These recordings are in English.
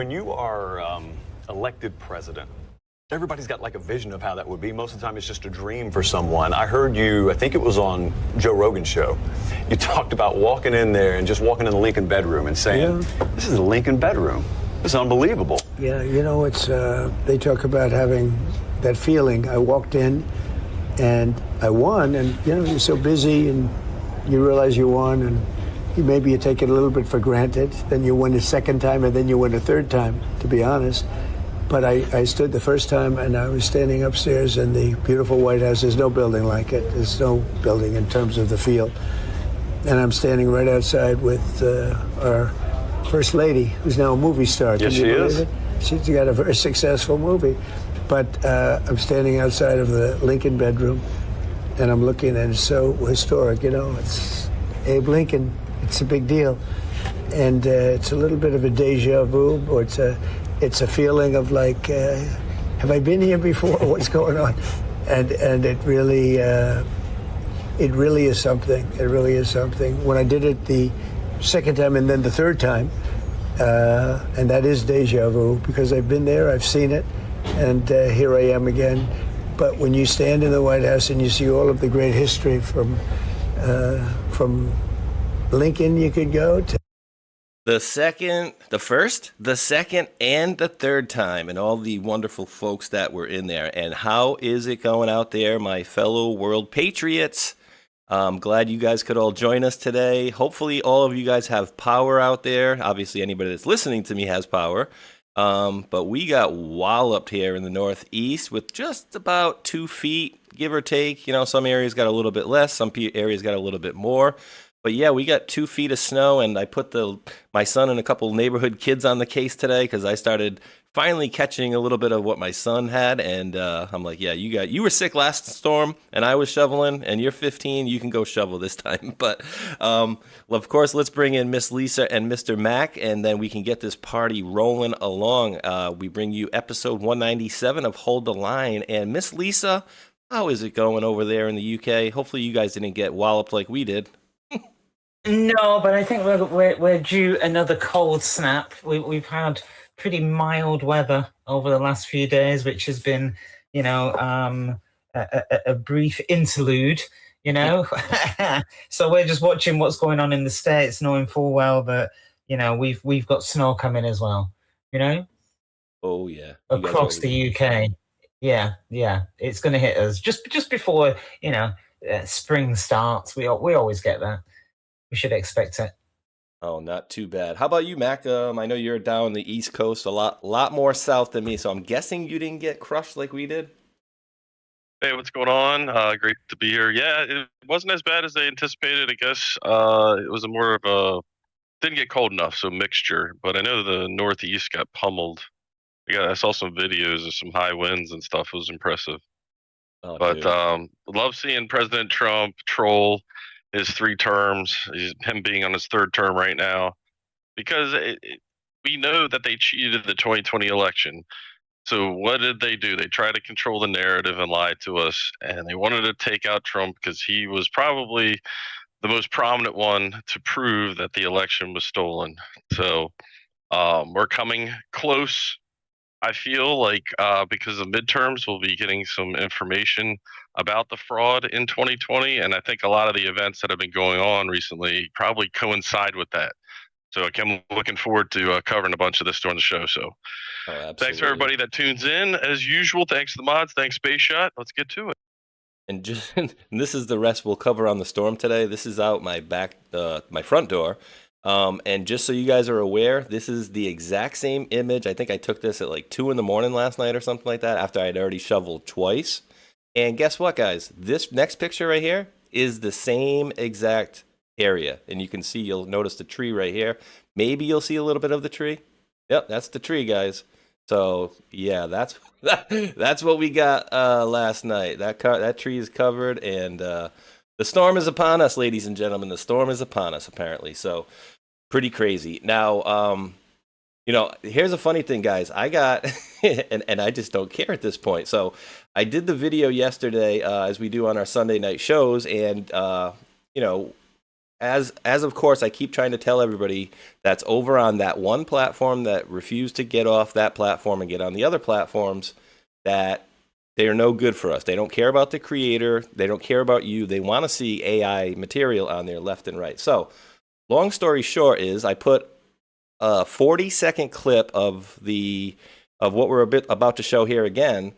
When you are elected president, everybody's got like a vision of how that would be. Most of the time it's just a dream for someone. I heard you, I think it was on Joe Rogan's show, you talked about walking in there and just walking in the Lincoln bedroom and saying, this is the Lincoln bedroom. This is unbelievable. Yeah, you know, it's, they talk about having that feeling. I walked in and I won, and you know, you're so busy and you realize you won, and maybe you take it a little bit for granted. Then you win a second time, and then you win a third time, to be honest. But I stood the first time, and I was standing upstairs in the beautiful White House. There's no building like it. There's no building in terms of the feel. And I'm standing right outside with our First Lady, who's now a movie star. Yes, she is. It? She's got a very successful movie. But I'm standing outside of the Lincoln bedroom, and I'm looking, and it's so historic. You know, it's Abe Lincoln. It's a big deal. And it's a little bit of a deja vu, or it's a feeling of like, have I been here before? What's going on? And it really is something. It really is something. When I did it the second time and then the third time, and that is deja vu, because I've been there, I've seen it, and here I am again. But when you stand in the White House and you see all of the great history from Lincoln, you could go to the first, the second, and the third time, and all the wonderful folks that were in there. And how is it going out there, my fellow world patriots? I'm glad you guys could all join us today. Hopefully all of you guys have power out there. Obviously anybody that's listening to me has power. But we got walloped here in the Northeast with just about 2 feet, give or take. You know, some areas got a little bit less, some areas got a little bit more. But yeah, we got 2 feet of snow, and I put my son and a couple neighborhood kids on the case today because I started finally catching a little bit of what my son had, and I'm like, yeah, you were sick last storm, and I was shoveling, and you're 15, you can go shovel this time. But well, of course, let's bring in Miss Lisa and Mr. Mac, and then we can get this party rolling along. We bring you episode 197 of Hold the Line, and Miss Lisa, how is it going over there in the UK? Hopefully, you guys didn't get walloped like we did. No, but I think we're due another cold snap. We've had pretty mild weather over the last few days, which has been, you know, a brief interlude, you know. So we're just watching what's going on in the States, knowing full well that, you know, we've got snow coming as well, you know. Oh yeah, across the UK. Yeah, it's going to hit us just before, you know, spring starts. We always get that. We should expect it. Oh, not too bad. How about you, Mac? I know you're down the East Coast, a lot more south than me, so I'm guessing you didn't get crushed like we did. Hey, what's going on? Great to be here. Yeah, it wasn't as bad as they anticipated, I guess. It was more of a didn't get cold enough, so mixture. But I know the Northeast got pummeled. I saw some videos of some high winds and stuff. It was impressive. Oh, but love seeing President Trump troll his 3 terms, him being on his 3rd term right now, because we know that they cheated the 2020 election. So what did they do? They tried to control the narrative and lie to us, and they wanted to take out Trump because he was probably the most prominent one to prove that the election was stolen. So we're coming close. I feel like because of midterms, we'll be getting some information about the fraud in 2020. And I think a lot of the events that have been going on recently probably coincide with that. So I'm looking forward to covering a bunch of this during the show. So thanks for everybody that tunes in. As usual, thanks to the mods. Thanks, Space Shot. Let's get to it. And this is the rest we'll cover on the storm today. This is out my my front door. And just so you guys are aware, this is the exact same image. I think I took this at like 2 in the morning last night or something like that after I'd already shoveled twice. And guess what, guys? This next picture right here is the same exact area. And you can see, you'll notice the tree right here. Maybe you'll see a little bit of the tree. Yep, that's the tree, guys. So, yeah, that's what we got last night. That tree is covered, and the storm is upon us, ladies and gentlemen. The storm is upon us, apparently. So, pretty crazy. Now, you know, here's a funny thing, guys. I got, and I just don't care at this point. So I did the video yesterday, as we do on our Sunday night shows, and, you know, as of course, I keep trying to tell everybody that's over on that one platform that refused to get off that platform and get on the other platforms, that they are no good for us. They don't care about the creator. They don't care about you. They want to see AI material on there left and right. So long story short is I put a 40-second clip of what we're about to show here again,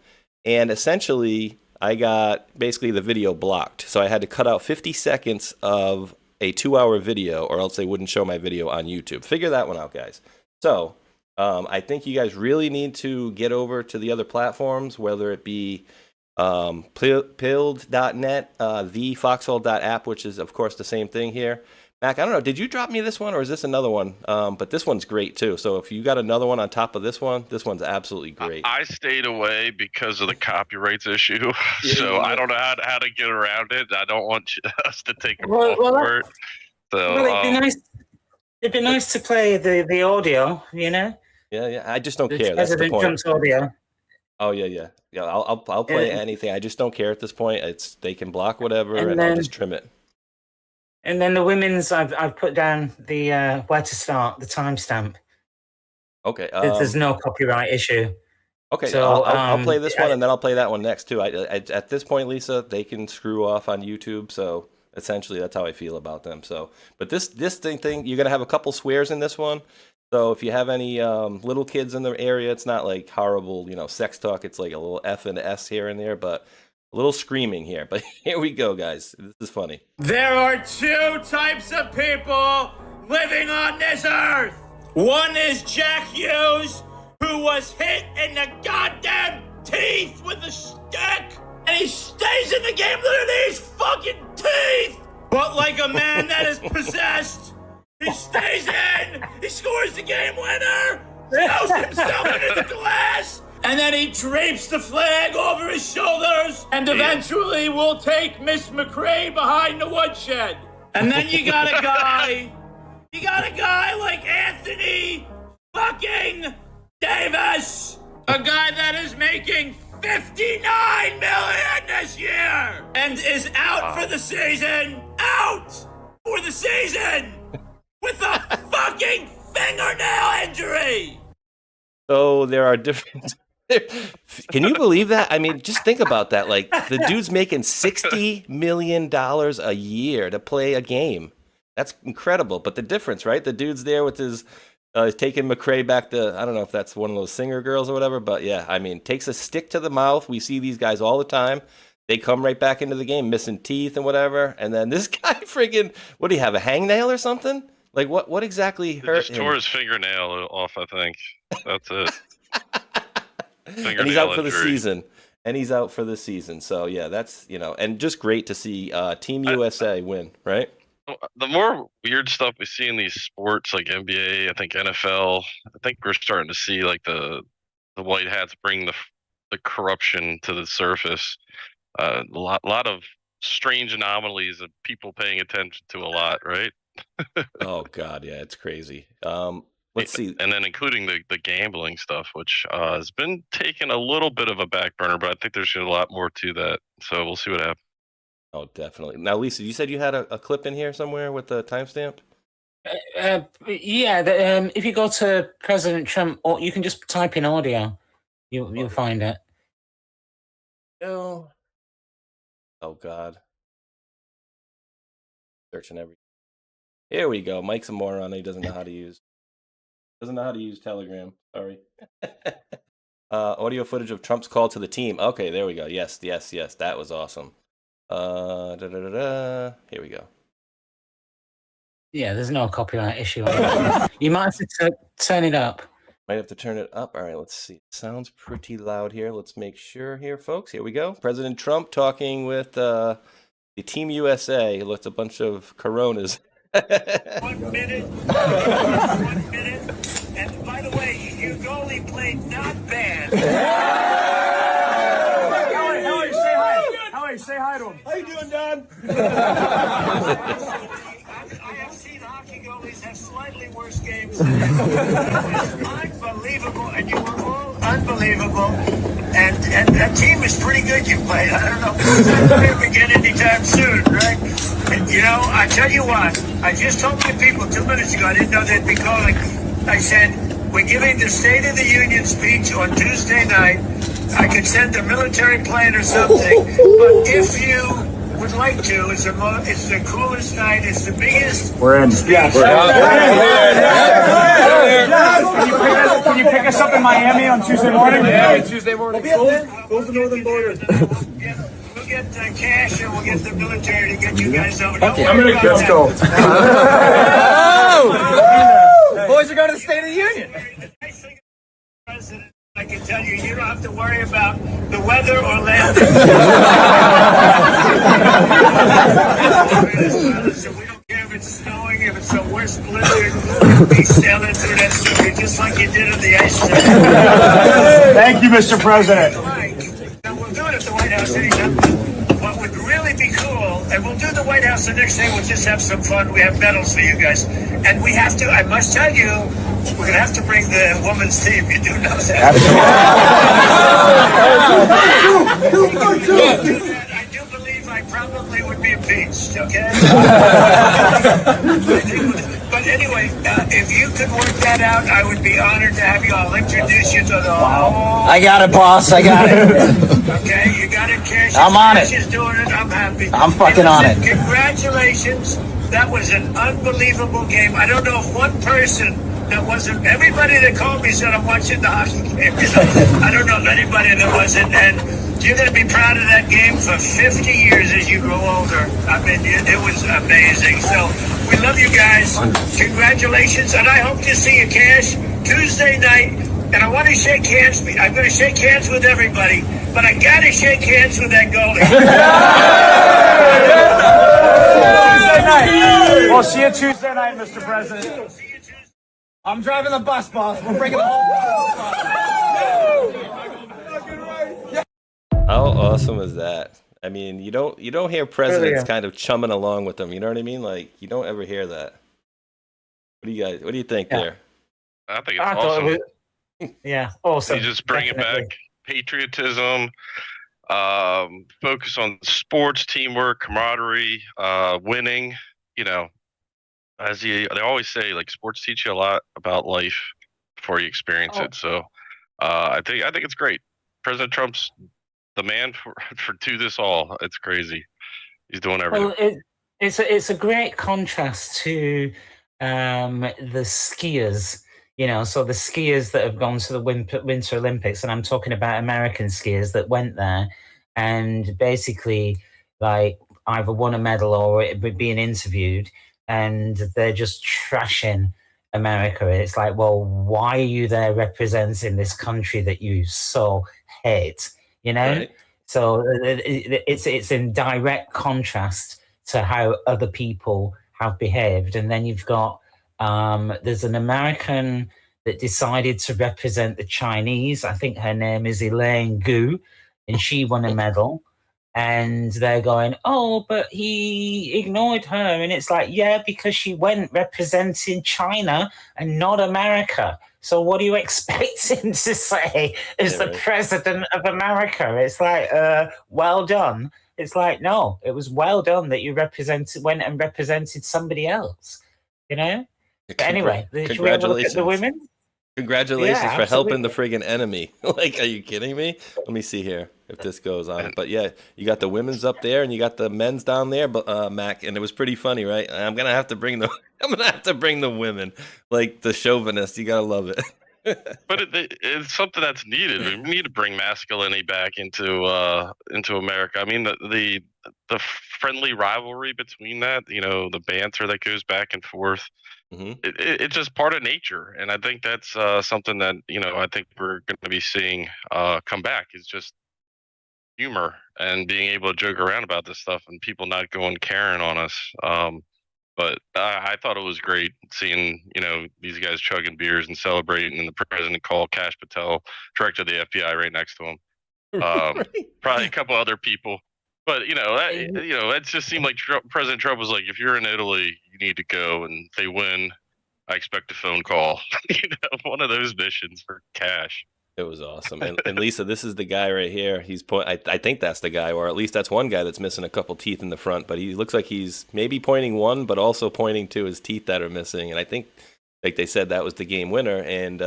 and essentially I got basically the video blocked. So I had to cut out 50 seconds of a 2-hour video, or else they wouldn't show my video on YouTube. Figure that one out, guys. So I think you guys really need to get over to the other platforms, whether it be pilled.net, thefoxhole.app, which is, of course, the same thing here. Mac, I don't know, did you drop me this one, or is this another one? But this one's great, too. So if you got another one on top of this one's absolutely great. I stayed away because of the copyrights issue, so I don't know how to get around it. I don't want us to take a call for it. So, it'd be nice to play the audio, you know? Yeah. I just don't care. That's the President point. Trump's audio. Oh yeah. I'll play anything. I just don't care at this point. They can block whatever, and I'll just trim it. And then the women's, I've put down the where to start, the timestamp. Okay. There's no copyright issue. Okay, so I'll play this one, and then I'll play that one next too. At this point, Lisa, they can screw off on YouTube, so essentially that's how I feel about them. So, but this thing, you're gonna have a couple swears in this one. So if you have any little kids in the area, it's not like horrible, sex talk. It's like a little F and S here and there, but a little screaming here. But here we go, guys. This is funny. There are two types of people living on this earth. One is Jack Hughes, who was hit in the goddamn teeth with a stick, and he stays in the game. Look at these fucking teeth! But like a man that is possessed, he stays in, he scores the game winner, throws himself into the glass, and then he drapes the flag over his shoulders, and eventually will take Miss McRae behind the woodshed. And then you got a guy like Anthony fucking Davis, a guy that is making $59 million this year, and is out for the season, with a fucking fingernail injury. So there are different. Can you believe that? I mean, just think about that. Like, the dude's making $60 million a year to play a game. That's incredible. But the difference, right? The dude's there with his taking McRae back to, I don't know if that's one of those singer girls or whatever, but yeah, I mean, takes a stick to the mouth. We see these guys all the time. They come right back into the game, missing teeth and whatever. And then this guy friggin', what do you have, a hangnail or something? Like, what exactly hurt him? Just tore his fingernail off, I think. That's it. And he's out for the season. So, yeah, that's, and just great to see Team USA win, right? The more weird stuff we see in these sports, like NBA, I think NFL, I think we're starting to see, like, the white hats bring the corruption to the surface. A lot of strange anomalies of people paying attention to a lot, right? Oh God, yeah, it's crazy. Let's see, and then including the gambling stuff, which has been taking a little bit of a back burner, but I think there's a lot more to that. So we'll see what happens. Oh, definitely. Now, Lisa, you said you had a clip in here somewhere with the timestamp. If you go to President Trump, or you can just type in audio, you'll find it. No. Oh God. Searching everything. Here we go. Mike's a moron. He doesn't know how to use Telegram. Sorry. Audio footage of Trump's call to the team. Okay, there we go. Yes. That was awesome. Here we go. Yeah, there's no copyright issue. You might have to turn it up. Might have to turn it up. All right, let's see. Sounds pretty loud here. Let's make sure here, folks. Here we go. President Trump talking with the Team USA. Looks a bunch of Coronas. 1 minute. 1 minute. And by the way, you goalie played not bad. Howie, say hi. Howie, say hi to him. How you doing, Don? I have seen hockey goalies have slightly worse games. It's unbelievable, and you were all unbelievable. unbelievable. And that team is pretty good you played. I don't know if it's not going to ever get anytime soon, right? And, you know, I tell you what, I just told my people 2 minutes ago, I didn't know they'd be calling. I said, we're giving the State of the Union speech on Tuesday night. I could send a military plane or something, but if you would like to, it's the coolest night, it's the biggest. We're in. Can you pick us up in Miami on Tuesday morning? Yeah, Tuesday morning. Close the northern border. We'll get cash and we'll get the military to get you guys over. Let's go. Boys are going to the State of the Union. President, I can tell you, you don't have to worry about the weather or land. So we don't care if it's snowing, if it's the worst blizzard. Be sailing through that sugar just like you did at the ice track. Thank you, Mr. President. We'll do it at the White House anytime. What would really be cool, and we'll do the White House the next day, we'll just have some fun. We have medals for you guys. And we have to, I must tell you, we're going to have to bring the women's team. You do know that. I do believe I probably would be impeached, okay? But anyway, if you could work that out, I would be honored to have you. I'll introduce you to the whole... I got it, boss. I got it. Okay, you got it, Cash. I'm on it. Cash is doing it. I'm happy. I'm fucking on it. Congratulations. That was an unbelievable game. I don't know if one person that wasn't... Everybody that called me said, I'm watching the hockey game. You know? I don't know if anybody that wasn't. And you're going to be proud of that game for 50 years as you grow older. I mean, it was amazing. So we love you guys. Congratulations. And I hope to see you, Cash, Tuesday night. And I want to shake hands. I'm going to shake hands with everybody, but I got to shake hands with that goalie. Tuesday night. We'll see you Tuesday night, Mr. President. I'm driving the bus, boss. We're bringing the whole How awesome is that? I mean, you don't hear presidents kind of chumming along with them. You know what I mean? Like, you don't ever hear that. What do you think there? I think it's awesome. Yeah, awesome. You just bring it back, patriotism, focus on sports, teamwork, camaraderie, winning. You know, they always say, like, sports teach you a lot about life before you experience it. So, I think it's great. President Trump's the man for do this all. It's crazy. He's doing everything. Well, it's a great contrast to the skiers. You know, so the skiers that have gone to the Winter Olympics, and I'm talking about American skiers that went there and basically, like, either won a medal or being interviewed, and they're just trashing America. It's like, well, why are you there representing this country that you so hate? You know, right. So it's in direct contrast to how other people have behaved, and then you've got. There's an American that decided to represent the Chinese. I think her name is Elaine Gu, and she won a medal. And they're going, oh, but he ignored her. And it's like, yeah, because she went representing China and not America. So what do you expect him to say as the president of America? It's like, well done. It's like, no, it was well done that you went and represented somebody else, you know? But anyway, should we have a look at the women? Congratulations for helping the friggin' enemy. Like, are you kidding me? Let me see here if this goes on. But yeah, you got the women's up there and you got the men's down there, Mac, and it was pretty funny, right? I'm gonna have to bring the women, like the chauvinist. You gotta love it. But it's something that's needed. We need to bring masculinity back into America. I mean, the friendly rivalry between that, you know, the banter that goes back and forth. Mm-hmm. It's just part of nature, and I think that's something that, you know, I think we're going to be seeing come back is just humor and being able to joke around about this stuff and people not going Karen on us. But I thought it was great seeing, you know, these guys chugging beers and celebrating, and the president called Kash Patel, director of the FBI, right next to him. Probably a couple other people. But, you know, it just seemed like President Trump was like, if you're in Italy, you need to go, and they win, I expect a phone call. You know, one of those missions for Cash. It was awesome. And Lisa, this is the guy right here. He's I think that's the guy, or at least that's one guy that's missing a couple teeth in the front. But he looks like he's maybe pointing one, but also pointing to his teeth that are missing. And I think, like they said, that was the game winner. And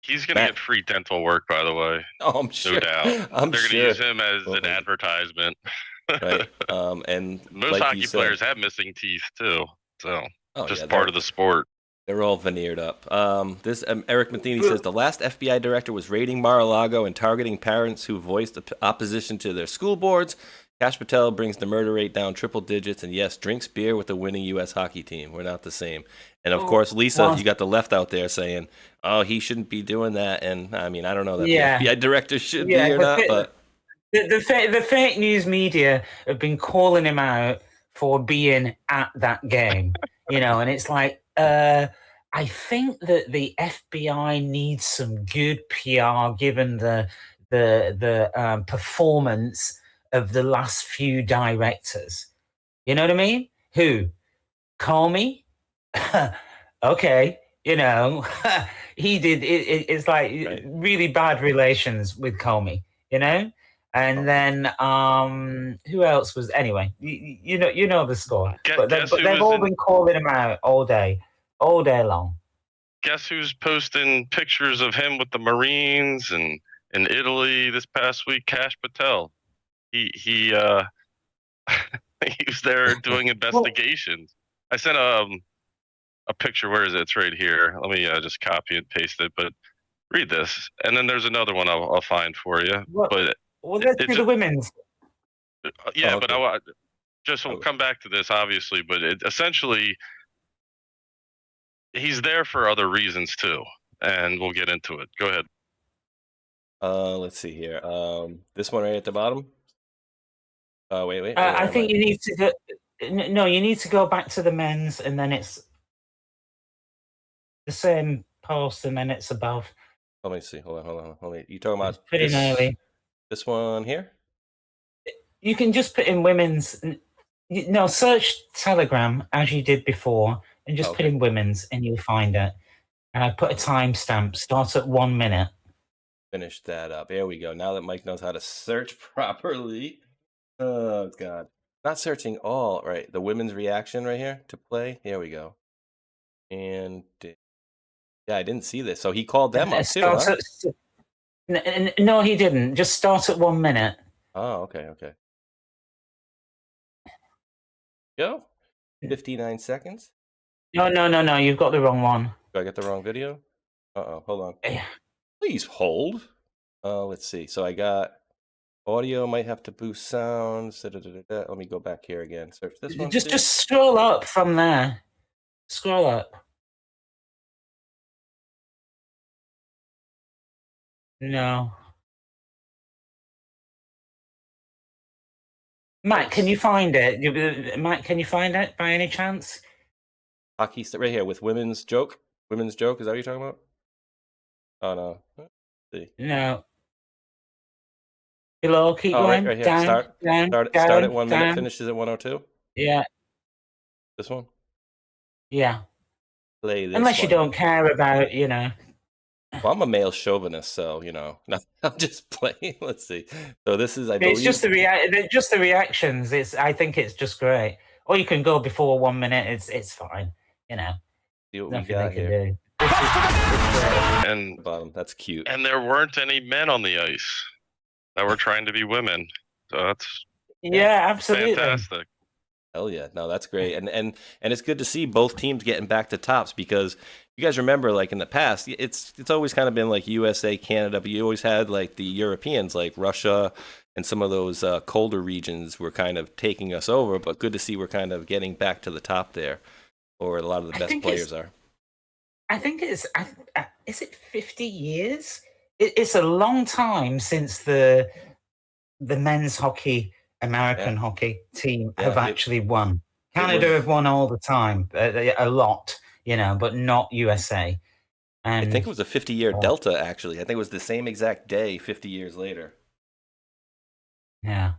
he's going to get free dental work, by the way. Oh, I'm sure. No doubt. They're going to use him as an advertisement. Right. And most like hockey players have missing teeth too, so just part of the sport. They're all veneered up. Eric Matheny says the last FBI director was raiding Mar-a-Lago and targeting parents who voiced opposition to their school boards. Kash Patel brings the murder rate down triple digits, and yes, drinks beer with the winning U.S. hockey team. We're not the same. And of course, Lisa, you got the left out there saying, "Oh, he shouldn't be doing that." And I mean, I don't know that the FBI director should be or not, but the fake news media have been calling him out for being at that game, and it's like, I think that the FBI needs some good PR given the performance of the last few directors. You know what I mean? Who? Comey? Okay, he did. It's like really bad relations with Comey, And then who else was? Anyway, you know the score. But they've all been calling him out all day long. Guess who's posting pictures of him with the Marines and in Italy this past week? Kash Patel. He he was there doing investigations. I sent a picture. Where is it? It's right here. Let me just copy and paste it. But read this, and then there's another one I'll find for you. But well, let's do the women's. Yeah, but we'll come back to this, obviously. But essentially, he's there for other reasons too, and we'll get into it. Go ahead. Let's see here. This one right at the bottom. Wait. I think you need to go. No, you need to go back to the men's, and then it's the same post, and then it's above. Let me see. Hold on. You talking about pretty gnarly. This one here? You can just put in women's. No, search Telegram as you did before, and just put in women's, and you'll find it. And I put a timestamp. Start at 1 minute. Finish that up. There we go. Now that Mike knows how to search properly. Oh God. Not searching all right. The women's reaction right here to play. Here we go. And yeah, I didn't see this. So he called them up too. Huh? No, he didn't. Just start at 1 minute. Oh, okay. Go. 59 seconds. No. You've got the wrong one. Do I get the wrong video? Hold on. Yeah. Please hold. Let's see. So I got audio. Might have to boost sounds. Let me go back here again. Search this one. Just scroll up from there. Scroll up. No. Matt, can you find it? Matt, can you find it by any chance? Hockey right here with women's joke. Women's joke. Is that what you're talking about? Oh no. Let's see. No. Below, keep going. Right here. Down, Start at 1 minute. Finishes at 1:02. Yeah. This one. Yeah. Play this. Unless you don't care about, Well, I'm a male chauvinist, so I'm just playing. Let's see. So this is, I believe, it's just the reactions. I think it's just great. Or you can go before 1 minute. It's fine. See what we Nothing got they can here. do. And Bottom. That's cute. And there weren't any men on the ice that were trying to be women. So that's absolutely fantastic. Hell yeah. No, that's great. And it's good to see both teams getting back to tops, because you guys remember, like in the past, it's always kind of been like USA, Canada, but you always had like the Europeans, like Russia and some of those colder regions were kind of taking us over. But good to see we're kind of getting back to the top there, or a lot of the best players are. I think is it 50 years? It's a long time since the men's hockey, American hockey team have actually won. Canada have won all the time, a lot, but not USA. And I think it was a 50-year delta, actually. I think it was the same exact day 50 years later. Yeah.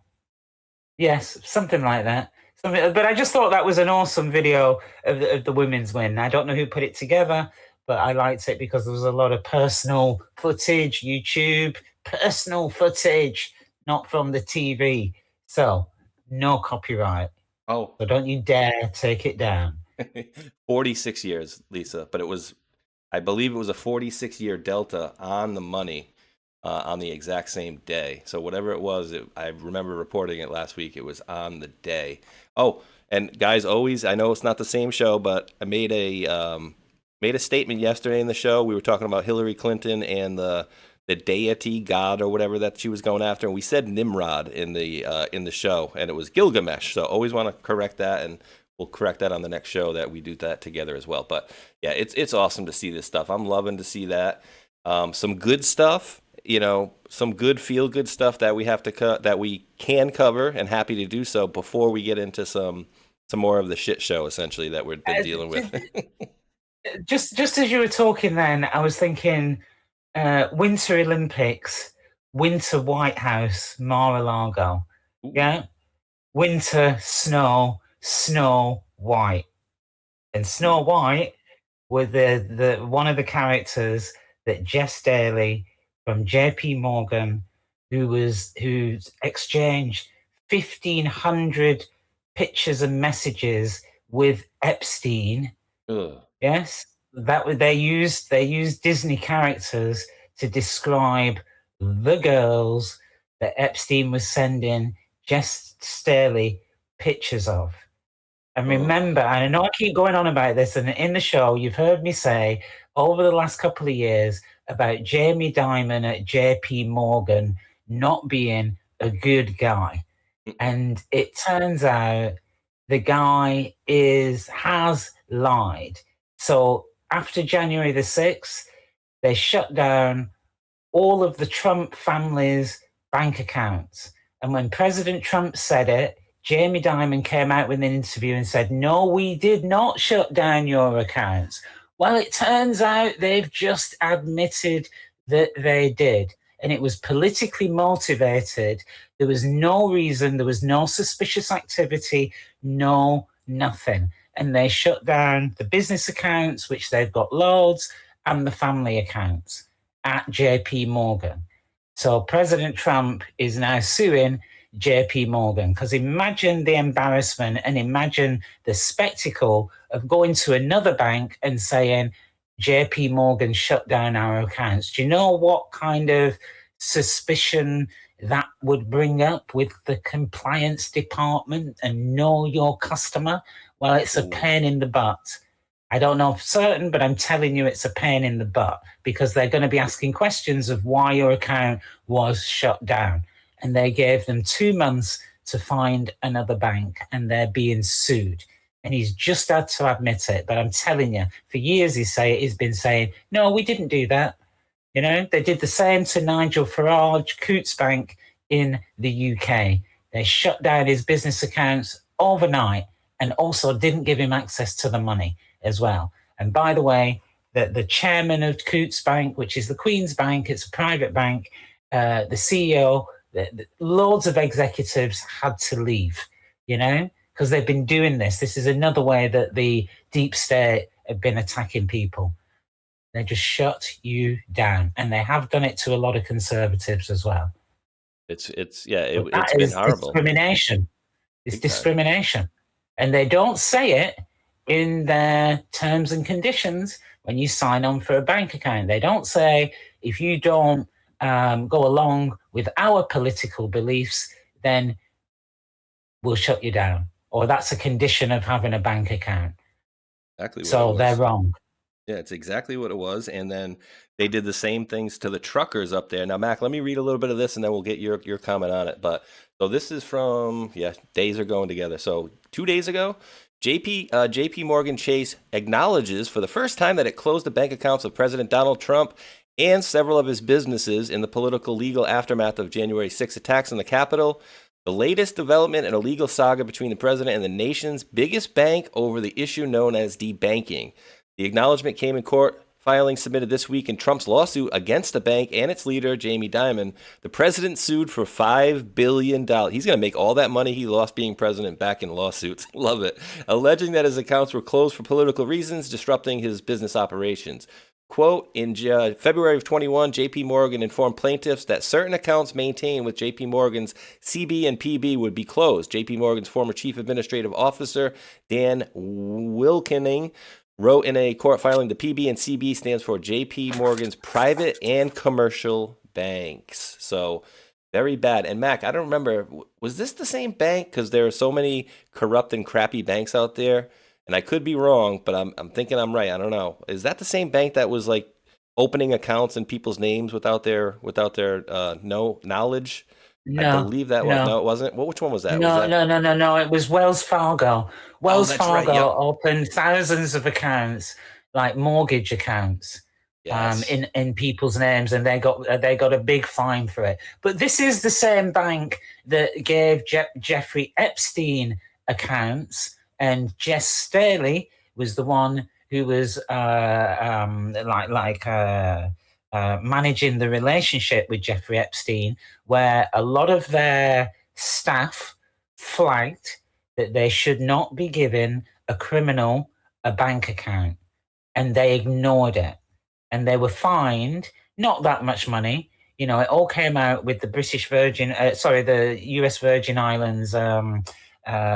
Yes, something like that. But I just thought that was an awesome video of the women's win. I don't know who put it together, but I liked it because there was a lot of personal footage, YouTube, personal footage, not from the TV. So no copyright. Oh, So don't you dare take it down. 46 years, Lisa, but I believe it was a 46-year delta on the money on the exact same day. So whatever it was, I remember reporting it last week. It was on the day. Oh, and guys, I know it's not the same show, but I made a statement yesterday in the show. We were talking about Hillary Clinton and the deity god or whatever that she was going after, and we said Nimrod in the show, and it was Gilgamesh. So always want to correct that, and we'll correct that on the next show that we do that together as well. But yeah, it's awesome to see this stuff. I'm loving to see that. Some good stuff, some good feel good stuff that we have to that we can cover, and happy to do so before we get into some more of the shit show essentially that we've been dealing with. Just as you were talking then, I was thinking Winter Olympics, Winter White House, Mar-a-Lago. Ooh. Yeah? Winter, snow, Snow White. And Snow White were the one of the characters that Jess Daly from JP Morgan, who exchanged 1,500 pictures and messages with Epstein. Ugh. Yes, they used Disney characters to describe the girls that Epstein was sending Jess Staley pictures of. And remember, and I know I keep going on about this, and in the show, you've heard me say over the last couple of years about Jamie Dimon at JP Morgan not being a good guy. And it turns out the guy has lied. So after January the 6th, they shut down all of the Trump family's bank accounts. And when President Trump said it, Jamie Dimon came out with an interview and said, no, we did not shut down your accounts. Well, it turns out they've just admitted that they did. And it was politically motivated. There was no reason, there was no suspicious activity, no nothing. And they shut down the business accounts, which they've got loads, and the family accounts at JP Morgan. So President Trump is now suing JP Morgan, because imagine the embarrassment and imagine the spectacle of going to another bank and saying, JP Morgan shut down our accounts. Do you know what kind of suspicion that would bring up with the compliance department and know your customer? Well, it's a pain in the butt. I don't know for certain, but I'm telling you it's a pain in the butt, because they're going to be asking questions of why your account was shut down. And they gave them 2 months to find another bank, and they're being sued. And he's just had to admit it. But I'm telling you, for years he's been saying, no, we didn't do that. They did the same to Nigel Farage, Coutts Bank in the UK. They shut down his business accounts overnight and also didn't give him access to the money as well. And by the way, the chairman of Coutts Bank, which is the Queen's Bank, it's a private bank, the CEO, loads of executives had to leave, because they've been doing this. This is another way that the deep state have been attacking people. They just shut you down, and they have done it to a lot of conservatives as well. It's been horrible. Discrimination. It's discrimination, and they don't say it in their terms and conditions when you sign on for a bank account. They don't say, if you don't go along with our political beliefs, then we'll shut you down, or that's a condition of having a bank account. Exactly. So they're wrong. Yeah, it's exactly what it was. And then they did the same things to the truckers up there. Now, Mac, let me read a little bit of this, and then we'll get your comment on it. But so this is from, days are going together. So 2 days ago, JP Morgan Chase acknowledges for the first time that it closed the bank accounts of President Donald Trump and several of his businesses in the political legal aftermath of January 6 attacks on the Capitol. The latest development in a legal saga between the president and the nation's biggest bank over the issue known as debanking. The acknowledgement came in court filing submitted this week in Trump's lawsuit against the bank and its leader, Jamie Dimon, the president sued for $5 billion. He's going to make all that money he lost being president back in lawsuits. Love it. Alleging that his accounts were closed for political reasons, disrupting his business operations. Quote, in February of 21, J.P. Morgan informed plaintiffs that certain accounts maintained with J.P. Morgan's CB and PB would be closed. J.P. Morgan's former chief administrative officer, Dan Wilkening, wrote in a court filing, the PB and CB stands for J.P. Morgan's private and commercial banks. So very bad. And Mac, I don't remember, was this the same bank? Because there are so many corrupt and crappy banks out there. And I could be wrong, but I'm thinking I'm right. I don't know. Is that the same bank that was like opening accounts in people's names without their no knowledge? No, I believe that was no, it wasn't. Which one was that? No. It was Wells Fargo. Wells that's Fargo right, yep. opened thousands of accounts, like mortgage accounts, Yes. in people's names, and they got a big fine for it. But this is the same bank that gave Jeffrey Epstein accounts. And Jess Staley was the one who was managing the relationship with Jeffrey Epstein, where a lot of their staff flagged that they should not be giving a criminal a bank account, and they ignored it. And they were fined not that much money. You know, it all came out with the the US Virgin Islands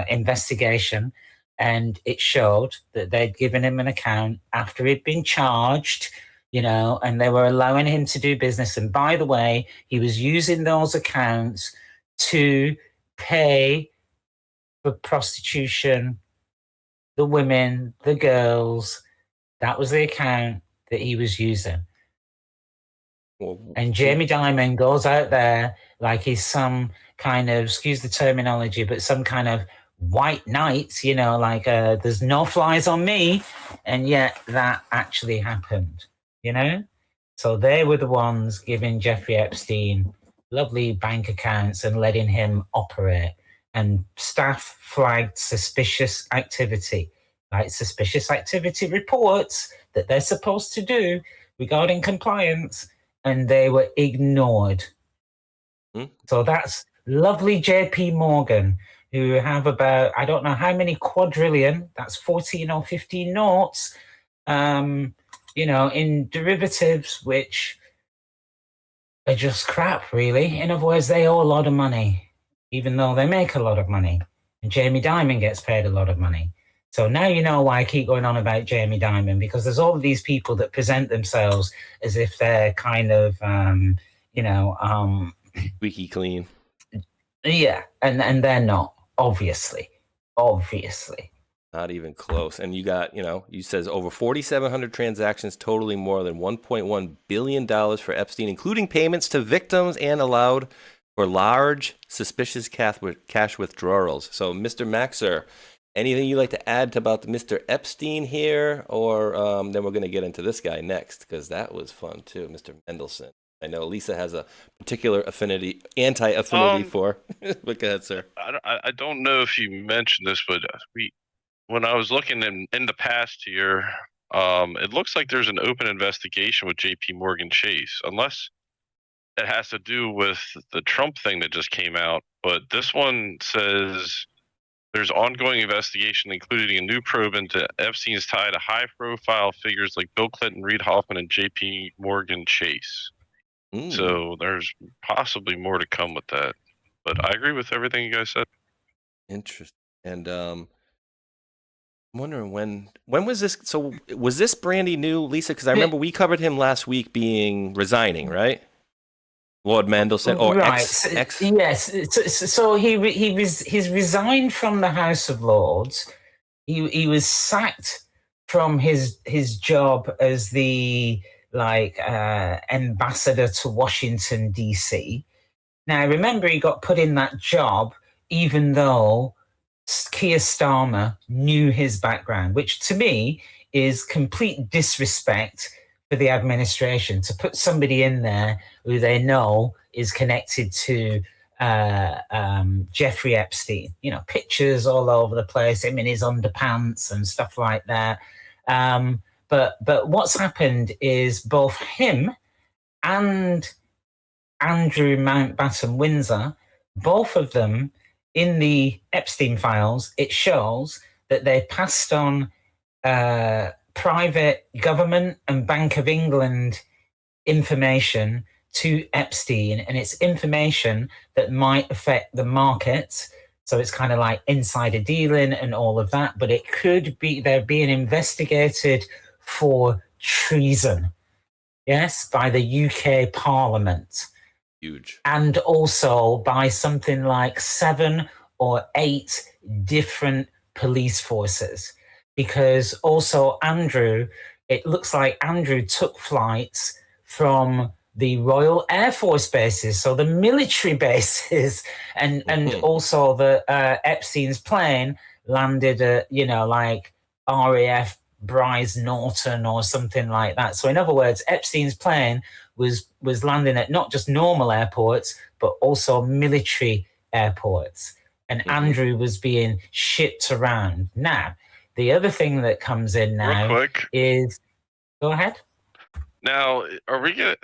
investigation. And it showed that they'd given him an account after he'd been charged, you know, and they were allowing him to do business. And by the way, he was using those accounts to pay for prostitution, the women, the girls. That was the account that he was using. And Jamie Dimon goes out there like he's some kind of, excuse the terminology, but some kind of white knight, you know, like there's no flies on me. And yet that actually happened, you know? So they were the ones giving Jeffrey Epstein lovely bank accounts and letting him operate. And staff flagged suspicious activity, like suspicious activity reports that they're supposed to do regarding compliance, and they were ignored. So that's lovely JP Morgan, who have about, I don't know how many quadrillion, that's 14 or 15 noughts, you know, in derivatives, which are just crap, really. In other words, they owe a lot of money, even though they make a lot of money. And Jamie Dimon gets paid a lot of money. So now you know why I keep going on about Jamie Dimon, because there's all of these people that present themselves as if they're kind of, squeaky clean. Yeah, and they're not. Obviously. Not even close. And you got, you says over 4,700 transactions totaling more than $1.1 billion for Epstein, including payments to victims and allowed for large suspicious cash withdrawals. So, Mr. Maxer, anything you'd like to add about Mr. Epstein here? Or then we're going to get into this guy next, because that was fun too, Mr. Mendelsohn. I know Lisa has a particular anti-affinity for. But go ahead, sir. I don't know if you mentioned this, but when I was looking in the past here, it looks like there's an open investigation with J.P. Morgan Chase, unless it has to do with the Trump thing that just came out. But this one says there's ongoing investigation, including a new probe into Epstein's tie to high-profile figures like Bill Clinton, Reid Hoffman, and J.P. Morgan Chase. So there's possibly more to come with that. But I agree with everything you guys said. Interesting. And I'm wondering when was this? So was this brandy new, Lisa? Because I remember we covered him last week resigning, right? Lord Mendelsohn, or right. X. Yes. So he's resigned from the House of Lords. He was sacked from his job as the ambassador to Washington, D.C. Now, remember, he got put in that job even though Keir Starmer knew his background, which to me is complete disrespect for the administration, to put somebody in there who they know is connected to Jeffrey Epstein. You know, pictures all over the place, him in his underpants and stuff like that. But what's happened is both him and Andrew Mountbatten Windsor, both of them in the Epstein files, it shows that they passed on private government and Bank of England information to Epstein, and it's information that might affect the markets. So it's kind of like insider dealing and all of that, but it could be they're being investigated for treason, yes, by the UK Parliament. Huge. And also by something like 7 or 8 different police forces. Because also Andrew, it looks like Andrew took flights from the Royal Air Force bases, so the military bases, and also the Epstein's plane landed at, like RAF Bryce Norton or something like that. So in other words, Epstein's plane was landing at not just normal airports, but also military airports. And Andrew was being shipped around. Now, the other thing that comes in now Real quick is, go ahead. Now, are we gonna?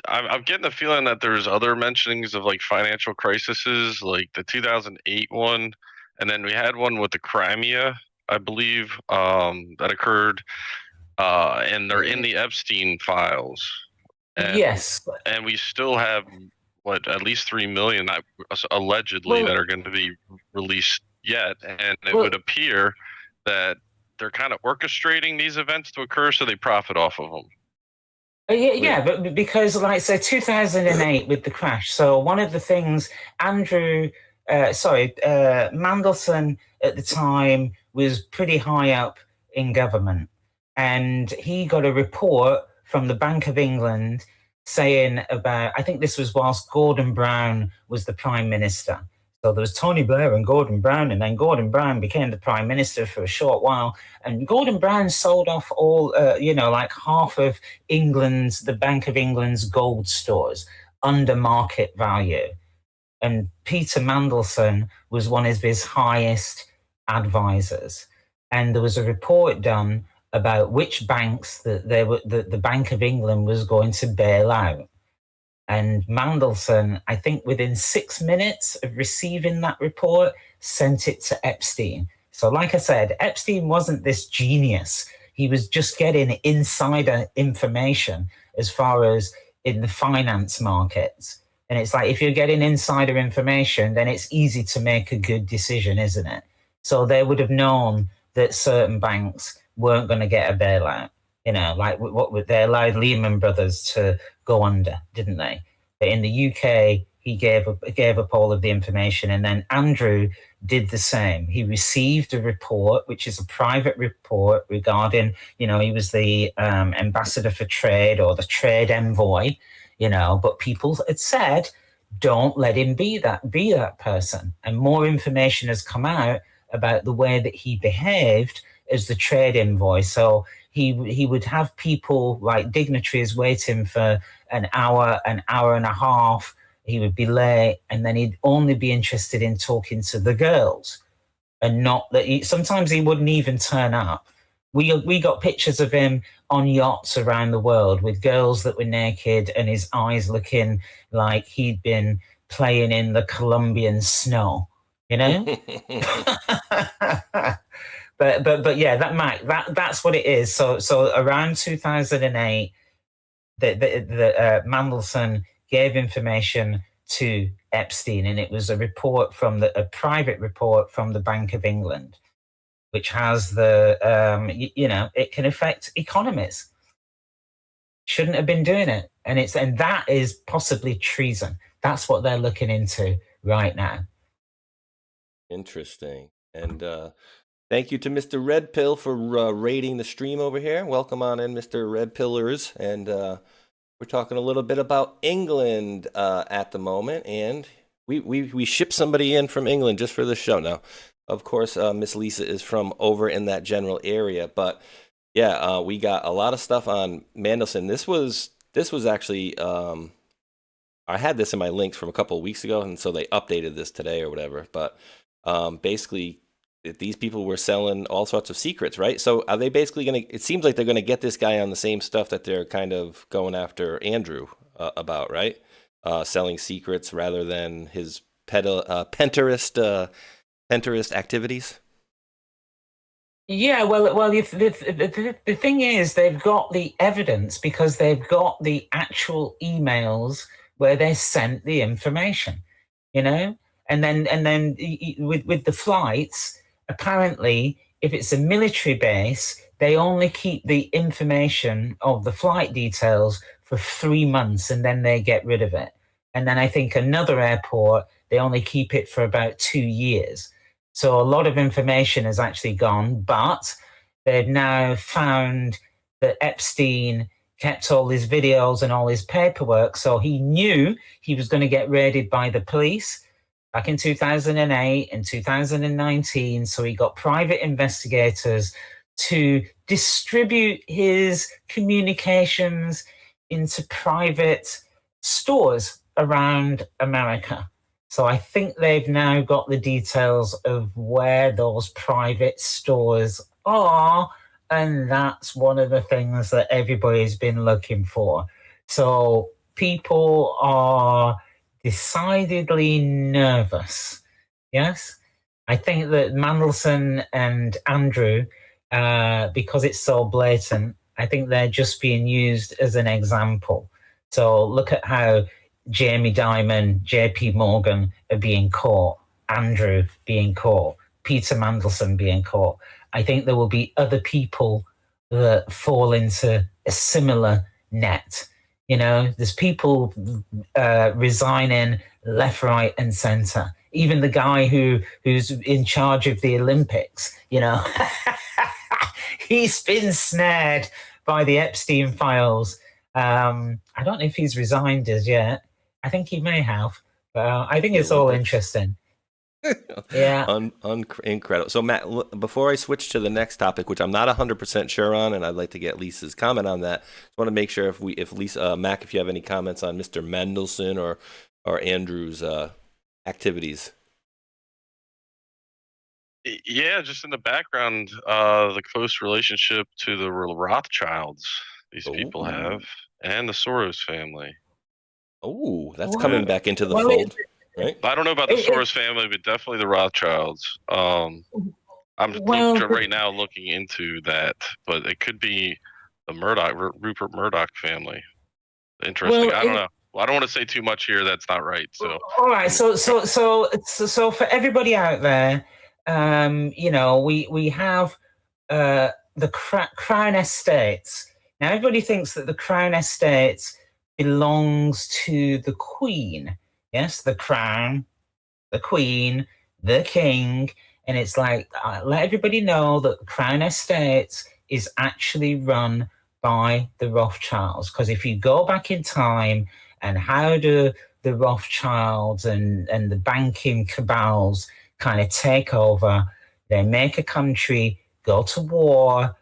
I'm getting the feeling that there's other mentionings of like financial crises, like the 2008 one, and then we had one with the Crimea, I believe, that occurred, and they're in the Epstein files. And, yes, and we still have at least 3 million allegedly that are going to be released yet, and it would appear that they're kind of orchestrating these events to occur so they profit off of them. Yeah, but because, like, say, 2008 with the crash. So one of the things Mandelson at the time was pretty high up in government, and he got a report from the Bank of England saying about, I think this was whilst Gordon Brown was the Prime Minister. So there was Tony Blair and Gordon Brown, and then Gordon Brown became the Prime Minister for a short while. And Gordon Brown sold off all, like half of the Bank of England's gold stores under market value. And Peter Mandelson was one of his highest advisors. And there was a report done about which banks that the Bank of England was going to bail out. And Mandelson, I think within 6 minutes of receiving that report, sent it to Epstein. So like I said, Epstein wasn't this genius. He was just getting insider information as far as in the finance markets. And it's like, if you're getting insider information, then it's easy to make a good decision, isn't it? So they would have known that certain banks weren't going to get a bailout. Like what they allowed Lehman Brothers to go under, didn't they? But in the UK, he gave up all of the information, and then Andrew did the same. He received a report, which is a private report regarding, he was the ambassador for trade or the trade envoy, but people had said, don't let him be that person. And more information has come out about the way that he behaved as the trade envoy. So he would have people like dignitaries waiting for an hour and a half. He would be late, and then he'd only be interested in talking to the girls, and not that sometimes he wouldn't even turn up. We got pictures of him on yachts around the world with girls that were naked and his eyes looking like he'd been playing in the Colombian snow, But yeah, that's what it is. So around 2008, the Mandelson gave information to Epstein, and it was a private report from the Bank of England, which has it can affect economies. Shouldn't have been doing it, and that is possibly treason. That's what they're looking into right now. Interesting. And thank you to Mr. Red Pill for raiding the stream over here. Welcome on in, Mr. Red Pillars. And we're talking a little bit about England at the moment. And we shipped somebody in from England just for the show. Now, of course, Miss Lisa is from over in that general area. But yeah, we got a lot of stuff on Mandelson. This was actually, I had this in my links from a couple of weeks ago. And so they updated this today or whatever. But basically, these people were selling all sorts of secrets, right? So are they basically going to? It seems like they're going to get this guy on the same stuff that they're kind of going after Andrew about, right? Selling secrets rather than his Pinterest activities. Yeah, well, the thing is, they've got the evidence because they've got the actual emails where they sent the information, you know, and then with the flights, apparently, if it's a military base, they only keep the information of the flight details for 3 months, and then they get rid of it. And then I think another airport, they only keep it for about 2 years. So a lot of information has actually gone, but they've now found that Epstein kept all his videos and all his paperwork. So he knew he was going to get raided by the police back in 2008 and 2019. So he got private investigators to distribute his communications into private stores around America. So I think they've now got the details of where those private stores are, and that's one of the things that everybody's been looking for. So people are decidedly nervous. Yes, I think that Mandelson and Andrew, because it's so blatant, I think they're just being used as an example. So look at how Jamie Dimon, JP Morgan are being caught, Andrew being caught, Peter Mandelson being caught. I think there will be other people that fall into a similar net. You know, there's people resigning left, right, and center. Even the guy who's in charge of the Olympics, you know, he's been snared by the Epstein files. I don't know if he's resigned as yet. I think he may have. But I think it's all interesting. Yeah. Incredible. So, Matt, before I switch to the next topic, which I'm not 100% sure on, and I'd like to get Lisa's comment on that, I want to make sure if Lisa, Mac, if you have any comments on Mr. Mendelsohn or Andrew's activities. Yeah, just in the background, the close relationship to the Rothschilds these people have, and the Soros family. Oh, that's coming back into the fold, right? I don't know about the Soros family, but definitely the Rothschilds. I'm right now looking into that, but it could be the Rupert Murdoch family. Interesting. I don't know. Well, I don't want to say too much here. That's not right. So, all right. So for everybody out there, you know, we have the Crown Estates. Now, everybody thinks that the Crown Estates belongs to the Queen. Yes, the Crown, the Queen, the King. And it's like, let everybody know that the Crown Estates is actually run by the Rothschilds. Because if you go back in time, and how do the Rothschilds and the banking cabals kind of take over? They make a country go to war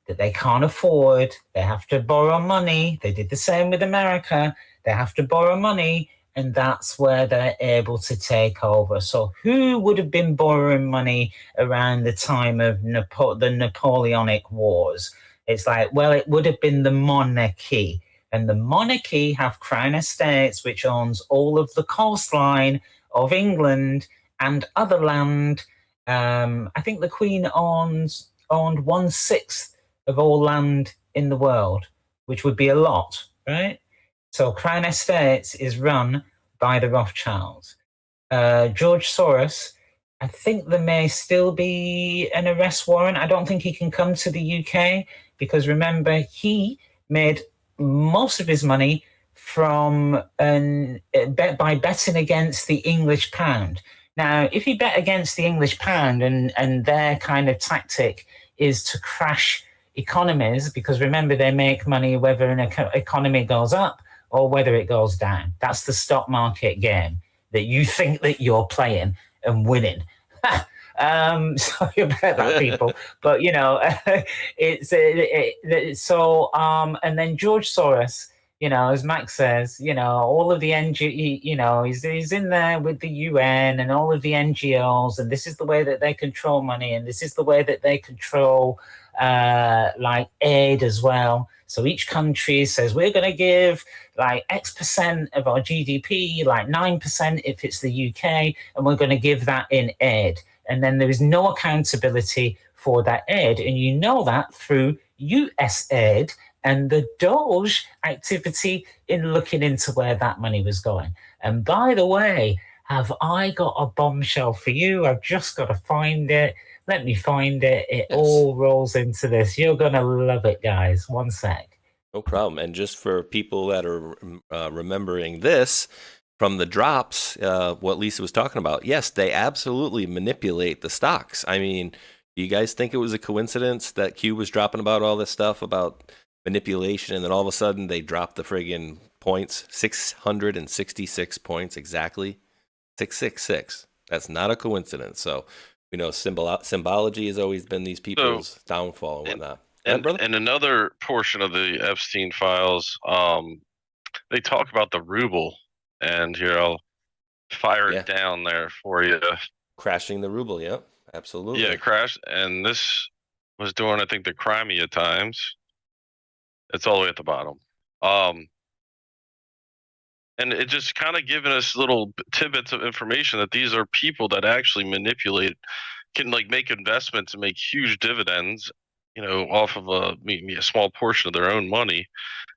that they can't afford. They have to borrow money. They did the same with America. They have to borrow money, and that's where they're able to take over. So who would have been borrowing money around the time of the Napoleonic Wars? It's like, well, it would have been the monarchy. And the monarchy have Crown Estates, which owns all of the coastline of England and other land. I think the Queen owned 1/6 of all land in the world, which would be a lot, right? So Crown Estates is run by the Rothschilds. George Soros, I think there may still be an arrest warrant. I don't think he can come to the UK because remember, he made most of his money from by betting against the English pound. Now, if you bet against the English pound and their kind of tactic is to crash economies, because remember, they make money whether an economy goes up or whether it goes down. That's the stock market game that you think that you're playing and winning. Sorry about that, people. But, you know, and then George Soros as Max says, all of the he's in there with the UN and all of the NGOs, and this is the way that they control money, and this is the way that they control like aid as well. So each country says we're going to give like X% of our GDP, like 9% if it's the UK, and we're going to give that in aid. And then there is no accountability for that aid. And you know that through US aid and the Doge activity in looking into where that money was going. And by the way, have I got a bombshell for you? I've just got to find it. Let me find it. It all rolls into this. You're going to love it, guys. One sec. No problem. And just for people that are remembering this from the drops, what Lisa was talking about, yes, they absolutely manipulate the stocks. I mean, do you guys think it was a coincidence that Q was dropping about all this stuff about manipulation, and then all of a sudden they dropped the friggin' points, 666 points exactly, 666. That's not a coincidence. So we know symbology has always been these people's downfall and whatnot. And another portion of the Epstein files, they talk about the ruble, and here I'll fire it down there for you. Crashing the ruble, yep, absolutely. Yeah, crashed, and this was during, I think, the Crimea times. It's all the way at the bottom. And it just kind of giving us little tidbits of information that these are people that actually manipulate, can like make investments and make huge dividends, off of maybe a small portion of their own money,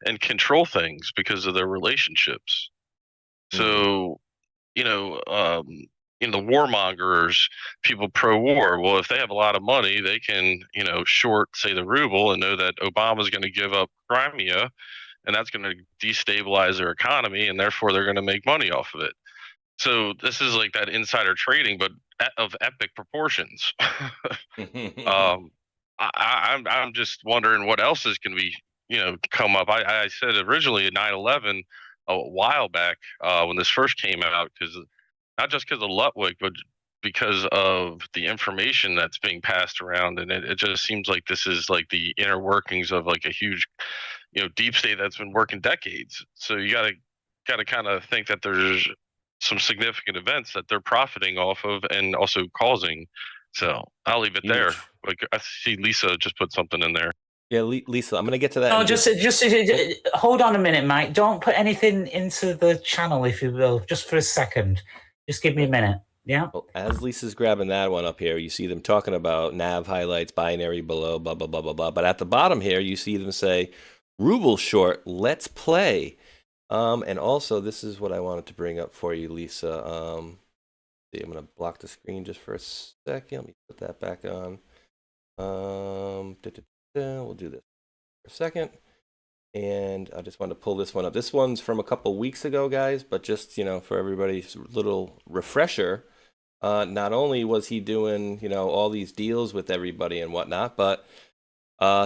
and control things because of their relationships. So, the warmongers, people pro-war, well, if they have a lot of money, they can, short, say, the ruble and know that Obama's going to give up Crimea, and that's going to destabilize their economy, and therefore they're going to make money off of it. So this is like that insider trading, but of epic proportions. I'm just wondering what else is going to be, come up. I said originally at 9/11 a while back when this first came out, because not just because of Lutwig, but because of the information that's being passed around, and it just seems like this is like the inner workings of like a huge, deep state that's been working decades. So you gotta kind of think that there's some significant events that they're profiting off of and also causing. So I'll leave it there. Like I see Lisa just put something in there. Yeah, Lisa, I'm going to get to that. Oh, just hold on a minute, Mike. Don't put anything into the channel, if you will, just for a second. Just give me a minute. Yeah. Well, as Lisa's grabbing that one up here, you see them talking about nav highlights, binary below, blah, blah, blah, blah, blah. But at the bottom here, you see them say, ruble short, let's play. And also, this is what I wanted to bring up for you, Lisa. I'm going to block the screen just for a second. Let me put that back on. We'll do this for a second. And I just wanted to pull this one up. This one's from a couple weeks ago, guys, but just, for everybody's little refresher, not only was he doing, all these deals with everybody and whatnot, but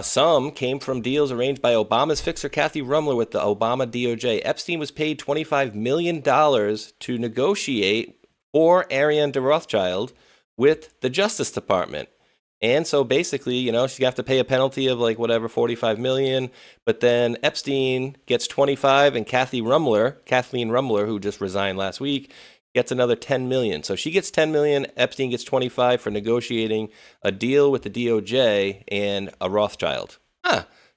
some came from deals arranged by Obama's fixer Kathy Rumler with the Obama DOJ. Epstein was paid $25 million to negotiate for Ariane de Rothschild with the Justice Department. And so basically, she's going to have to pay a penalty of like whatever, $45 million. But then Epstein gets 25, and Kathleen Rumler, who just resigned last week, gets another 10 million. So she gets 10 million. Epstein gets 25 for negotiating a deal with the DOJ and a Rothschild.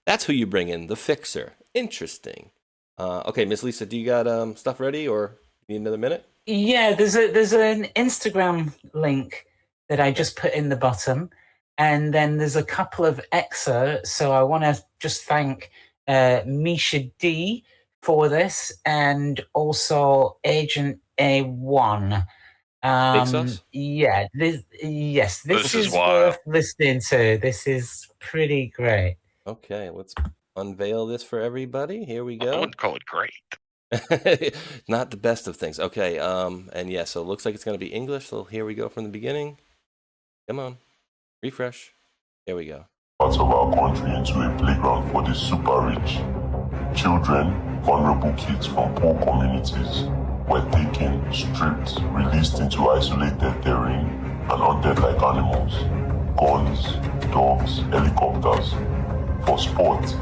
That's who you bring in, the fixer. Interesting. Okay, Miss Lisa, do you got stuff ready, or need another minute? Yeah, there's an Instagram link that I just put in the bottom. And then there's a couple of excerpts. So I want to just thank Misha D for this, and also Agent A1. Yeah, this is worth listening to. This is pretty great. Okay, let's unveil this for everybody. Here we go. I wouldn't call it great. Not the best of things. Okay, and yeah, so it looks like it's going to be English. So here we go from the beginning. Come on. Refresh. There we go. Parts of our country into a playground for the super rich. Children, vulnerable kids from poor communities were taken, stripped, released into isolated terrain and hunted like animals. Guns, dogs, helicopters, for sport.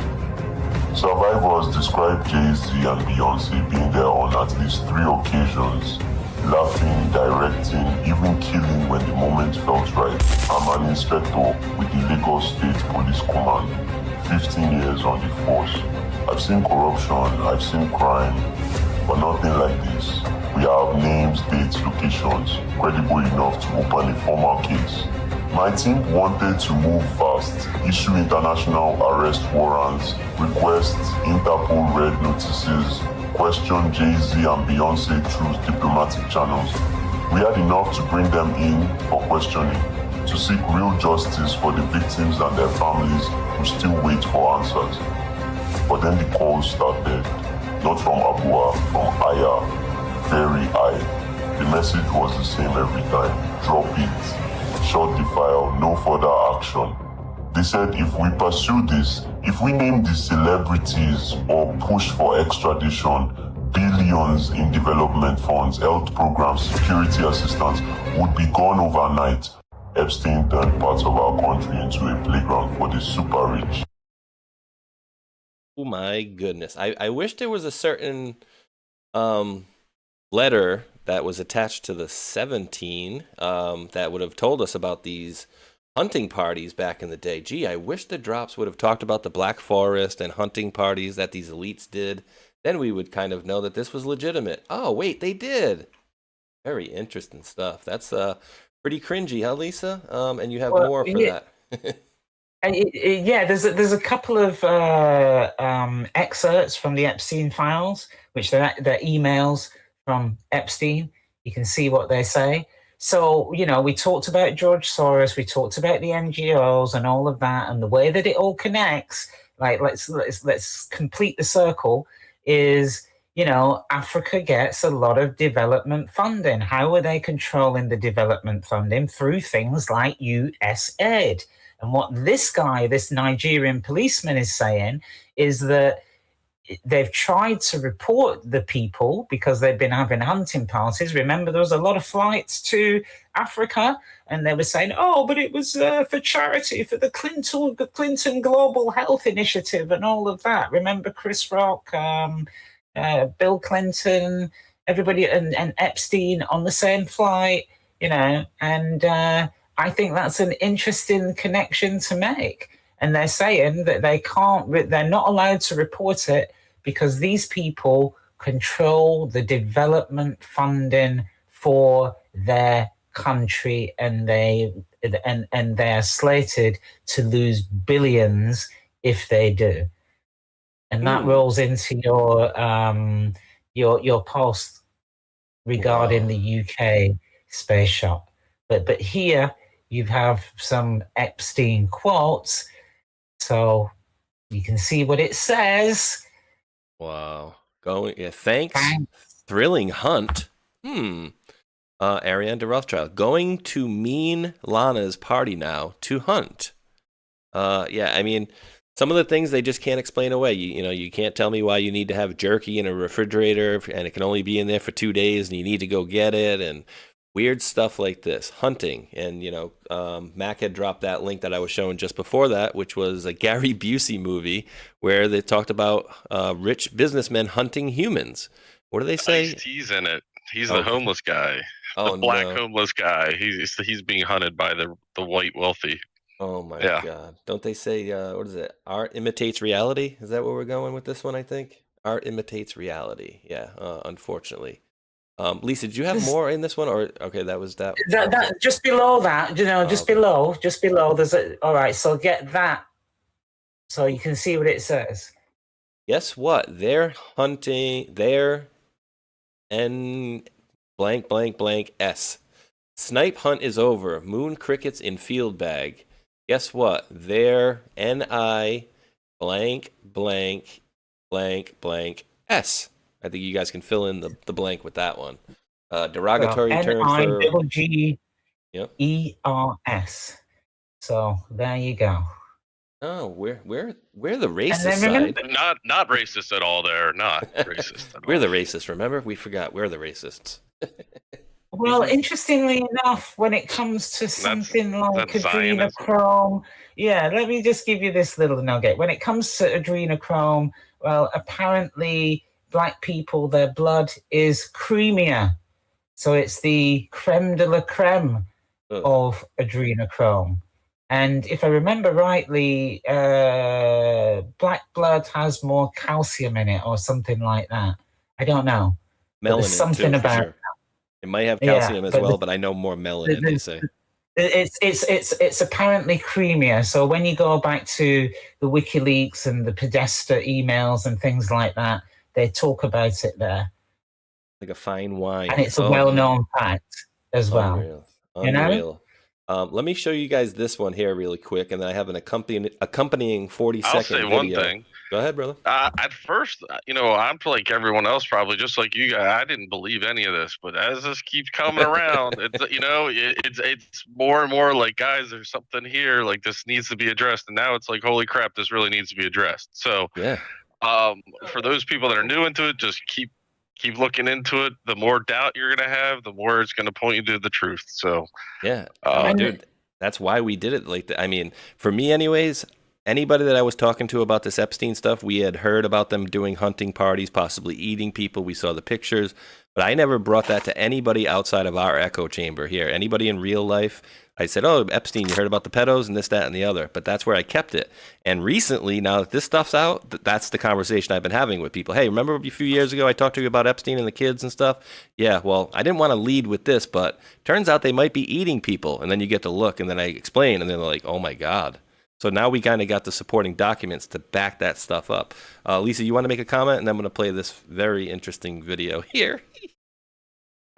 Survivors describe Jay-Z and Beyonce being there on at least 3 occasions, laughing, directing, even killing when the moment felt right. I'm an inspector with the Lagos State Police Command, 15 years on the force. I've seen corruption, I've seen crime, but nothing like this. We have names, dates, locations, credible enough to open a formal case. My team wanted to move fast, issue international arrest warrants, request Interpol red notices, question Jay-Z and Beyonce through diplomatic channels. We had enough to bring them in for questioning, to seek real justice for the victims and their families who still wait for answers. But then the calls started, not from Abua, from Aya, very high. The message was the same every time. Drop it. Shut the file, no further action. They said if we pursue this, if we name the celebrities or push for extradition, billions in development funds, health programs, security assistance would be gone overnight. Epstein turned parts of our country into a playground for the super rich. Oh my goodness. I wish there was a certain letter that was attached to the 17 that would have told us about these hunting parties back in the day. Gee, I wish the drops would have talked about the Black Forest and hunting parties that these elites did. Then we would kind of know that this was legitimate. Oh, wait, they did. Very interesting stuff. That's pretty cringy, huh, Lisa? And you have more for that. Yeah, there's a couple of excerpts from the Epstein files, which they're emails from Epstein. You can see what they say. So, you know, we talked about George Soros, we talked about the NGOs and all of that, and the way that it all connects. Like, let's complete the circle. Is, you know, Africa gets a lot of development funding. How are they controlling the development funding? Through things like USAID. And what this guy, this Nigerian policeman, is saying is that they've tried to report the people because they've been having hunting parties. Remember, there was a lot of flights to Africa, and they were saying, oh, but it was for charity, for the Clinton Global Health Initiative and all of that. Remember Chris Rock, Bill Clinton, everybody, and Epstein on the same flight, you know, and I think that's an interesting connection to make. And they're saying that they're not allowed to report it because these people control the development funding for their country, and they are slated to lose billions if they do. And that rolls into your post regarding the UK space shop. But here you have some Epstein quotes, so you can see what it says. Wow. Thanks. Thrilling hunt. Ariane de Rothschild. Going to mean Lana's party now to hunt. Yeah, I mean, some of the things they just can't explain away. You know, you can't tell me why you need to have jerky in a refrigerator and it can only be in there for 2 days and you need to go get it, and weird stuff like this. Hunting. And, you know, Mac had dropped that link that I was showing just before that, which was a Gary Busey movie where they talked about rich businessmen hunting humans. What do they say? Ice-T's in it. He's the homeless guy. Oh, the black homeless guy. He's being hunted by the white wealthy. Oh my God. Don't they say, what is it? Art imitates reality? Is that where we're going with this one, I think? Art imitates reality. Yeah, unfortunately. Lisa, did you have more in this one, or okay, that was that. That just below that, you know, just below. There's all right. So get that, so you can see what it says. Guess what? They're hunting. They're N blank blank blank S. Snipe hunt is over. Moon crickets in field bag. Guess what? They're NI blank blank blank blank S. I think you guys can fill in the blank with that one. Derogatory term for NIGGERS. So there you go. Oh, we're the racist side. Not racist at all. They're not racist at all. We're the racists. Remember, we forgot we're the racists. Well, interestingly enough, when it comes to something like adrenochrome, Yeah, let me just give you this little nugget. When it comes to adrenochrome, well, apparently black people, their blood is creamier. So it's the creme de la creme of adrenochrome. And if I remember rightly, black blood has more calcium in it or something like that. I don't know. But there's Melanin something too, for about sure. It might have yeah, calcium as but well, but I know more melanin, they say. it's apparently creamier. So when you go back to the WikiLeaks and the Podesta emails and things like that, they talk about it there, Like a fine wine. and it's a Oh, well-known fact as well. unreal. You know? Unreal. Let me show you guys this one here really quick, and then I have an accompanying 40-second I'll say video. one thing. Go ahead, brother. At first, I'm like everyone else, probably just like you guys. I didn't believe any of this, but as this keeps coming around, it's more and more like, guys, there's something here. Like this needs to be addressed, and now it's like, holy crap, this really needs to be addressed. So, yeah. For those people that are new into it, just keep looking into it. The more doubt you're gonna have, the more it's gonna point you to the truth. So, yeah, dude, that's why we did it like that. I mean, for me, anyways. Anybody that I was talking to about this Epstein stuff, we had heard about them doing hunting parties, possibly eating people. We saw the pictures, but I never brought that to anybody outside of our echo chamber here. Anybody in real life, I said, oh, Epstein, you heard about the pedos and this, that, and the other. But that's where I kept it. And recently, now that this stuff's out, that's the conversation I've been having with people. Hey, remember a few years ago I talked to you about Epstein and the kids and stuff? Yeah, well, I didn't want to lead with this, but turns out they might be eating people. And then you get to look, and then I explain, and they're like, oh, my God. So now we kind of got the supporting documents to back that stuff up. Lisa, you want to make a comment? And I'm going to play this very interesting video here.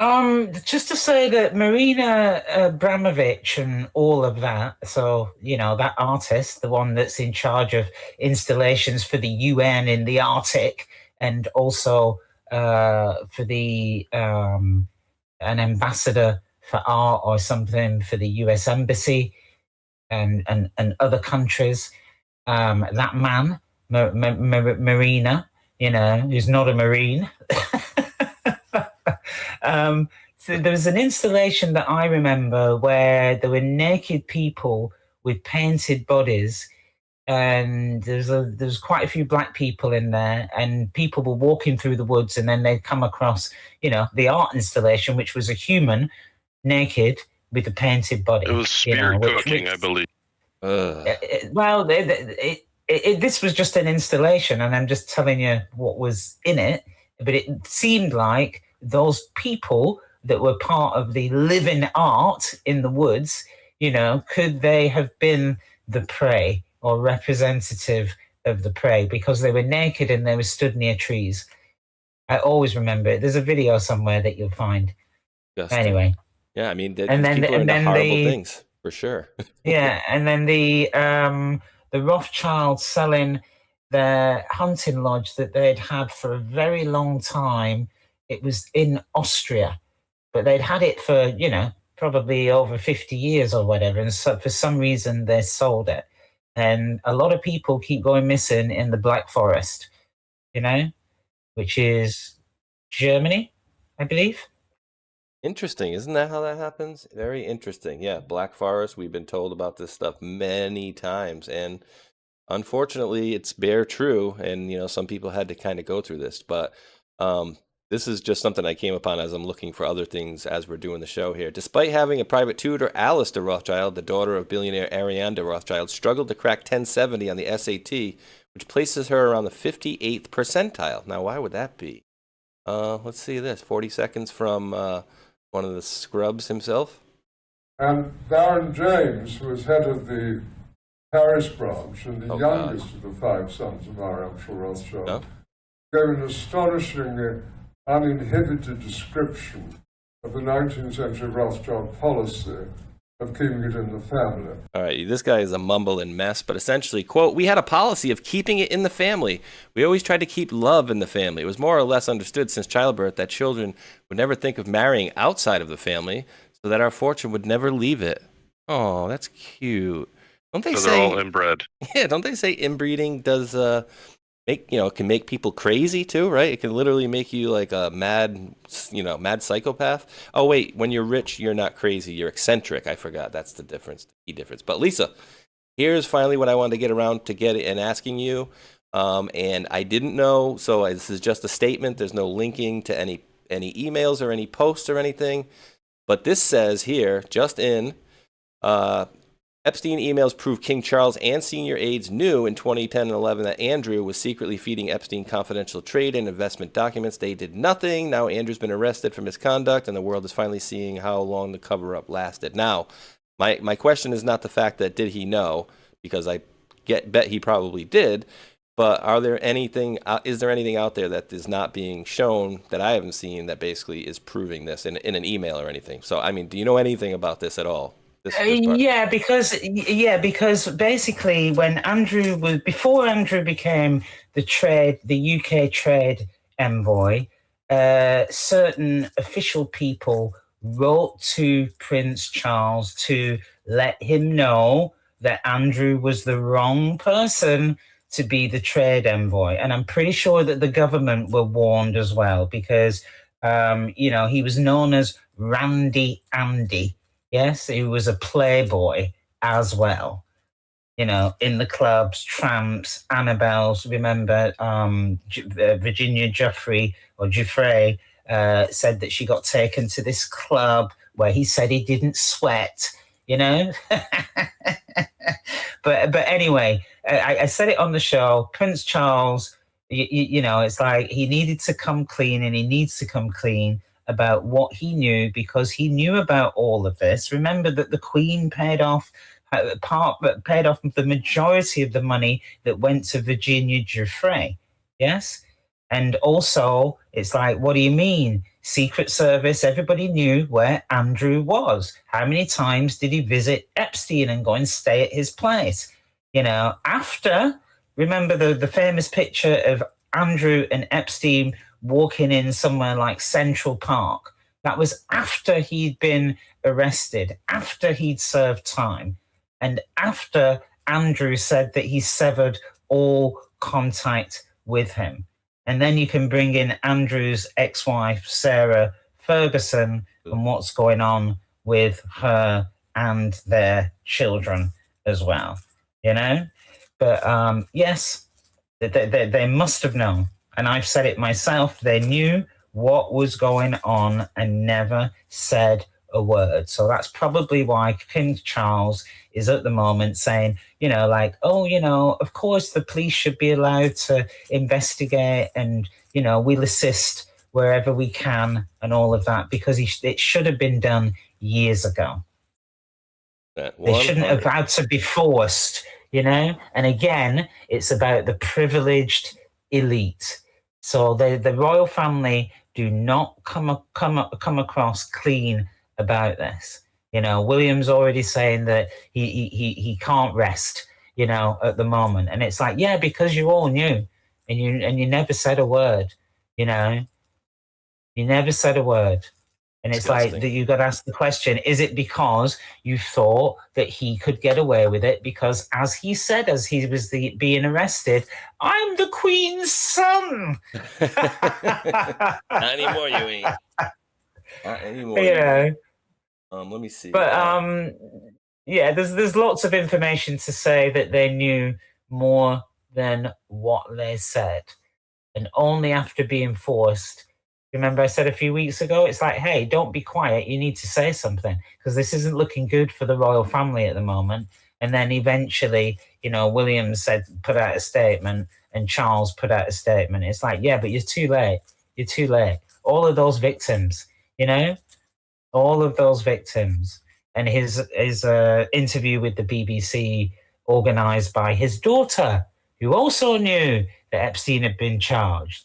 Just to say that Marina Abramovich and all of that, so, that artist, the one that's in charge of installations for the UN in the Arctic, and also for the an ambassador for art or something for the US Embassy, and other countries. That man, Marina, who's not a Marine. So there was an installation that I remember where there were naked people with painted bodies, and there was quite a few black people in there, and people were walking through the woods, and then they'd come across, the art installation, which was a human naked with a painted body. It was spear cooking, I believe. Well, this was just an installation, and I'm just telling you what was in it. But it seemed like those people that were part of the living art in the woods, could they have been the prey or representative of the prey, because they were naked and they were stood near trees. I always remember it. There's a video somewhere that you'll find. Anyway. Yeah, I mean, people are into horrible things, for sure. Yeah, and then the Rothschilds selling their hunting lodge that they'd had for a very long time. It was in Austria, but they'd had it for, probably over 50 years or whatever. And so for some reason, they sold it. And a lot of people keep going missing in the Black Forest, which is Germany, I believe. Interesting. Isn't that how that happens? Very interesting. Yeah, Black Forest, we've been told about this stuff many times. And unfortunately, it's bare true. And, some people had to kind of go through this. But this is just something I came upon as I'm looking for other things as we're doing the show here. Despite having a private tutor, Alice de Rothschild, the daughter of billionaire Ariane de Rothschild, struggled to crack 1070 on the SAT, which places her around the 58th percentile. Now, why would that be? Let's see this. 40 seconds from one of the scrubs himself. And Baron James, who was head of the Paris branch and the youngest of the 5 sons of our actual Rothschild, gave an astonishing, uninhibited description of the 19th century Rothschild policy of keeping it in the family. All right, this guy is a mumbling mess, but essentially, quote, "We had a policy of keeping it in the family. We always tried to keep love in the family. It was more or less understood since childbirth that children would never think of marrying outside of the family, so that our fortune would never leave it." Oh, that's cute. Don't they say they're all inbred? Yeah, don't they say inbreeding does can make people crazy too, right? It can literally make you like a mad psychopath. Oh wait, when you're rich, you're not crazy, you're eccentric. I forgot. That's the difference, the key difference. But Lisa, here's finally what I wanted to get around to get and asking you. And I didn't know, so this is just a statement. There's no linking to any emails or any posts or anything. But this says here, just in, Epstein emails prove King Charles and senior aides knew in 2010 and 11 that Andrew was secretly feeding Epstein confidential trade and investment documents. They did nothing. Now Andrew's been arrested for misconduct, and the world is finally seeing how long the cover-up lasted. Now, my question is not the fact that did he know, because I bet he probably did, but is there anything out there that is not being shown that I haven't seen that basically is proving this in an email or anything? So, I mean, do you know anything about this at all? Because basically before Andrew became the UK trade envoy, certain official people wrote to Prince Charles to let him know that Andrew was the wrong person to be the trade envoy. And I'm pretty sure that the government were warned as well, because, he was known as Randy Andy. Yes, he was a playboy as well. In the clubs, tramps, Annabelle's. Remember, Virginia Giuffre said that she got taken to this club where he said he didn't sweat. But anyway, I said it on the show. Prince Charles, it's like he needed to come clean, and he needs to come clean about what he knew, because he knew about all of this. Remember that the Queen paid off the majority of the money that went to Virginia Giuffre. Yes. And also, it's like, what do you mean? Secret Service, everybody knew where Andrew was. How many times did he visit Epstein and go and stay at his place? Remember the famous picture of Andrew and Epstein walking in somewhere like Central Park. That was after he'd been arrested, after he'd served time, and after Andrew said that he severed all contact with him. And then you can bring in Andrew's ex-wife, Sarah Ferguson, and what's going on with her and their children as well, But yes, they must have known. And I've said it myself. They knew what was going on and never said a word. So that's probably why King Charles is at the moment saying, of course the police should be allowed to investigate, and, we'll assist wherever we can and all of that, because it should have been done years ago. They shouldn't have had to be forced, And again, it's about the privileged elite. So the royal family do not come across clean about this. William's already saying that he can't rest, at the moment. And it's like, yeah, because you all knew, and you never said a word, You never said a word. And it's like that you got to ask the question, is it because you thought that he could get away with it? Because as he said, as he was being arrested, I'm the Queen's son. Not anymore, you ain't. Not anymore. Let me see. But there's lots of information to say that they knew more than what they said. And only after being forced. Remember I said a few weeks ago, it's like, hey, don't be quiet. You need to say something, because this isn't looking good for the royal family at the moment. And then eventually, William put out a statement, and Charles put out a statement. It's like, yeah, but you're too late. You're too late. All of those victims, all of those victims. And his interview with the BBC, organized by his daughter, who also knew that Epstein had been charged.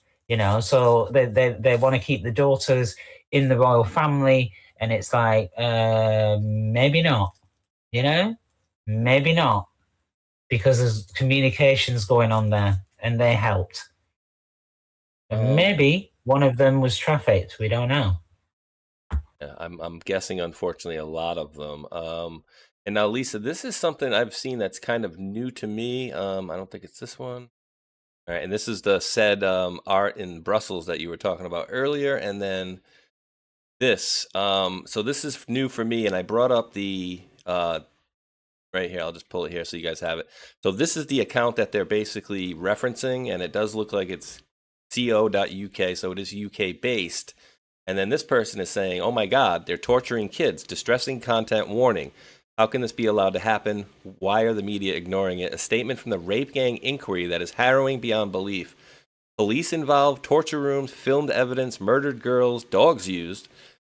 So they want to keep the daughters in the royal family, and it's like, maybe not, maybe not, because there's communications going on there, and they helped. And maybe one of them was trafficked. We don't know. Yeah, I'm guessing, unfortunately, a lot of them. And now, Lisa, this is something I've seen that's kind of new to me. I don't think it's this one. All right, and this is the said art in Brussels that you were talking about earlier, and then this. So this is new for me, and I brought up the right here. I'll just pull it here so you guys have it. So this is the account that they're basically referencing, and it does look like it's co.uk, so it is UK based. And then this person is saying, oh my God, they're torturing kids, distressing content warning. How can this be allowed to happen? Why are the media ignoring it? A statement from the rape gang inquiry that is harrowing beyond belief. Police involved, torture rooms, filmed evidence, murdered girls, dogs used.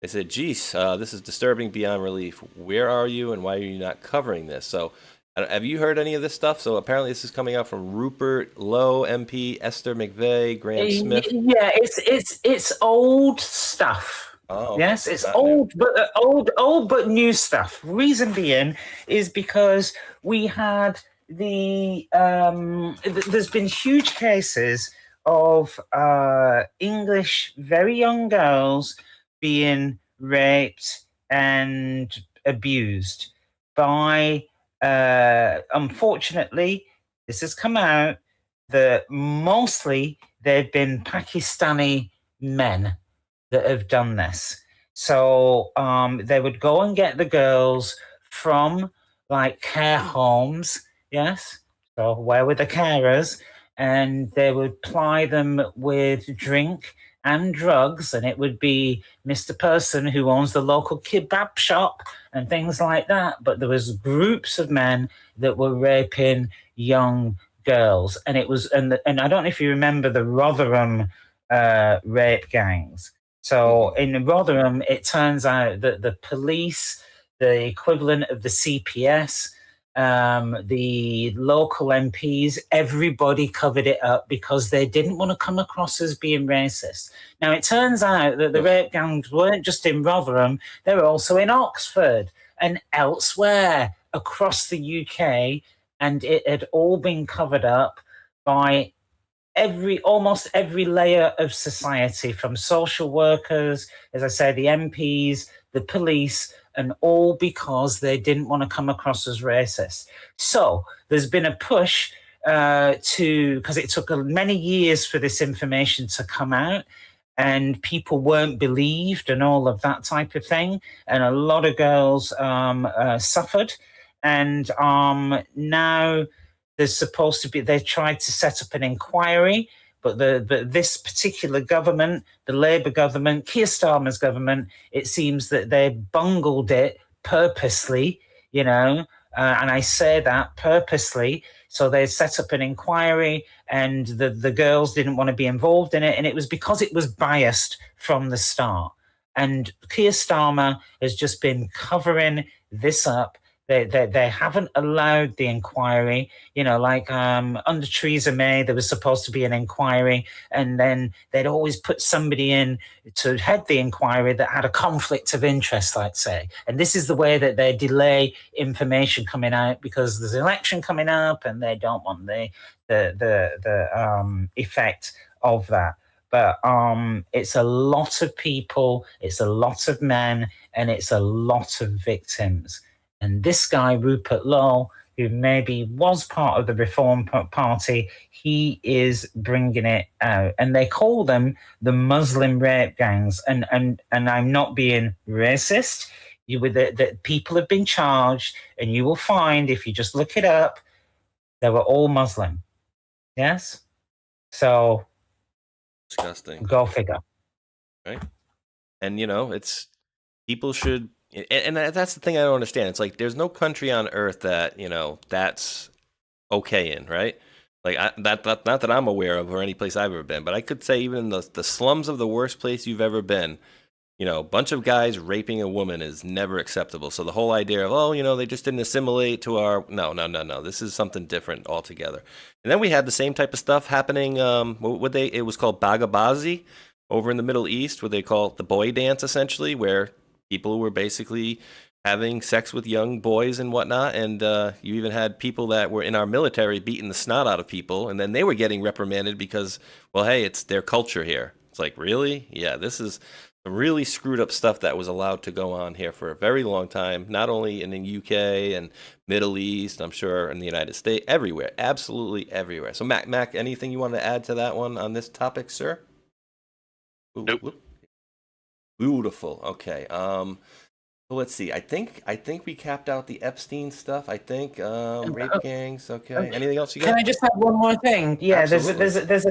They said, geez, this is disturbing beyond relief. Where are you and why are you not covering this? So have you heard any of this stuff? So apparently this is coming out from Rupert Lowe, MP, Esther McVeigh, Graham Smith. Yeah, it's old stuff. Oh, yes, it's old, but old but new stuff. Reason being is because we had there's been huge cases of English very young girls being raped and abused by unfortunately this has come out that mostly they've been Pakistani men that have done this. So they would go and get the girls from like care homes, yes. So where were the carers? And they would ply them with drink and drugs, and it would be Mr. Person who owns the local kebab shop and things like that. But there was groups of men that were raping young girls, and it was and I don't know if you remember the Rotherham rape gangs. So in Rotherham, it turns out that the police, the equivalent of the CPS, the local MPs, everybody covered it up because they didn't want to come across as being racist. Now, it turns out that the rape gangs weren't just in Rotherham, they were also in Oxford and elsewhere across the UK, and it had all been covered up by almost every layer of society, from social workers, as I say, the MPs, the police, and all because they didn't want to come across as racist. So there's been a push because it took many years for this information to come out, and people weren't believed and all of that type of thing. And a lot of girls suffered. And now there's supposed to be, they tried to set up an inquiry, but this particular government, the Labour government, Keir Starmer's government, it seems that they bungled it purposely, and I say that purposely. So they set up an inquiry, and the girls didn't want to be involved in it, and it was because it was biased from the start. And Keir Starmer has just been covering this up. They haven't allowed the inquiry, like under Theresa May, there was supposed to be an inquiry, and then they'd always put somebody in to head the inquiry that had a conflict of interest, let's say. And this is the way that they delay information coming out, because there's an election coming up and they don't want the effect of that. But it's a lot of people, it's a lot of men, and it's a lot of victims. And this guy, Rupert Lowe, who maybe was part of the Reform Party, he is bringing it out. And they call them the Muslim rape gangs. And I'm not being racist. That people have been charged, and you will find, if you just look it up, they were all Muslim. Yes? So, disgusting. Go figure. Right? And, it's, people should... And that's the thing I don't understand. It's like there's no country on earth that that's okay in, right? Like not that I'm aware of, or any place I've ever been. But I could say even in the slums of the worst place you've ever been, a bunch of guys raping a woman is never acceptable. So the whole idea of they just didn't assimilate to our no. This is something different altogether. And then we had the same type of stuff happening. It was called Bagabazi over in the Middle East, where they call it the boy dance, essentially, where people were basically having sex with young boys and whatnot, and you even had people that were in our military beating the snot out of people, and then they were getting reprimanded because, well, hey, it's their culture here. It's like, really? Yeah, this is some really screwed up stuff that was allowed to go on here for a very long time, not only in the UK and Middle East, I'm sure in the United States, everywhere, absolutely everywhere. So, Mac, anything you want to add to that one on this topic, sir? Nope. Beautiful. Okay. So let's see. I think we capped out the Epstein stuff. I think rape gangs. Okay. Anything else you got? Can I just add one more thing? Yeah, Absolutely. there's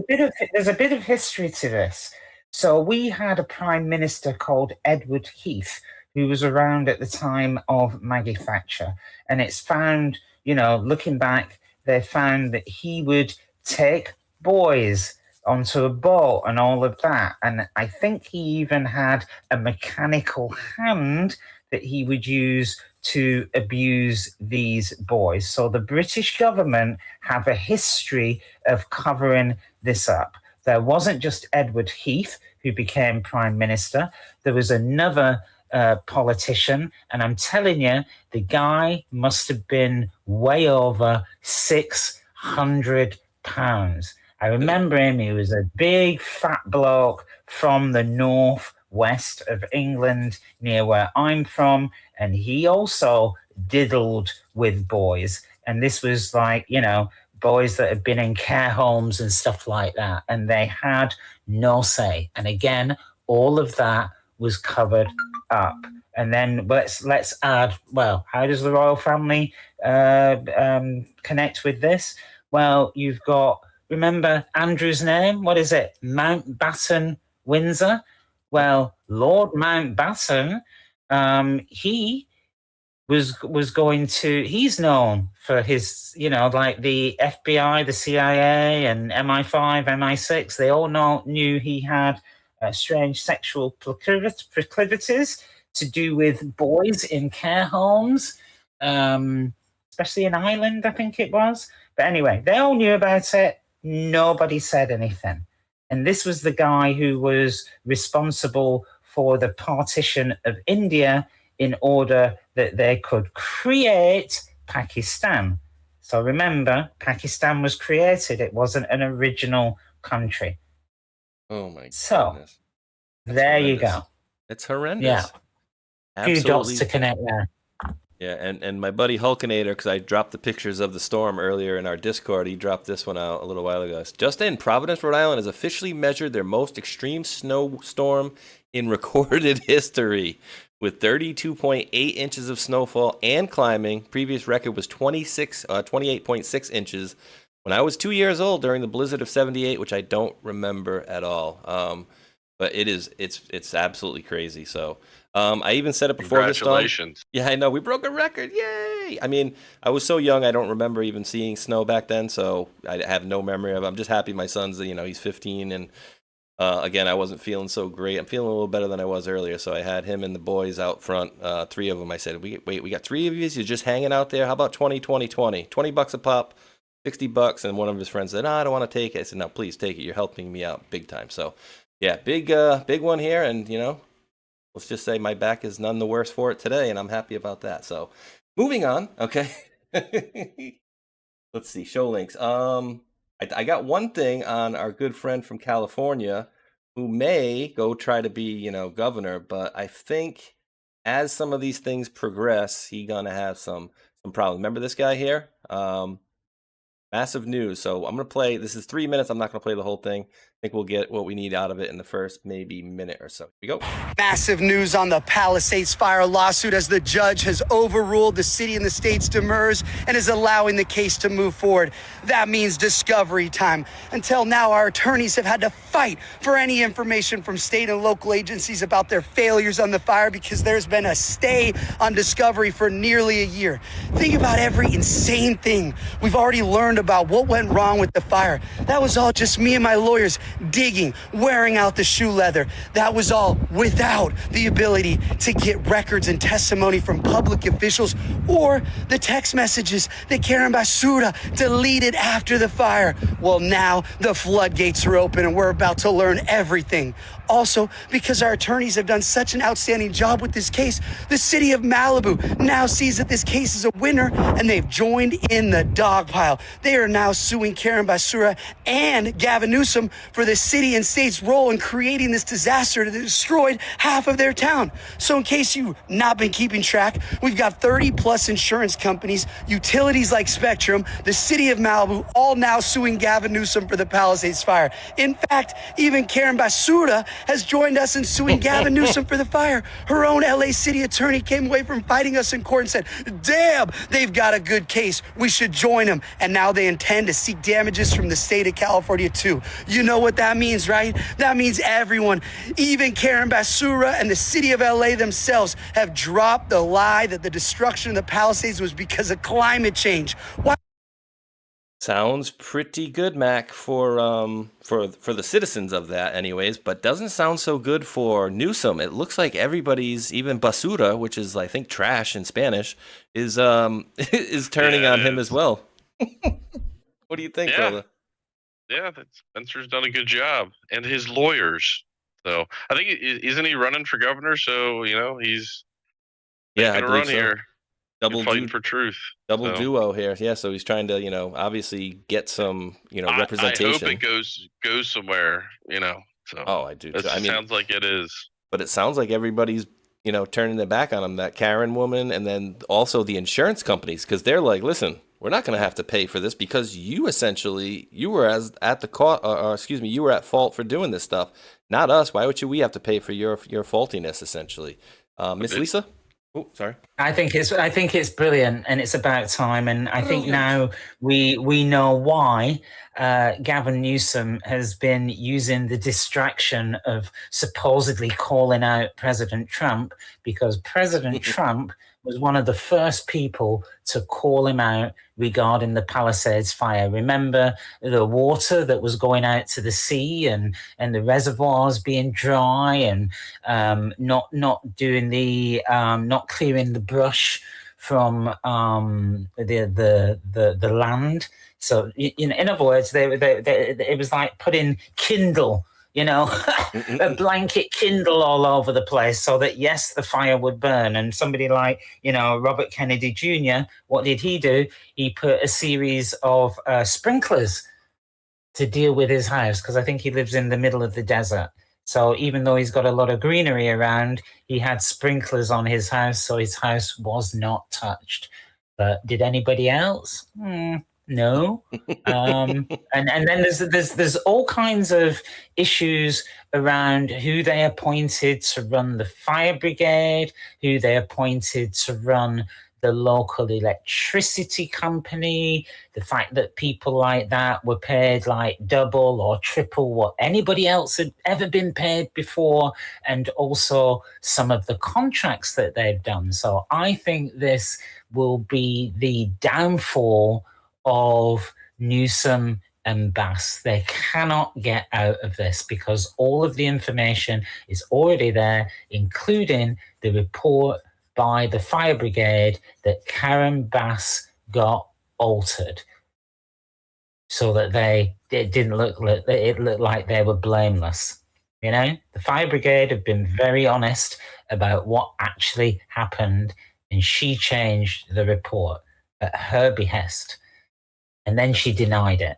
a bit of history to this. So we had a prime minister called Edward Heath, who was around at the time of Maggie Thatcher, and it's found, looking back, they found that he would take boys onto a boat and all of that, and I think he even had a mechanical hand that he would use to abuse these boys. So the British government have a history of covering this up. There wasn't just Edward Heath who became prime minister. There was another politician, and I'm telling you, the guy must have been way over 600 pounds. I remember him. He was a big fat bloke from the northwest of England, near where I'm from, and he also diddled with boys. And this was like, boys that had been in care homes and stuff like that, and they had no say. And again, all of that was covered up. And then let's add, well, how does the royal family connect with this? Well, you've got, remember Andrew's name? What is it? Mountbatten Windsor? Well, Lord Mountbatten, he was going to, he's known for his, like the FBI, the CIA, and MI5, MI6, they all knew he had strange sexual proclivities to do with boys in care homes, especially in Ireland, I think it was. But anyway, they all knew about it. Nobody said anything. And this was the guy who was responsible for the partition of India in order that they could create Pakistan. So remember, Pakistan was created. It wasn't an original country. Oh my goodness. So there you go. It's horrendous. Yeah. Absolutely. Few dots to connect there. Yeah, and my buddy Hulkinator, because I dropped the pictures of the storm earlier in our Discord, he dropped this one out a little while ago. Just in, Providence, Rhode Island has officially measured their most extreme snowstorm in recorded history with 32.8 inches of snowfall and climbing. Previous record was 28.6 inches when I was 2 years old during the blizzard of 78, which I don't remember at all. But it's absolutely crazy. So I even said it before this storm. Congratulations. Yeah, I know. We broke a record. Yay! I mean, I was so young, I don't remember even seeing snow back then, so I have no memory of it. I'm just happy my son's, he's 15, and again, I wasn't feeling so great. I'm feeling a little better than I was earlier, so I had him and the boys out front, 3 of them. I said, we got 3 of you? You're just hanging out there? How about 20, 20, 20? $20 a pop, $60, and one of his friends said, I don't want to take it. I said, no, please take it. You're helping me out big time. So, yeah, big one here, and, let's just say my back is none the worse for it today, and I'm happy about that. So, moving on, okay? Let's see, show links. I got one thing on our good friend from California who may go try to be, governor, but I think as some of these things progress, he's going to have some problems. Remember this guy here? Massive news. So I'm going to play, this is 3 minutes. I'm not going to play the whole thing. I think we'll get what we need out of it in the first maybe minute or so. Here we go. Massive news on the Palisades fire lawsuit as the judge has overruled the city and the state's demurs and is allowing the case to move forward. That means discovery time. Until now, our attorneys have had to fight for any information from state and local agencies about their failures on the fire because there's been a stay on discovery for nearly a year. Think about every insane thing we've already learned about what went wrong with the fire. That was all just me and my lawyers digging, wearing out the shoe leather. That was all without the ability to get records and testimony from public officials or the text messages that Karen Basura deleted after the fire. Well, now the floodgates are open and we're about to learn everything. Also, because our attorneys have done such an outstanding job with this case, the city of Malibu now sees that this case is a winner and they've joined in the dog pile. They are now suing Karen Basura and Gavin Newsom for the city and state's role in creating this disaster that destroyed half of their town. So in case you've not been keeping track, we've got 30 plus insurance companies, utilities like Spectrum, the city of Malibu, all now suing Gavin Newsom for the Palisades fire. In fact, even Karen Basura has joined us in suing Gavin Newsom for the fire. Her own LA city attorney came away from fighting us in court and said, damn, they've got a good case. We should join them. And now they intend to seek damages from the state of California too. You know what that means, right? That means everyone, even Karen Basura and the city of LA themselves, have dropped the lie that the destruction of the Palisades was because of climate change. Why? Sounds pretty good, Mac, for the citizens of that, anyways. But doesn't sound so good for Newsom. It looks like everybody's, even basura, which is I think trash in Spanish, is is turning on him as well. What do you think, brother? Yeah, Spencer's done a good job, and his lawyers. So I think isn't he running for governor? So he's I gonna run here. Double fighting for truth. Double duo here. Yeah, so he's trying to, obviously get some, representation. I hope it goes somewhere, So oh, I do too. It sounds like it is. But it sounds like everybody's, turning their back on him. That Karen woman, and then also the insurance companies, because they're like, listen, we're not going to have to pay for this because you were you were at fault for doing this stuff, not us. Why would we have to pay for your faultiness, essentially? Miss Lisa? Oh, sorry. I think it's brilliant, and it's about time. And I think now we know why Gavin Newsom has been using the distraction of supposedly calling out President Trump, because President Trump was one of the first people to call him out regarding the Palisades fire. Remember the water that was going out to the sea, and the reservoirs being dry, and not doing the not clearing the brush from the land. So in other words, it was like putting Kindle, a blanket Kindle all over the place, so that, yes, the fire would burn. And somebody like, Robert Kennedy Jr., what did he do? He put a series of sprinklers to deal with his house, because I think he lives in the middle of the desert. So even though he's got a lot of greenery around, he had sprinklers on his house, so his house was not touched. But did anybody else? No. And then there's all kinds of issues around who they appointed to run the fire brigade, who they appointed to run the local electricity company, the fact that people like that were paid like double or triple what anybody else had ever been paid before, and also some of the contracts that they've done. So I think this will be the downfall of Newsom and Bass. They cannot get out of this, because all of the information is already there, including the report by the fire brigade that Karen Bass got altered, so that it looked like they were blameless. The fire brigade have been very honest about what actually happened, and she changed the report at her behest. And then she denied it.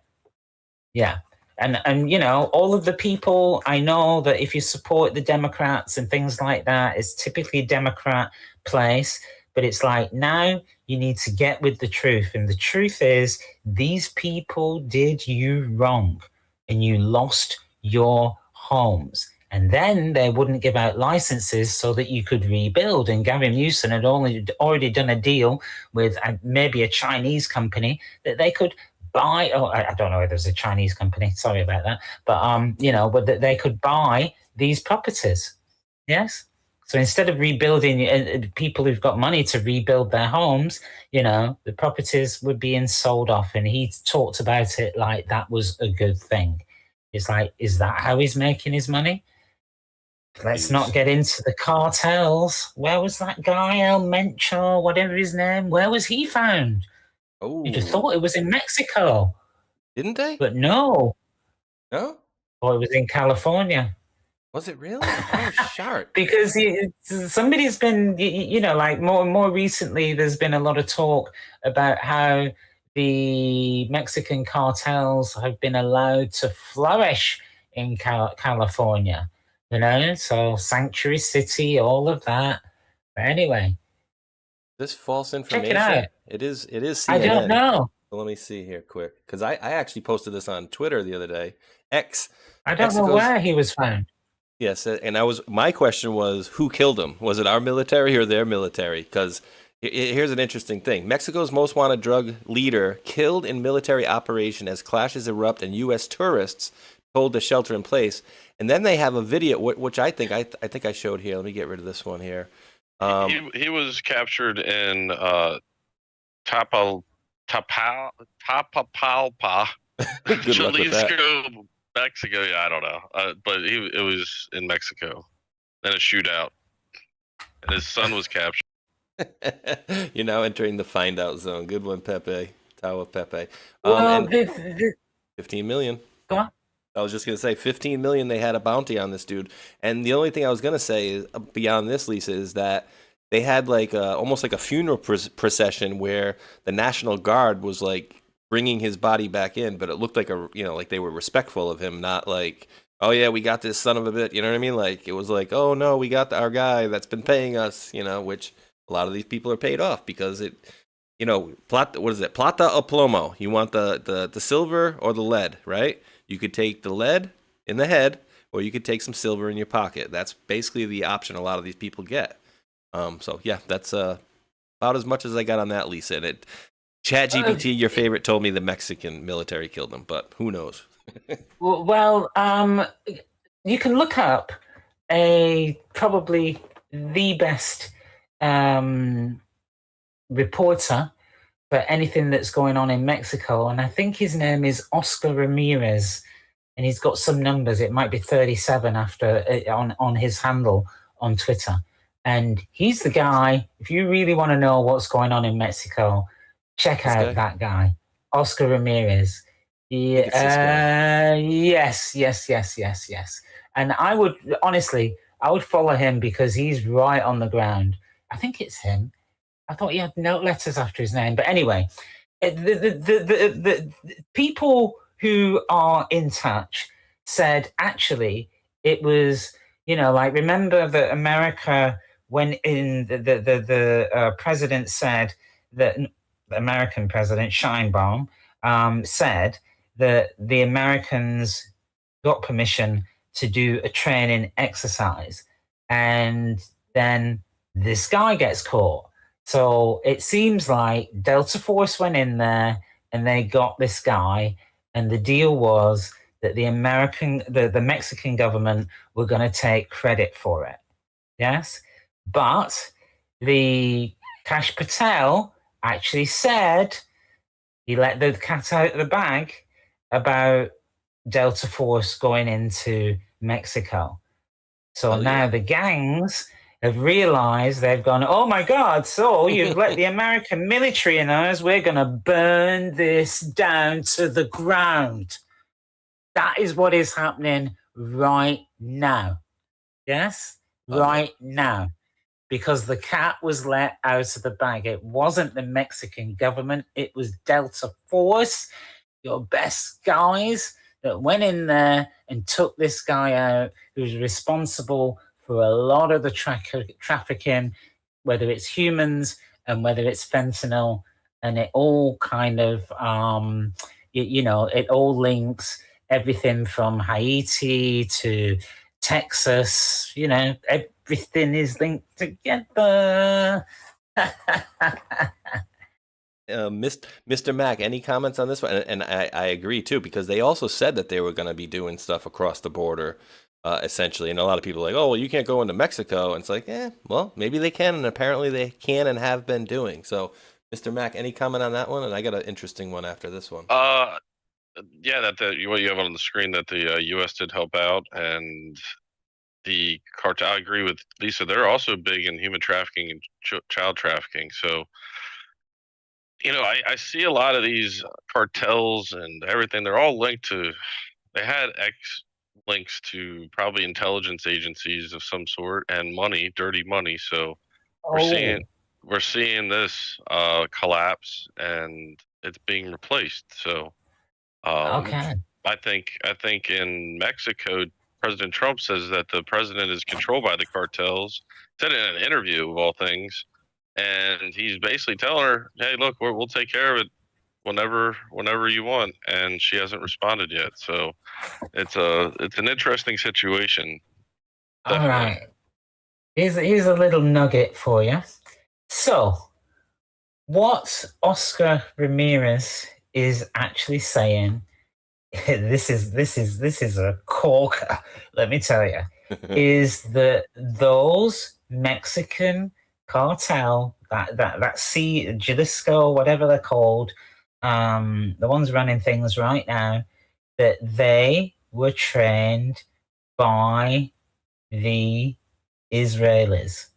Yeah. And all of the people, I know that if you support the Democrats and things like that, it's typically a Democrat place. But it's like, now you need to get with the truth. And the truth is, these people did you wrong, and you lost your homes. And then they wouldn't give out licenses so that you could rebuild. And Gavin Newsom had already done a deal with maybe a Chinese company that they could buy. Oh, I don't know if there's a Chinese company. Sorry about that. But, but that they could buy these properties. Yes. So instead of rebuilding, people who've got money to rebuild their homes, the properties were being sold off. And he talked about it like that was a good thing. It's like, is that how he's making his money? Let's not get into the cartels. Where was that guy, El Mencho, whatever his name? Where was he found? Oh, You'd have thought it was in Mexico. Didn't they? But no. No? Or it was in California. Was it really? Oh, sharp. Because somebody's been, like more recently, there's been a lot of talk about how the Mexican cartels have been allowed to flourish in California. So Sanctuary City, all of that. But anyway, this false information. Check it out. It is CNN. I don't know. Well, let me see here quick, because I actually posted this on Twitter the other day. I don't know where he was found. Yes, and my question was, who killed him? Was it our military or their military? Because here's an interesting thing: Mexico's most wanted drug leader killed in military operation as clashes erupt and U.S. tourists told to shelter in place. And then they have a video, which I think I showed here. Let me get rid of this one here. He was captured in Tapalpa, Good luck with that. Jalisco, Mexico. Yeah, I don't know, but it was in Mexico. Then a shootout, and his son was captured. You're now entering the find out zone. Good one, Pepe. Tawa Pepe. Well, And 15 million. go on. I was just going to say 15 million. They had a bounty on this dude. And the only thing I was going to say is, beyond this, Lisa, is that they had like almost like a funeral procession where the National Guard was like bringing his body back in, but it looked like like they were respectful of him, not like, oh yeah, we got this son of a bit. You know what I mean? Like it was like, oh no, we got our guy that's been paying us. Which a lot of these people are paid off because it. What is it? Plata o plomo. You want the silver or the lead, right? You could take the lead in the head, or you could take some silver in your pocket. That's basically the option a lot of these people get. So yeah, that's about as much as I got on that, Lisa. And ChatGPT, your favorite, told me the Mexican military killed them, but who knows? Well, you can look up probably the best reporter for anything that's going on in Mexico, and I think his name is Oscar Ramirez, and he's got some numbers. It might be 37 on his handle on Twitter, and he's the guy. If you really want to know what's going on in Mexico, check out that guy, Oscar Ramirez. Yeah, yes. And I would follow him because he's right on the ground. I think it's him. I thought he had note letters after his name. But anyway, the people who are in touch said, actually, it was, remember that America, when in the president said that, the American president, Scheinbaum, said that the Americans got permission to do a training exercise. And then this guy gets caught. So it seems like Delta Force went in there and they got this guy, and the deal was that the Mexican government were going to take credit for it. Yes, but the Kash Patel actually said he let the cat out of the bag about Delta Force going into Mexico. So now the gangs have realized, they've gone, oh my God, so you've let the American military in us, we're going to burn this down to the ground. That is what is happening right now. Yes? Right now. Because the cat was let out of the bag. It wasn't the Mexican government, it was Delta Force, your best guys that went in there and took this guy out who was responsible for a lot of the trafficking, whether it's humans and whether it's fentanyl, and it all kind of, it all links everything from Haiti to Texas, everything is linked together. Mr. Mac, any comments on this one? And I agree too, because they also said that they were going to be doing stuff across the border. Essentially, and a lot of people are like, oh, well, you can't go into Mexico. And it's like, well, maybe they can, and apparently they can and have been doing. So, Mr. Mac, any comment on that one? And I got an interesting one after this one. Yeah, what you have on the screen, that the U.S. did help out, and the cartel. I agree with Lisa. They're also big in human trafficking and child trafficking. So, I see a lot of these cartels and everything. They're all linked to. They had links to probably intelligence agencies of some sort and money, dirty money. So we're seeing this collapse, and it's being replaced. So I think in Mexico, President Trump says that the president is controlled by the cartels. Said it in an interview of all things, and he's basically telling her, "Hey, look, we'll take care of it whenever you want," and she hasn't responded yet. So it's an interesting situation. All right. Here's a little nugget for you. So, what Oscar Ramirez is actually saying, this is a corker, let me tell you, is that those Mexican cartel, that Jalisco, whatever they're called, the ones running things right now, that they were trained by the Israelis.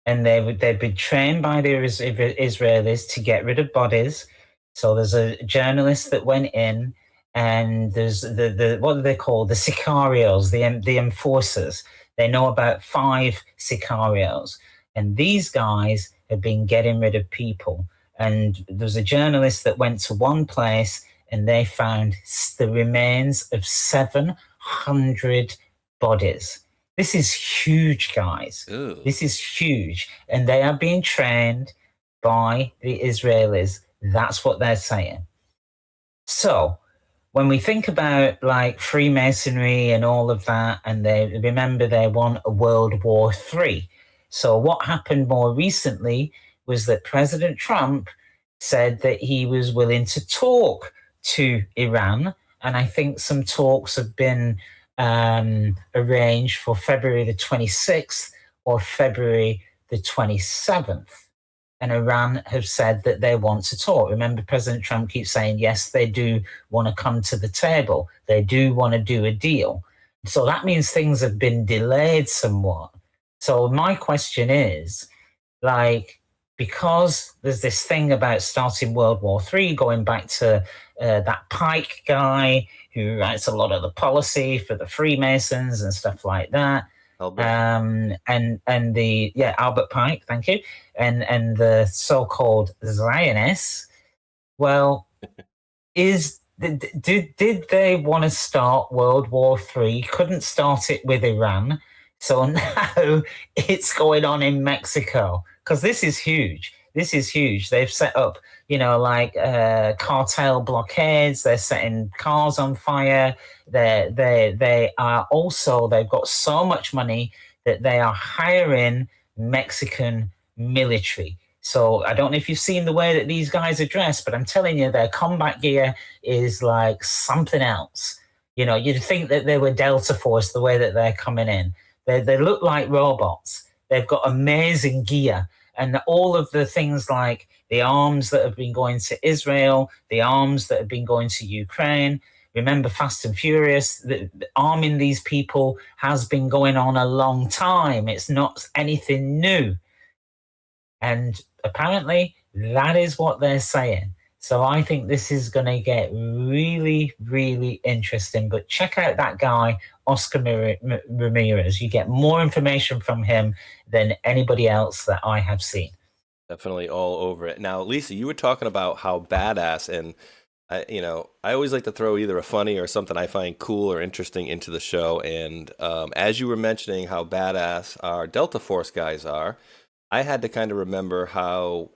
And they've been trained by the Israelis to get rid of bodies. So there's a journalist that went in, and there's the what are they called? The sicarios, the enforcers. They know about 5 sicarios, and these guys have been getting rid of people. And there's a journalist that went to one place, and they found the remains of 700 bodies. This is huge, guys. Ooh. This is huge. And they are being trained by the Israelis. That's what they're saying. So when we think about like Freemasonry and all of that, and they want a World War III. So what happened more recently was that President Trump said that he was willing to talk to Iran. And I think some talks have been arranged for February the 26th or February the 27th. And Iran have said that they want to talk. Remember, President Trump keeps saying, yes, they do want to come to the table. They do want to do a deal. So that means things have been delayed somewhat. So my question is, like, because there's this thing about starting World War III, going back to that Pike guy who writes a lot of the policy for the Freemasons and stuff like that. Albert. Albert Pike, thank you. And the so-called Zionists. Well, did they want to start World War III? Couldn't start it with Iran. So now it's going on in Mexico. Because this is huge. This is huge. They've set up, cartel blockades. They're setting cars on fire. They are also, they've got so much money that they are hiring Mexican military. So I don't know if you've seen the way that these guys are dressed, but I'm telling you, their combat gear is like something else. You know, you'd think that they were Delta Force the way that they're coming in. They look like robots. They've got amazing gear. And all of the things like the arms that have been going to Israel, the arms that have been going to Ukraine. Remember Fast and Furious, the arming these people has been going on a long time. It's not anything new. And apparently that is what they're saying. So I think this is going to get really, really interesting. But check out that guy, Oscar Ramirez. You get more information from him than anybody else that I have seen. Definitely all over it. Now, Lisa, you were talking about how badass, and I always like to throw either a funny or something I find cool or interesting into the show. And as you were mentioning how badass our Delta Force guys are, I had to kind of remember how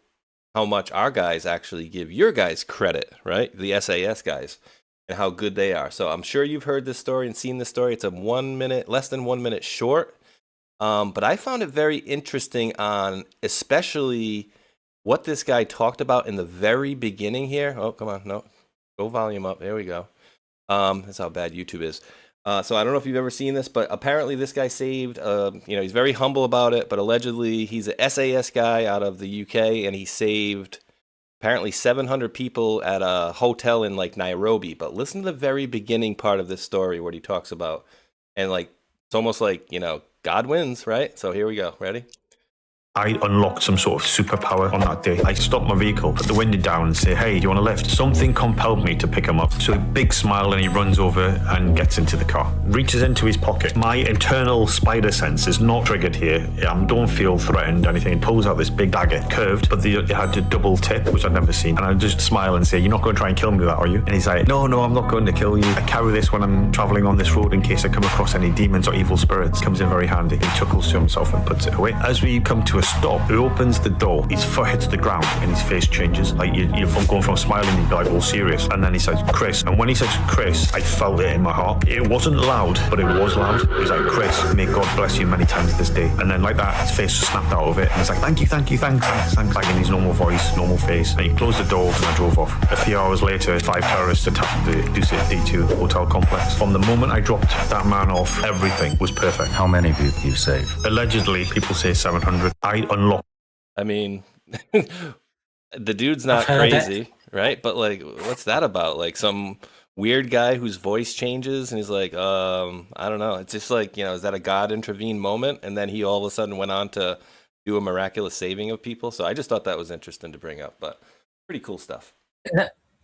much our guys actually give your guys credit, right? The SAS guys, and how good they are. So I'm sure you've heard this story and seen this story. It's a less than 1 minute short. But I found it very interesting on especially what this guy talked about in the very beginning here. Oh, come on. No, go volume up. There we go. That's how bad YouTube is. So I don't know if you've ever seen this, but apparently this guy saved, he's very humble about it, but allegedly he's a SAS guy out of the UK, and he saved apparently 700 people at a hotel in like Nairobi. But listen to the very beginning part of this story where he talks about, and like, it's almost like, God wins, right? So here we go. Ready? I unlocked some sort of superpower on that day. I stopped my vehicle, put the window down and say, hey, do you want a lift? Something compelled me to pick him up. So a big smile, and he runs over and gets into the car. Reaches into his pocket. My internal spider sense is not triggered here. I don't feel threatened or anything. He pulls out this big dagger, curved, but it had a double tip, which I'd never seen. And I just smile and say, you're not going to try and kill me with that, are you? And he's like, no, I'm not going to kill you. I carry this when I'm traveling on this road in case I come across any demons or evil spirits. Comes in very handy. He chuckles to himself and puts it away. As we come to to a stop. He opens the door, his foot hits the ground, and his face changes. Like you're going from smiling, you'd be like all serious. And then he says, Chris. And when he says Chris, I felt it in my heart. It wasn't loud, but it was loud. It was like, Chris, may God bless you many times this day. And then like that, his face just snapped out of it. And he's like, thank you, thanks. Like in his normal voice, normal face. And he closed the door and I drove off. A few hours later, 5 terrorists attacked the Dusit D2 hotel complex. From the moment I dropped that man off, everything was perfect. How many did you save? Allegedly, people say 700. I unlocked. I mean, the dude's not crazy, right? But like, what's that about? Like some weird guy whose voice changes and he's like, I don't know. It's just like, is that a God intervened moment? And then he all of a sudden went on to do a miraculous saving of people. So I just thought that was interesting to bring up, but pretty cool stuff.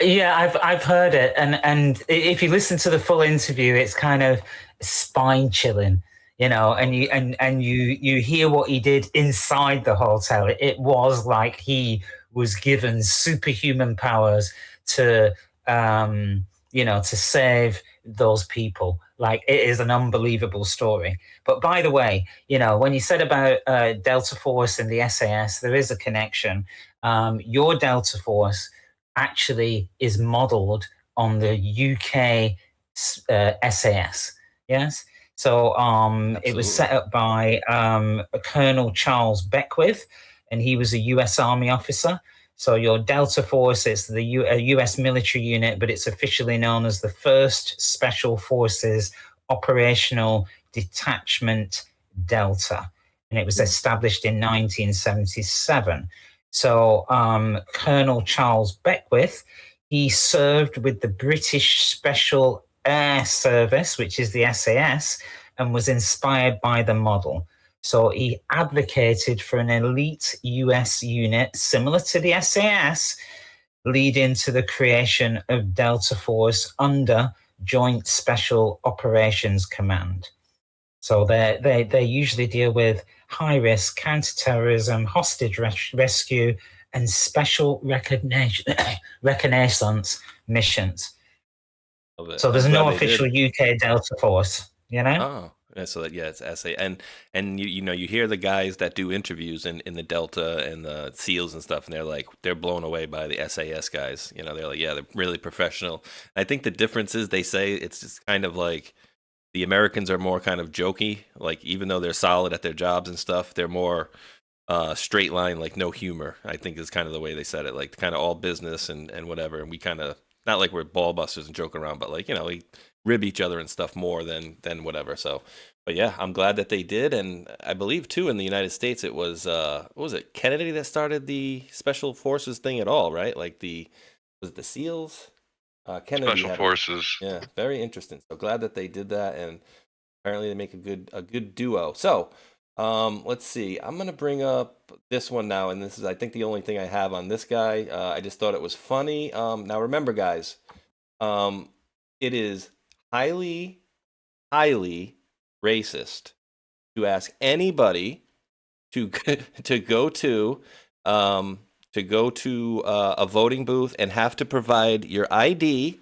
Yeah, I've heard it, and if you listen to the full interview, it's kind of spine chilling, and you hear what he did inside the hotel. It was like he was given superhuman powers to to save those people. Like, it is an unbelievable story. But by the way, when you said about Delta Force and the SAS, there is a connection. Your Delta Force actually is modeled on the UK SAS. Yes. So it was set up by Colonel Charles Beckwith, and he was a US Army officer. So your Delta Force is the US military unit, but it's officially known as the 1st Special Forces Operational Detachment Delta. And it was established in 1977. So Colonel Charles Beckwith, he served with the British Special Air Service, which is the SAS, and was inspired by the model. So he advocated for an elite US unit similar to the SAS, leading to the creation of Delta Force under Joint Special Operations Command. So they usually deal with high-risk counterterrorism, hostage rescue, and special reconnaissance missions. So there's no official UK Delta Force, Oh, yeah, so it's SA, and you hear the guys that do interviews in the Delta and the SEALs and stuff, and they're blown away by the SAS guys. They're like, yeah, they're really professional. I think the difference is they say it's just kind of like the Americans are more kind of jokey, like even though they're solid at their jobs and stuff, they're more straight line, like no humor, I think is kind of the way they said it, like kind of all business and whatever. And we kind of, not like we're ball busters and joking around, but like, we rib each other and stuff more than whatever. So, but yeah, I'm glad that they did. And I believe too, in the United States, it was, what was it, Kennedy that started the Special Forces thing at all, right? Like was it the SEALs? Kennedy Special Forces. Yeah, very interesting. So glad that they did that, and apparently they make a good duo. So let's see. I'm gonna bring up this one now, and this is, I think, the only thing I have on this guy. I just thought it was funny. Now remember, guys, it is highly racist to ask anybody to go to a voting booth and have to provide your ID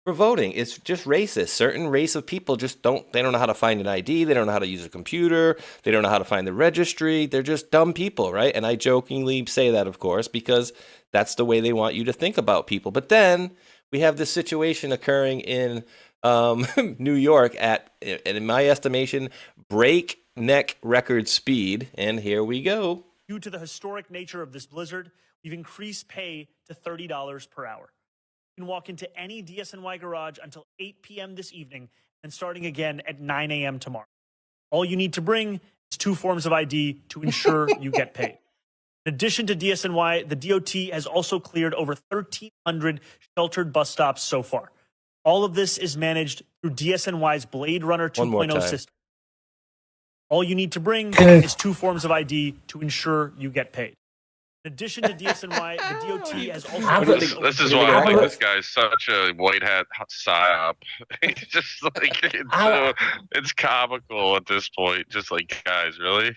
for voting. It's just racist. Certain race of people just don't know how to find an ID. They don't know how to use a computer. They don't know how to find the registry. They're just dumb people, right? And I jokingly say that, of course, because that's the way they want you to think about people. But then we have this situation occurring in New York at, in my estimation, breakneck record speed. And here we go. Due to the historic nature of this blizzard, we've increased pay to $30 per hour. You can walk into any DSNY garage until 8 p.m. this evening and starting again at 9 a.m. tomorrow. All you need to bring is 2 forms of ID to ensure you get paid. In addition to DSNY, the DOT has also cleared over 1,300 sheltered bus stops so far. All of this is managed through DSNY's Blade Runner 2.0 system. All you need to bring is 2 forms of ID to ensure you get paid. In addition to DSNY, the DOT has also... This is why I think this guy's such a white hat psyop. It's just like, it's comical at this point. Just like, guys, really?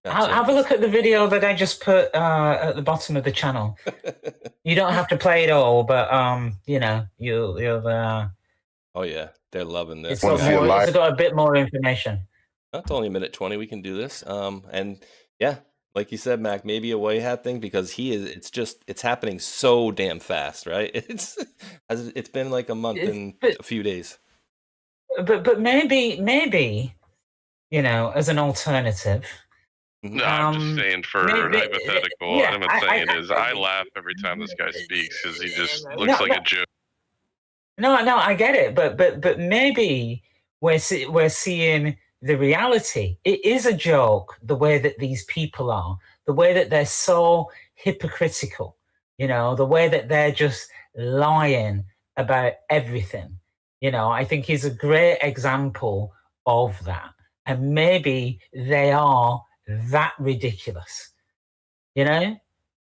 Have a look at the video that I just put at the bottom of the channel. You don't have to play it all, but you'll. Oh yeah, they're loving this. It's got a bit more information. That's only a minute 20. We can do this. And Yeah, like you said, Mac, maybe a white hat thing because he is. It's happening so damn fast, right? It's been like a month and But a few days. but maybe as an alternative. No, I'm just saying for an hypothetical. Yeah, What I'm saying is I laugh every time this guy speaks because he just looks like a joke. No, I get it, but maybe we're seeing the reality. It is a joke the way that these people are, the way that they're so hypocritical, the way that they're just lying about everything. I think he's a great example of that. And maybe they are that ridiculous,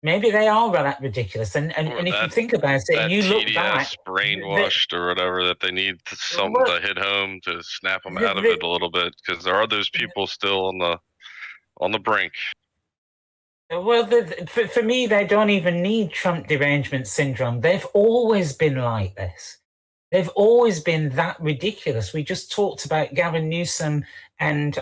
Maybe they are that ridiculous, and if you think about it, and you look back, brainwashed or whatever, that they need something to hit home to snap them out of it a little bit, because there are those people still on the brink. Well, for me, they don't even need Trump derangement syndrome. They've always been like this. They've always been that ridiculous. We just talked about Gavin Newsom and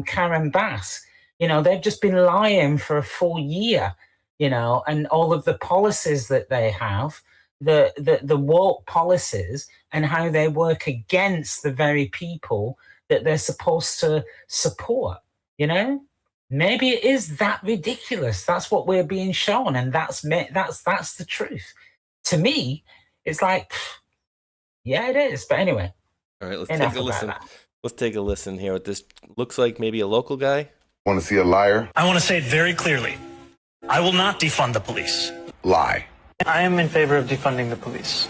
Karen Bass. They've just been lying for a full year. And all of the policies that they have, the woke policies, and how they work against the very people that they're supposed to support. Maybe it is that ridiculous. That's what we're being shown, and that's the truth. To me, it's like, yeah, it is. But anyway, all right, let's take a listen. Let's take a listen here. What this looks like, maybe a local guy. Want to see a liar? I want to say it very clearly. I will not defund the police. Lie. I am in favor of defunding the police.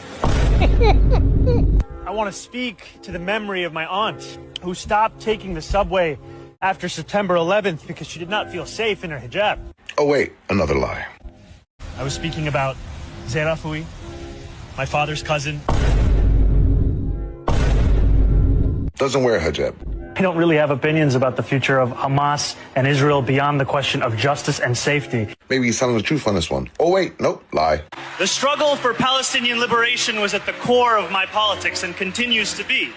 I want to speak to the memory of my aunt who stopped taking the subway after September 11th because she did not feel safe in her hijab. Oh, wait, another lie. I was speaking about Zerafui, my father's cousin. Doesn't wear a hijab. I don't really have opinions about the future of Hamas and Israel beyond the question of justice and safety. Maybe he's telling the truth on this one. Oh, wait, nope, lie. The struggle for Palestinian liberation was at the core of my politics and continues to be.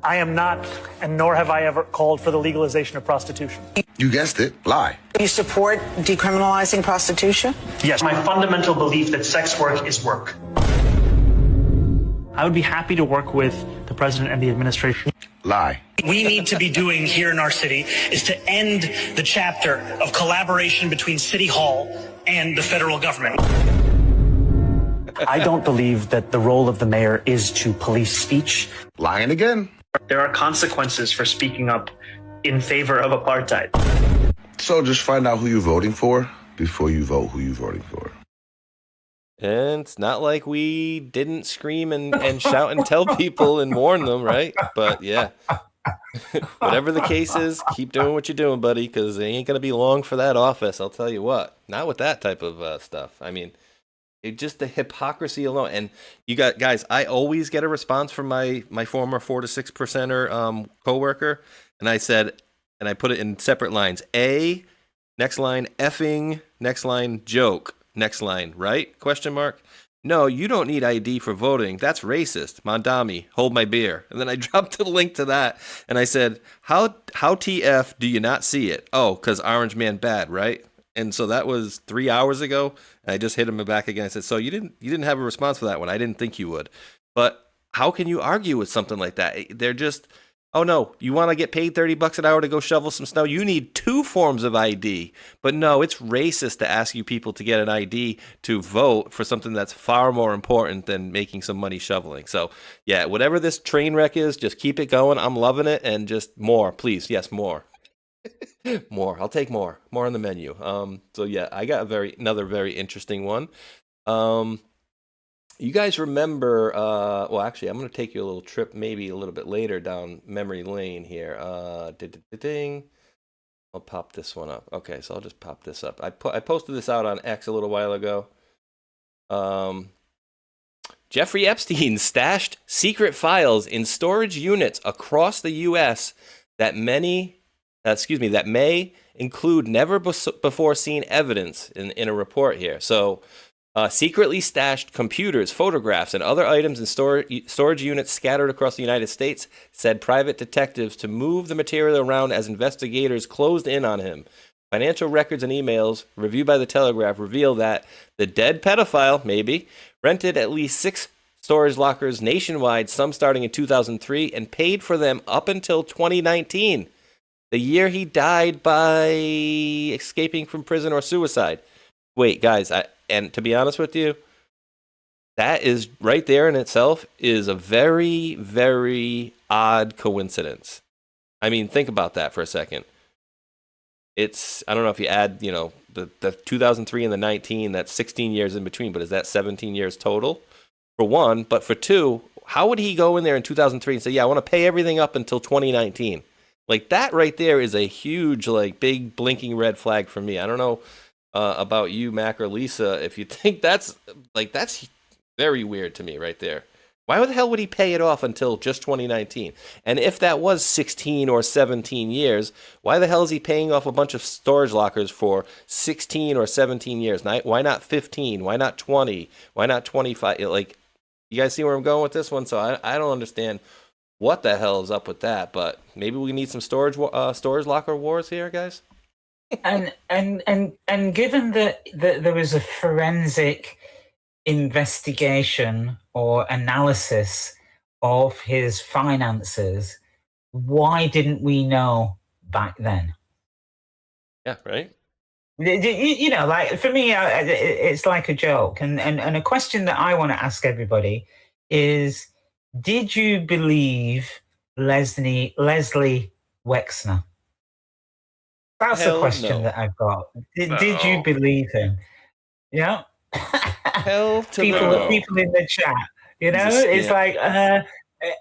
I am not, and nor have I ever called for the legalization of prostitution. You guessed it, lie. You support decriminalizing prostitution? Yes, my fundamental belief that sex work is work. I would be happy to work with the president and the administration. Lie. We need to be doing here in our city is to end the chapter of collaboration between City Hall and the federal government. I don't believe that the role of the mayor is to police speech. Lying again. There are consequences for speaking up in favor of apartheid. So just find out who you're voting for before you vote who you're voting for. And it's not like we didn't scream and shout and tell people and warn them, right? But yeah, whatever the case is, keep doing what you're doing, buddy, because it ain't going to be long for that office. I'll tell you what, not with that type of stuff. I mean, just the hypocrisy alone. And you got, guys, I always get a response from my former 4 to 6%er coworker. And I said, and I put it in separate lines, A, next line, effing, next line, joke. Next line, right? Question mark. No, you don't need ID for voting. That's racist. Mondami, hold my beer. And then I dropped the link to that, and I said, how TF do you not see it? Oh, because Orange Man bad, right? And so that was 3 hours ago, and I just hit him back again. I said, so you didn't have a response for that one. I didn't think you would. But how can you argue with something like that? They're just, oh no, you want to get paid $30 an hour to go shovel some snow? You need 2 forms of ID. But no, it's racist to ask you people to get an ID to vote for something that's far more important than making some money shoveling. So yeah, whatever this train wreck is, just keep it going. I'm loving it, and just more, please. Yes, more. More. I'll take more. More on the menu. So yeah, I got another very interesting one. You guys remember, well, actually, I'm going to take you a little trip maybe a little bit later down memory lane here. Ding. I'll pop this one up. Okay, so I'll just pop this up. I posted this out on X a little while ago. Jeffrey Epstein stashed secret files in storage units across the U.S. that may include never before seen evidence in a report here. So secretly stashed computers, photographs, and other items in storage units scattered across the United States, said private detectives to move the material around as investigators closed in on him. Financial records and emails reviewed by the Telegraph reveal that the dead pedophile, maybe, rented at least 6 storage lockers nationwide, some starting in 2003, and paid for them up until 2019, the year he died by escaping from prison or suicide. Wait, guys, and to be honest with you, that is right there in itself is a very, very odd coincidence. I mean, think about that for a second. It's, I don't know if you add, the 2003 and the 19, that's 16 years in between, but is that 17 years total? For one, but for two, how would he go in there in 2003 and say, yeah, I want to pay everything up until 2019? Like, that right there is a huge, big blinking red flag for me. I don't know about you, Mac or Lisa, if you think that's very weird to me right there. Why the hell would he pay it off until just 2019? And if that was 16 or 17 years, why the hell is he paying off a bunch of storage lockers for 16 or 17 years? Why not 15? Why not 20? Why not 25? You guys see where I'm going with this one? So I don't understand what the hell is up with that, but maybe we need some storage locker wars here, guys. And given that there was a forensic investigation or analysis of his finances, why didn't we know back then? Yeah, right. For me, it's like a joke. And a question that I want to ask everybody is, did you believe Leslie Wexner? That's the question that I've got. Did you believe him? Yeah. Hell to people in the chat. It's like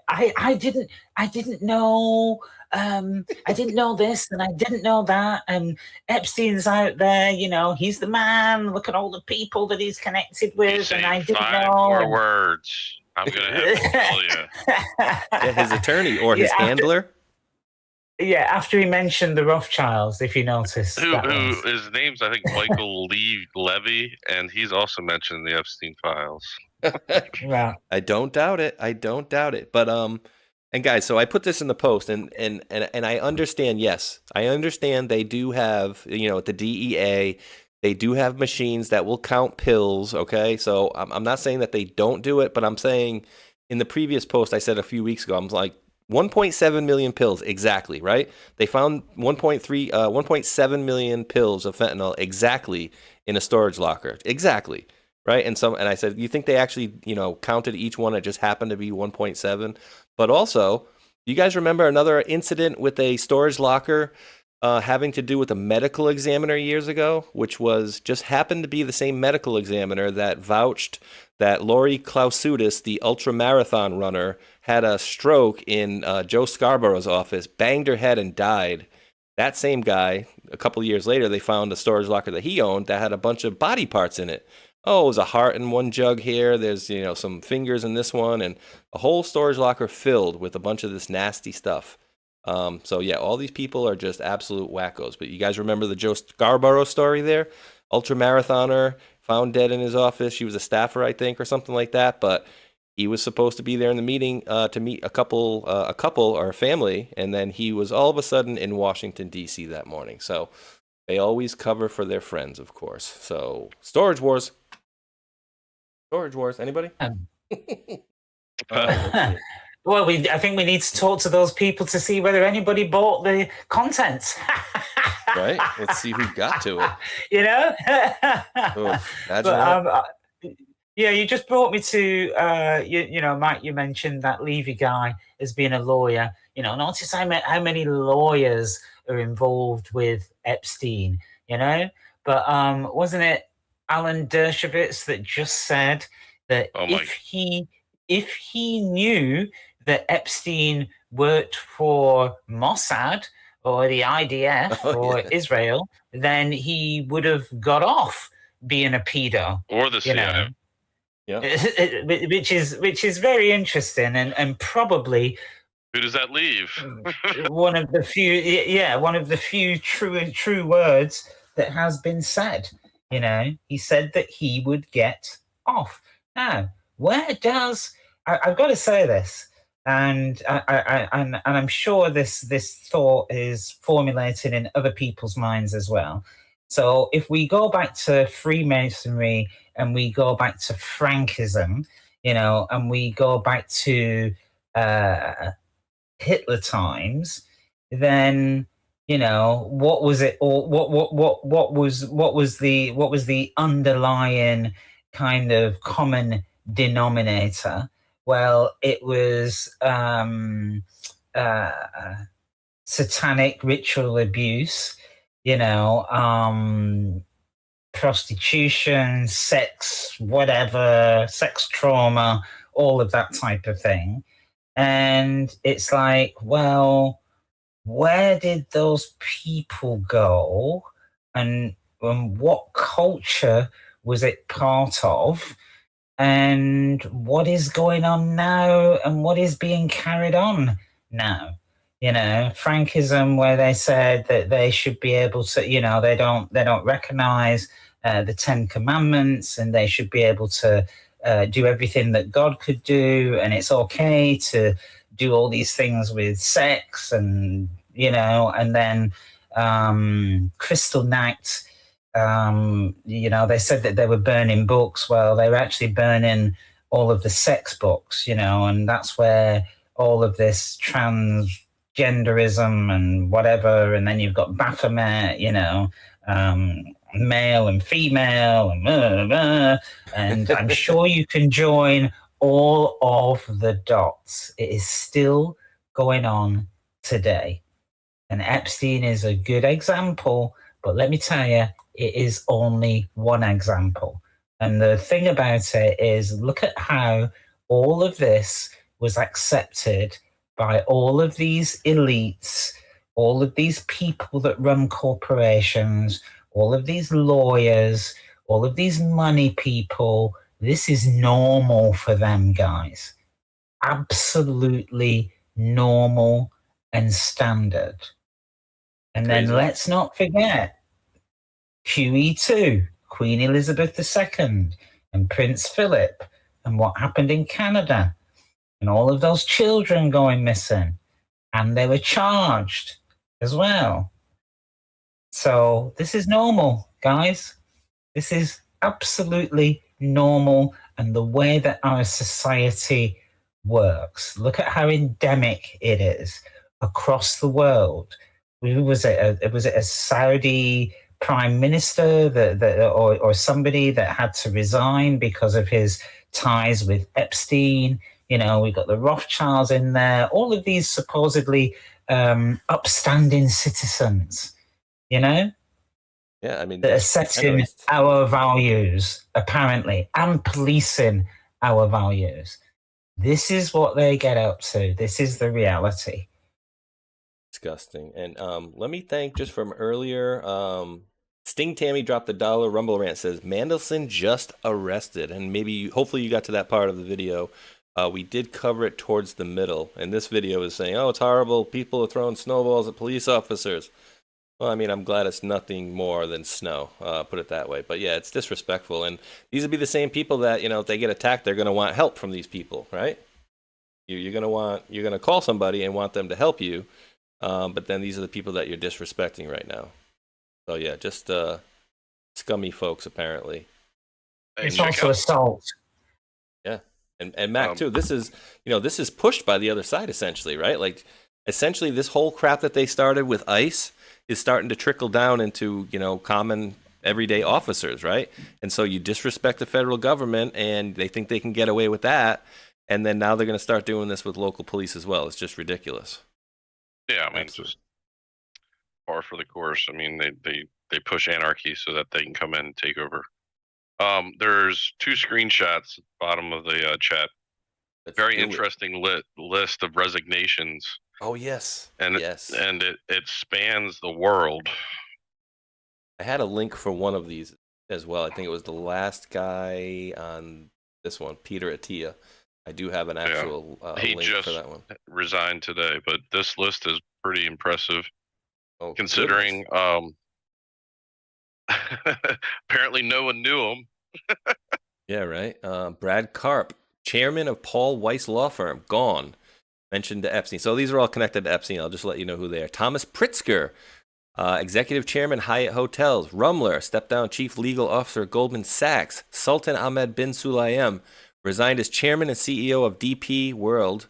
I didn't know. I didn't know this and I didn't know that. And Epstein's out there. He's the man. Look at all the people that he's connected with, and I didn't know. 5 more words. I'm gonna have to tell you. Yeah, his attorney or his handler. Yeah, after he mentioned the Rothschilds, if you notice. Who his name's, I think, Michael Levy, and he's also mentioned in the Epstein files. Right. I don't doubt it. But and guys, so I put this in the post, and I understand. Yes, I understand they do have, at the DEA, they do have machines that will count pills. Okay, so I'm not saying that they don't do it, but I'm saying in the previous post I said a few weeks ago, I'm like, 1.7 million pills, exactly, right? They found 1.7 million pills of fentanyl exactly in a storage locker, exactly, right? And I said, you think they actually, counted each one? It just happened to be 1.7. But also, you guys remember another incident with a storage locker having to do with a medical examiner years ago, which just happened to be the same medical examiner that vouched that Lori Clausudis, the ultramarathon runner, had a stroke in Joe Scarborough's office, banged her head and died. That same guy, a couple of years later, they found a storage locker that he owned that had a bunch of body parts in it. Oh, it was a heart in one jug here. There's, some fingers in this one, and a whole storage locker filled with a bunch of this nasty stuff. So yeah, all these people are just absolute wackos. But you guys remember the Joe Scarborough story there? Ultramarathoner, found dead in his office. She was a staffer, I think, or something like that. But he was supposed to be there in the meeting to meet a couple or a family, and then he was all of a sudden in Washington, D.C. that morning. So they always cover for their friends, of course. So storage wars. Anybody? Well, I think we need to talk to those people to see whether anybody bought the contents. Right? Let's see who got to it. Yeah, you just brought me to, Mike, you mentioned that Levy guy as being a lawyer. Notice how many lawyers are involved with Epstein, But wasn't it Alan Dershowitz that just said that if he knew that Epstein worked for Mossad or the IDF or Israel, then he would have got off being a pedo. Or the CIA. Yeah. which is very interesting and probably who does that leave? one of the few true words that has been said. You know, he said that he would get off. Now, where does I've got to say this, and and I'm sure this thought is formulated in other people's minds as well. So, if we go back to Freemasonry and we go back to Frankism, you know, and we go back to Hitler times, then you know what was it? Or what was the underlying kind of common denominator? Well, it was satanic ritual abuse. You know, prostitution, sex, whatever, sex trauma, all of that type of thing. And it's like, well, where did those people go? And what culture was it part of? And what is going on now? And what is being carried on now? You know, Frankism, where they said that they should be able to, you know, they don't recognize the Ten Commandments, and they should be able to do everything that God could do, and it's okay to do all these things with sex, and you know, and then Crystal Night. You know, they said that they were burning books. Well, they were actually burning all of the sex books, you know, and that's where all of this transgenderism and whatever, and then you've got Baphomet, you know, male and female, and blah, blah, blah. And I'm sure you can join all of the dots. It is still going on today. And Epstein is a good example, but let me tell you, it is only one example. And the thing about it is, look at how all of this was accepted by all of these elites, all of these people that run corporations, all of these lawyers, all of these money people. This is normal for them, guys. Absolutely normal and standard. And then let's not forget QE2, Queen Elizabeth II, and Prince Philip, and what happened in Canada, and all of those children going missing, and they were charged as well. So this is normal, guys. This is absolutely normal, and the way that our society works. Look at how endemic it is across the world. Was it a Saudi prime minister or somebody that had to resign because of his ties with Epstein? You know, we've got the Rothschilds in there, all of these supposedly upstanding citizens, you know? Yeah, I mean, that are setting our values, apparently, and policing our values. This is what they get up to. This is the reality. Disgusting. And let me thank, just from earlier, Sting Tammy dropped the $1 Rumble Rant, says Mandelson just arrested. And maybe, hopefully you got to that part of the video. We did cover it towards the middle, and this video is saying, oh, it's horrible, people are throwing snowballs at police officers. Well, I mean, I'm glad it's nothing more than snow, put it that way. But yeah, it's disrespectful, and these would be the same people that, you know, if they get attacked, they're going to want help from these people, right? You're going to call somebody and want them to help you. But then these are the people that you're disrespecting right now. So yeah, just scummy folks, apparently. It's also assault. Yeah, and Mac too. This is, you know, this is pushed by the other side essentially, right? Like, essentially, this whole crap that they started with ICE is starting to trickle down into, you know, common everyday officers, right? And so you disrespect the federal government, and they think they can get away with that, and then now they're going to start doing this with local police as well. It's just ridiculous. Yeah, I mean, it's just par for the course. I mean, they push anarchy so that they can come in and take over. There's 2 screenshots at the bottom of the chat. Very interesting list of resignations. Oh yes, and yes, and it spans the world. I had a link for one of these as well. I think it was the last guy on this one, Peter Attia. I do have an actual link for that one. He just resigned today, but this list is pretty impressive, considering Apparently, no one knew him. Yeah, right. Brad Karp, chairman of Paul Weiss Law Firm, gone. Mentioned to Epstein. So these are all connected to Epstein. I'll just let you know who they are. Thomas Pritzker, executive chairman, Hyatt Hotels. Rumler, stepped down chief legal officer, Goldman Sachs. Sultan Ahmed bin Sulayem resigned as chairman and CEO of DP World.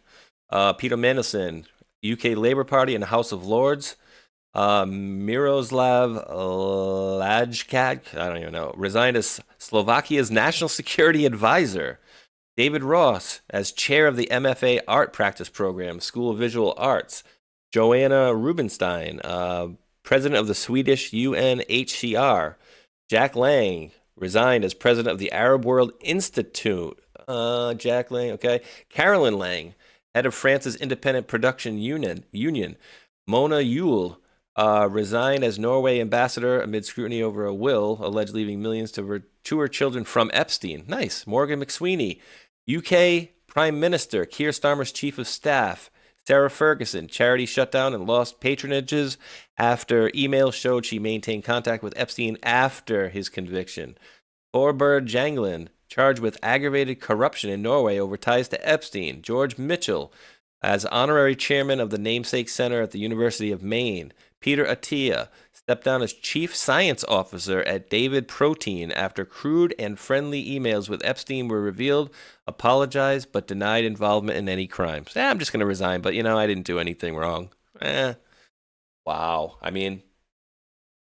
Peter Mandelson, UK Labour Party and House of Lords. Miroslav Lajcak, I don't even know, resigned as Slovakia's national security advisor. David Ross as chair of the MFA Art Practice Program, School of Visual Arts. Joanna Rubinstein, president of the Swedish UNHCR. Jack Lang resigned as president of the Arab World Institute. Jack Lang, okay. Carolyn Lang, head of France's Independent Production Union. Mona Yule resigned as Norway ambassador amid scrutiny over a will alleged leaving millions to her children from Epstein. Nice. Morgan McSweeney, UK Prime Minister, Keir Starmer's chief of staff. Sarah Ferguson, charity shut down and lost patronages after emails showed she maintained contact with Epstein after his conviction. Torbjørn Jagland, charged with aggravated corruption in Norway over ties to Epstein. George Mitchell, as honorary chairman of the Namesake Center at the University of Maine. Peter Attia stepped down as chief science officer at David Protein after crude and friendly emails with Epstein were revealed, apologized, but denied involvement in any crimes. I'm just going to resign, but I didn't do anything wrong. Wow. I mean,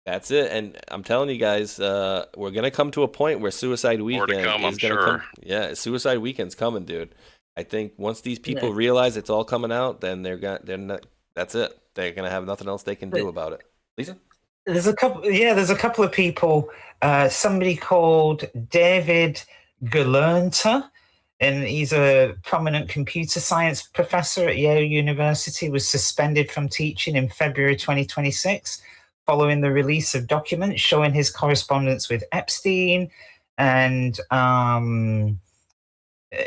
that's it. And I'm telling you guys, we're going to come to a point where suicide weekend More to come, is I'm going to sure. come. Yeah, suicide weekend's coming, dude. I think once these people realize it's all coming out, then that's it. They're going to have nothing else they can do about it. Lisa? There's a couple of people. Somebody called David Galernta, and he's a prominent computer science professor at Yale University, was suspended from teaching in February 2026 following the release of documents showing his correspondence with Epstein. And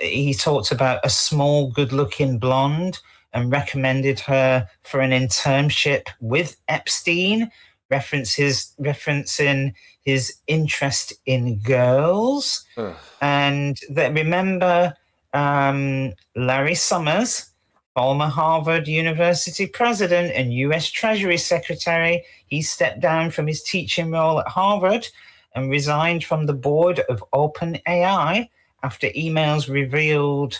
he talked about a small, good-looking blonde and recommended her for an internship with Epstein, referencing his interest in girls. And remember Larry Summers, former Harvard University president and U.S. Treasury Secretary. He stepped down from his teaching role at Harvard and resigned from the board of OpenAI after emails revealed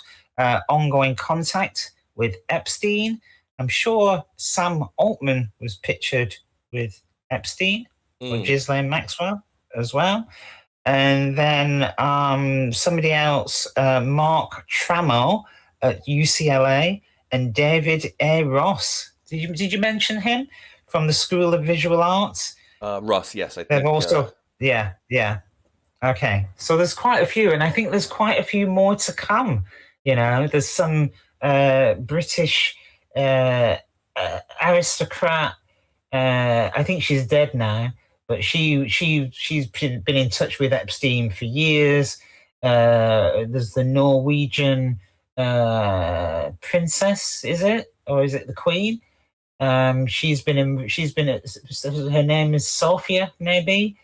ongoing contact with Epstein. I'm sure Sam Altman was pictured with Epstein or Ghislaine Maxwell as well. And then somebody else, Mark Trammell at UCLA, and David A. Ross. Did you mention him from the School of Visual Arts? Ross, yes, I think. They've also, yeah. Okay, so there's quite a few, and I think there's quite a few more to come. There's some British aristocrat. I think she's dead now, but she's been in touch with Epstein for years. There's the Norwegian princess, is it, or is it the Queen? Her name is Sophia, maybe.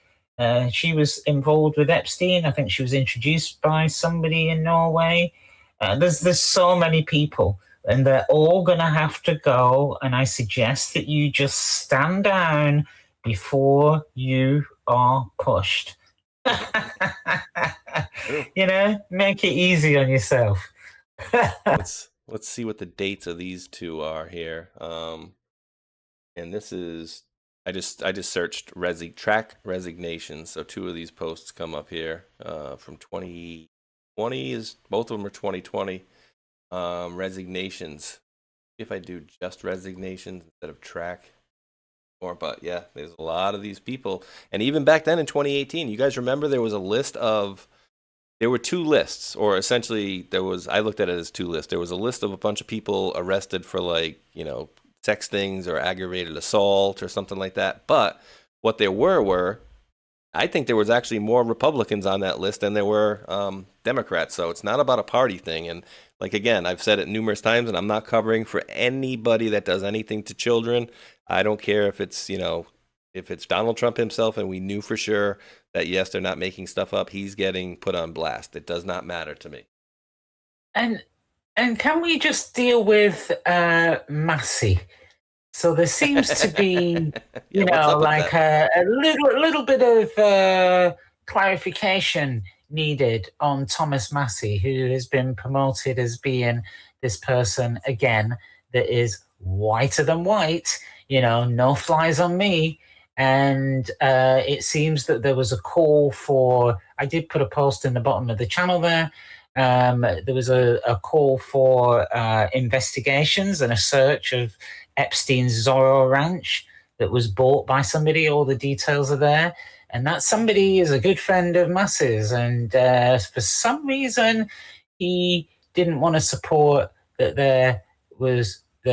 She was involved with Epstein. I think she was introduced by somebody in Norway. There's so many people, and they're all going to have to go. And I suggest that you just stand down before you are pushed. Make it easy on yourself. Let's see what the dates of these two are here. And this is I just searched track resignations. So two of these posts come up here from 2020. Both of them are 2020 resignations. If I do just resignations instead of track, but yeah, there's a lot of these people. And even back then in 2018, you guys remember there were two lists, or essentially I looked at it as two lists. There was a list of a bunch of people arrested for sex things or aggravated assault or something like that. But what there were, I think there was actually more Republicans on that list than there were Democrats. So it's not about a party thing. And again, I've said it numerous times, and I'm not covering for anybody that does anything to children. I don't care if it's, If it's Donald Trump himself and we knew for sure that, yes, they're not making stuff up, he's getting put on blast. It does not matter to me. And can we just deal with Massey? So there seems to be, you know, like a little bit of clarification needed on Thomas Massey, who has been promoted as being this person, again, that is whiter than white, you know, no flies on me. And it seems that there was a call for, I did put a post in the bottom of the channel there. There was a call for investigations and a search of Epstein's Zorro Ranch that was bought by somebody. All the details are there. And that somebody is a good friend of Massey's. And for some reason, he didn't want to support that there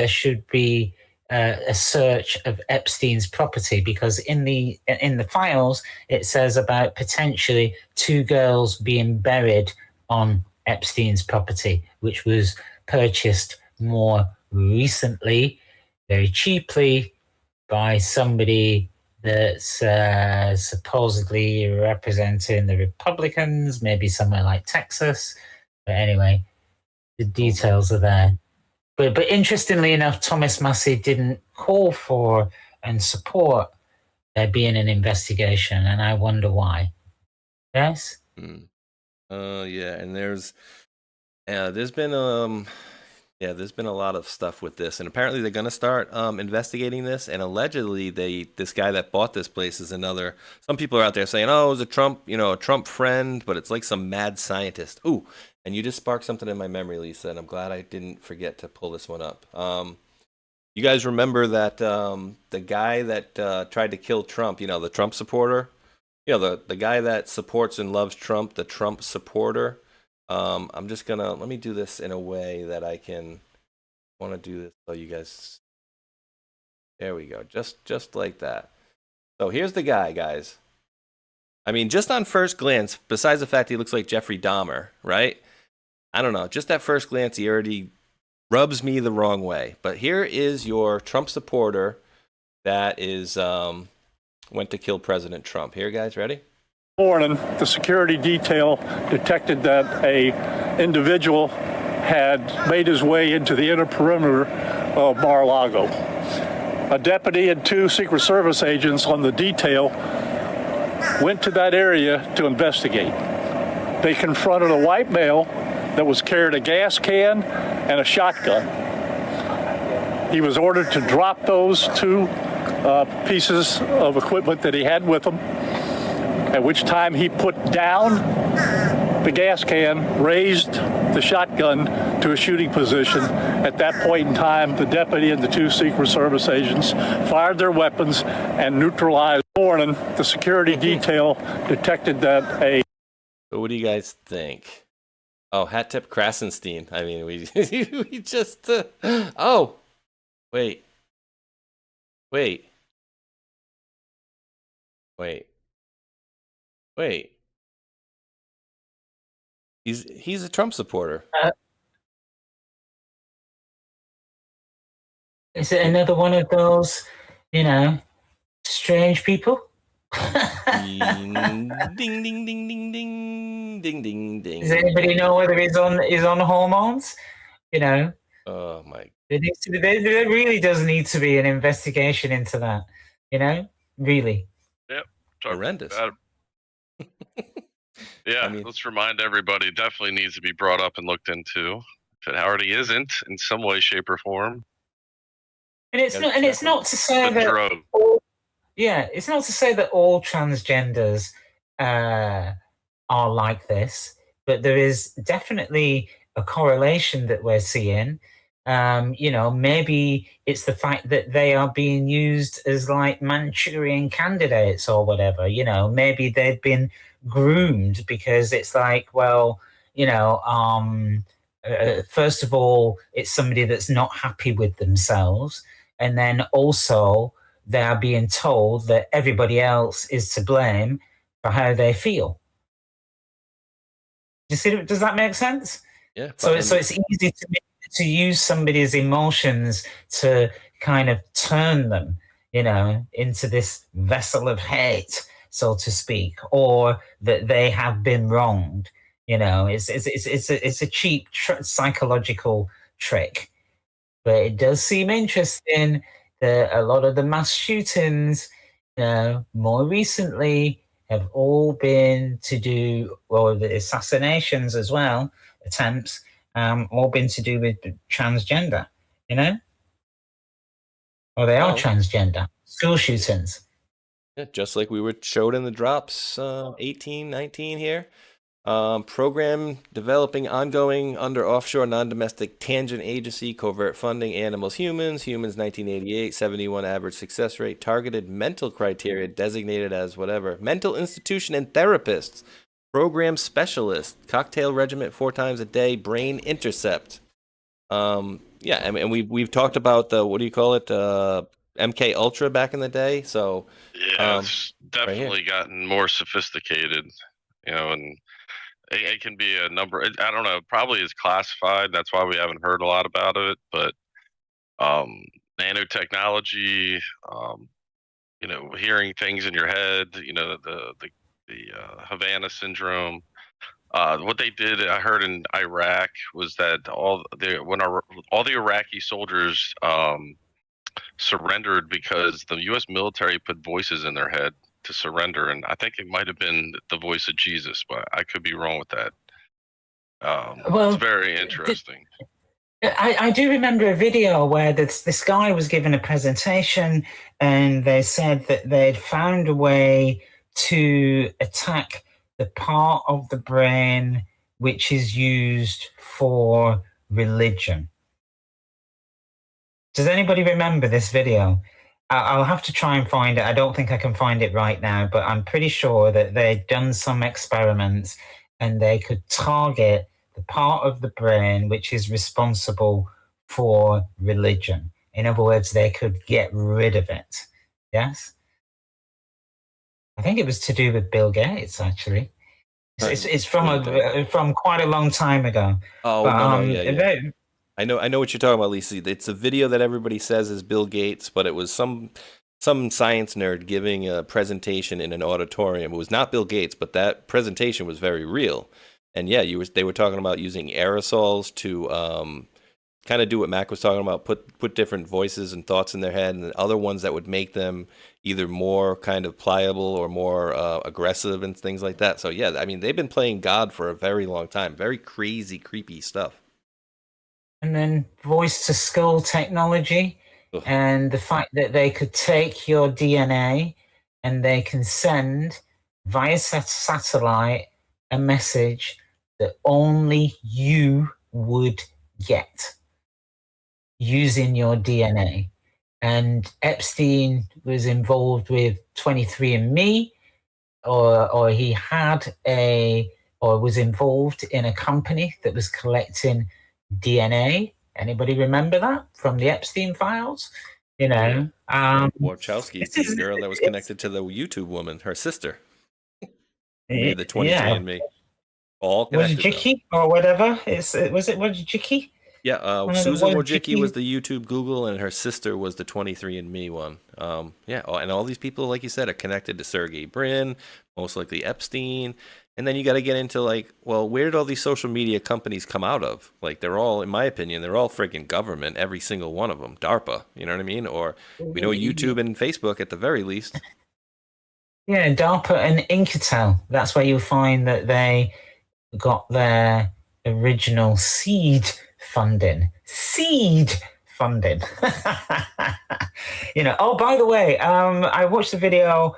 should be a search of Epstein's property, because in the files it says about potentially 2 girls being buried on Epstein's property, which was purchased more recently, very cheaply, by somebody that's supposedly representing the Republicans, maybe somewhere like Texas. But anyway, the details are there. But interestingly enough, Thomas Massey didn't call for and support there being an investigation, and I wonder why. Yes? Yeah, and there's been there's been a lot of stuff with this, and apparently they're going to start investigating this, and allegedly this guy that bought this place is another. Some people are out there saying, "Oh, it was a Trump friend," but it's like some mad scientist. Ooh, and you just sparked something in my memory, Lisa, and I'm glad I didn't forget to pull this one up. You guys remember that the guy that tried to kill Trump, you know, the Trump supporter, you know, the guy that supports and loves Trump, the Trump supporter. I'm just gonna, let me do this in a way that I want to do this so you guys, there we go, just like that. So here's the guy, guys. I mean, just on first glance, besides the fact he looks like Jeffrey Dahmer, right? I don't know, just at first glance, he already rubs me the wrong way. But here is your Trump supporter that is went to kill President Trump. Here, guys, ready? Morning, the security detail detected that a individual had made his way into the inner perimeter of Mar-a-Lago. A deputy and 2 Secret Service agents on the detail went to that area to investigate. They confronted a white male that was carrying a gas can and a shotgun. He was ordered to drop those 2 pieces of equipment that he had with him, at which time he put down the gas can, raised the shotgun to a shooting position. At that point in time, the deputy and the 2 Secret Service agents fired their weapons and neutralized. Morning, the security detail detected that a... So what do you guys think? Oh, hat tip Krasenstein. I mean, we just... oh, wait. He's a Trump supporter. Is it another one of those, you know, strange people? Ding, ding, ding, ding, ding, ding, ding, ding. Does anybody know whether he's on hormones? You know. Oh my! There really does need to be an investigation into that. You know, really. Yep. Horrendous. Yeah, let's remind everybody. It definitely needs to be brought up and looked into. If it already isn't, in some way, shape, or form. And it's not to say that. It's not to say that all transgenders are like this, but there is definitely a correlation that we're seeing. You know, maybe it's the fact that they are being used as like Manchurian candidates or whatever. You know, maybe they've been groomed because it's like, well, you know, first of all, it's somebody that's not happy with themselves, and then also they are being told that everybody else is to blame for how they feel. You see, does that make sense? Yeah. So it's easy to use somebody's emotions to kind of turn them into this vessel of hate, so to speak, or that they have been wronged. It's a cheap psychological trick, but it does seem interesting that a lot of the mass shootings, more recently, have all been to do, well, the assassinations as well, attempts, all been to do with transgender, or they are transgender. School shootings. Yeah, just like we were showed in the drops, 18, 19 here. Program developing ongoing under offshore non-domestic tangent agency, covert funding, animals, humans 1988, 71 average success rate, targeted mental criteria designated as whatever, mental institution and therapists, program specialist, cocktail regiment 4 times a day, brain intercept. Yeah, I mean, we've talked about the, what do you call it, MK Ultra back in the day. So yeah, it's definitely gotten more sophisticated, and it can be a number. I don't know. Probably is classified. That's why we haven't heard a lot about it. But nanotechnology, hearing things in your head. The Havana syndrome. What they did, I heard in Iraq, was that all the Iraqi soldiers surrendered because the U.S. military put voices in their head to surrender, and I think it might have been the voice of Jesus, but I could be wrong with that. It's very interesting. I do remember a video where this guy was given a presentation, and they said that they'd found a way to attack the part of the brain which is used for religion. Does anybody remember this video? I'll have to try and find it. I don't think I can find it right now, but I'm pretty sure that they'd done some experiments and they could target the part of the brain which is responsible for religion. In other words, they could get rid of it. Yes? I think it was to do with Bill Gates, actually. It's from quite a long time ago. Oh, but, yeah. I know what you're talking about, Lisa. It's a video that everybody says is Bill Gates, but it was some science nerd giving a presentation in an auditorium. It was not Bill Gates, but that presentation was very real. And yeah, they were talking about using aerosols to kind of do what Mac was talking about, put different voices and thoughts in their head, and other ones that would make them either more kind of pliable or more aggressive and things like that. So yeah, I mean, they've been playing God for a very long time. Very crazy, creepy stuff. And then voice to skull technology. Ugh. And the fact that they could take your DNA and they can send via satellite a message that only you would get using your DNA. And Epstein was involved with 23andMe, or he had was involved in a company that was collecting DNA. Anybody remember that from the Epstein files? Wachowski, the girl that was connected to the YouTube woman, her sister. Made the 23andMe. All connected. Wojcicki or whatever. Was it Wojcicki? Yeah, Susan Wojcicki was the YouTube Google, and her sister was the 23andMe one. And all these people, like you said, are connected to Sergey Brin, most likely Epstein. And then you got to get into where did all these social media companies come out of? They're all, in my opinion, they're all freaking government, every single one of them. DARPA, you know what I mean? Or we know YouTube and Facebook at the very least. Yeah, DARPA and Incatel. That's where you'll find that they got their original seed funding. Oh, by the way, I watched the video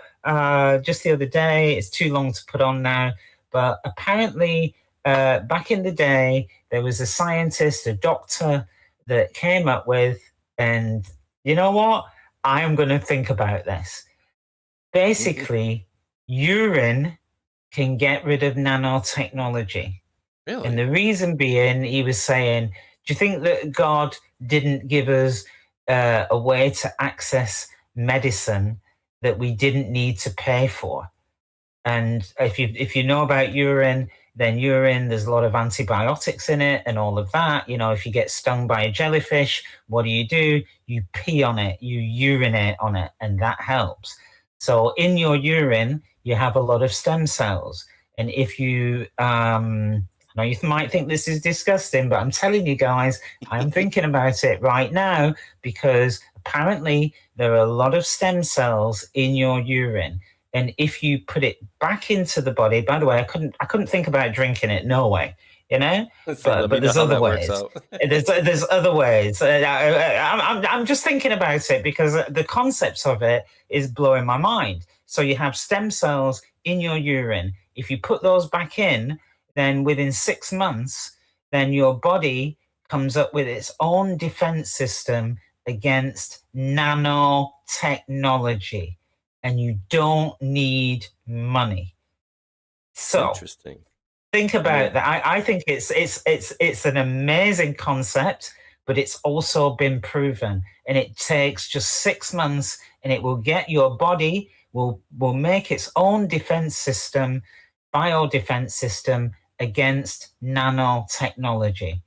just the other day. It's too long to put on now, but apparently back in the day, there was a scientist, a doctor that came up with, and you know what? I am going to think about this. Basically, urine can get rid of nanotechnology. Really? And the reason being, he was saying, do you think that God didn't give us a way to access medicine that we didn't need to pay for? And if you know about urine, then urine, there's a lot of antibiotics in it and all of that. You know, if you get stung by a jellyfish, what do? You pee on it, you urinate on it, and that helps. So in your urine, you have a lot of stem cells. And if you, now you might think this is disgusting, but I'm telling you guys, I'm thinking about it right now because apparently there are a lot of stem cells in your urine. And if you put it back into the body, by the way, I couldn't think about drinking it. No way, you know. But there's other ways. there's other ways. I'm just thinking about it because the concept of it is blowing my mind. So you have stem cells in your urine. If you put those back in, then within 6 months, then your body comes up with its own defense system against nanotechnology. And you don't need money. So interesting. Think about that. I think it's an amazing concept, but it's also been proven. And it takes just 6 months, and it will get your body will make its own defense system, biodefense system against nanotechnology.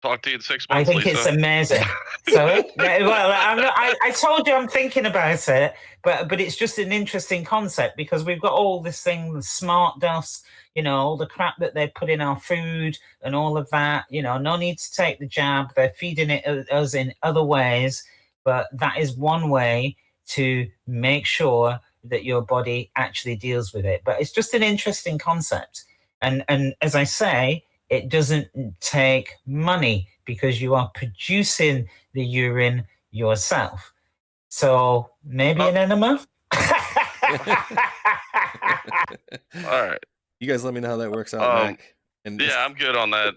Talk to you in 6 months. I think Lisa. It's amazing. Sorry? Well, I told you I'm thinking about it, but it's just an interesting concept because we've got all this thing, the smart dust, you know, all the crap that they put in our food and all of that. You know, no need to take the jab. They're feeding it us in other ways, but that is one way to make sure that your body actually deals with it. But it's just an interesting concept. And as I say, it doesn't take money because you are producing the urine yourself. So maybe an enema? All right. You guys let me know how that works out, Mac. And I'm good on that.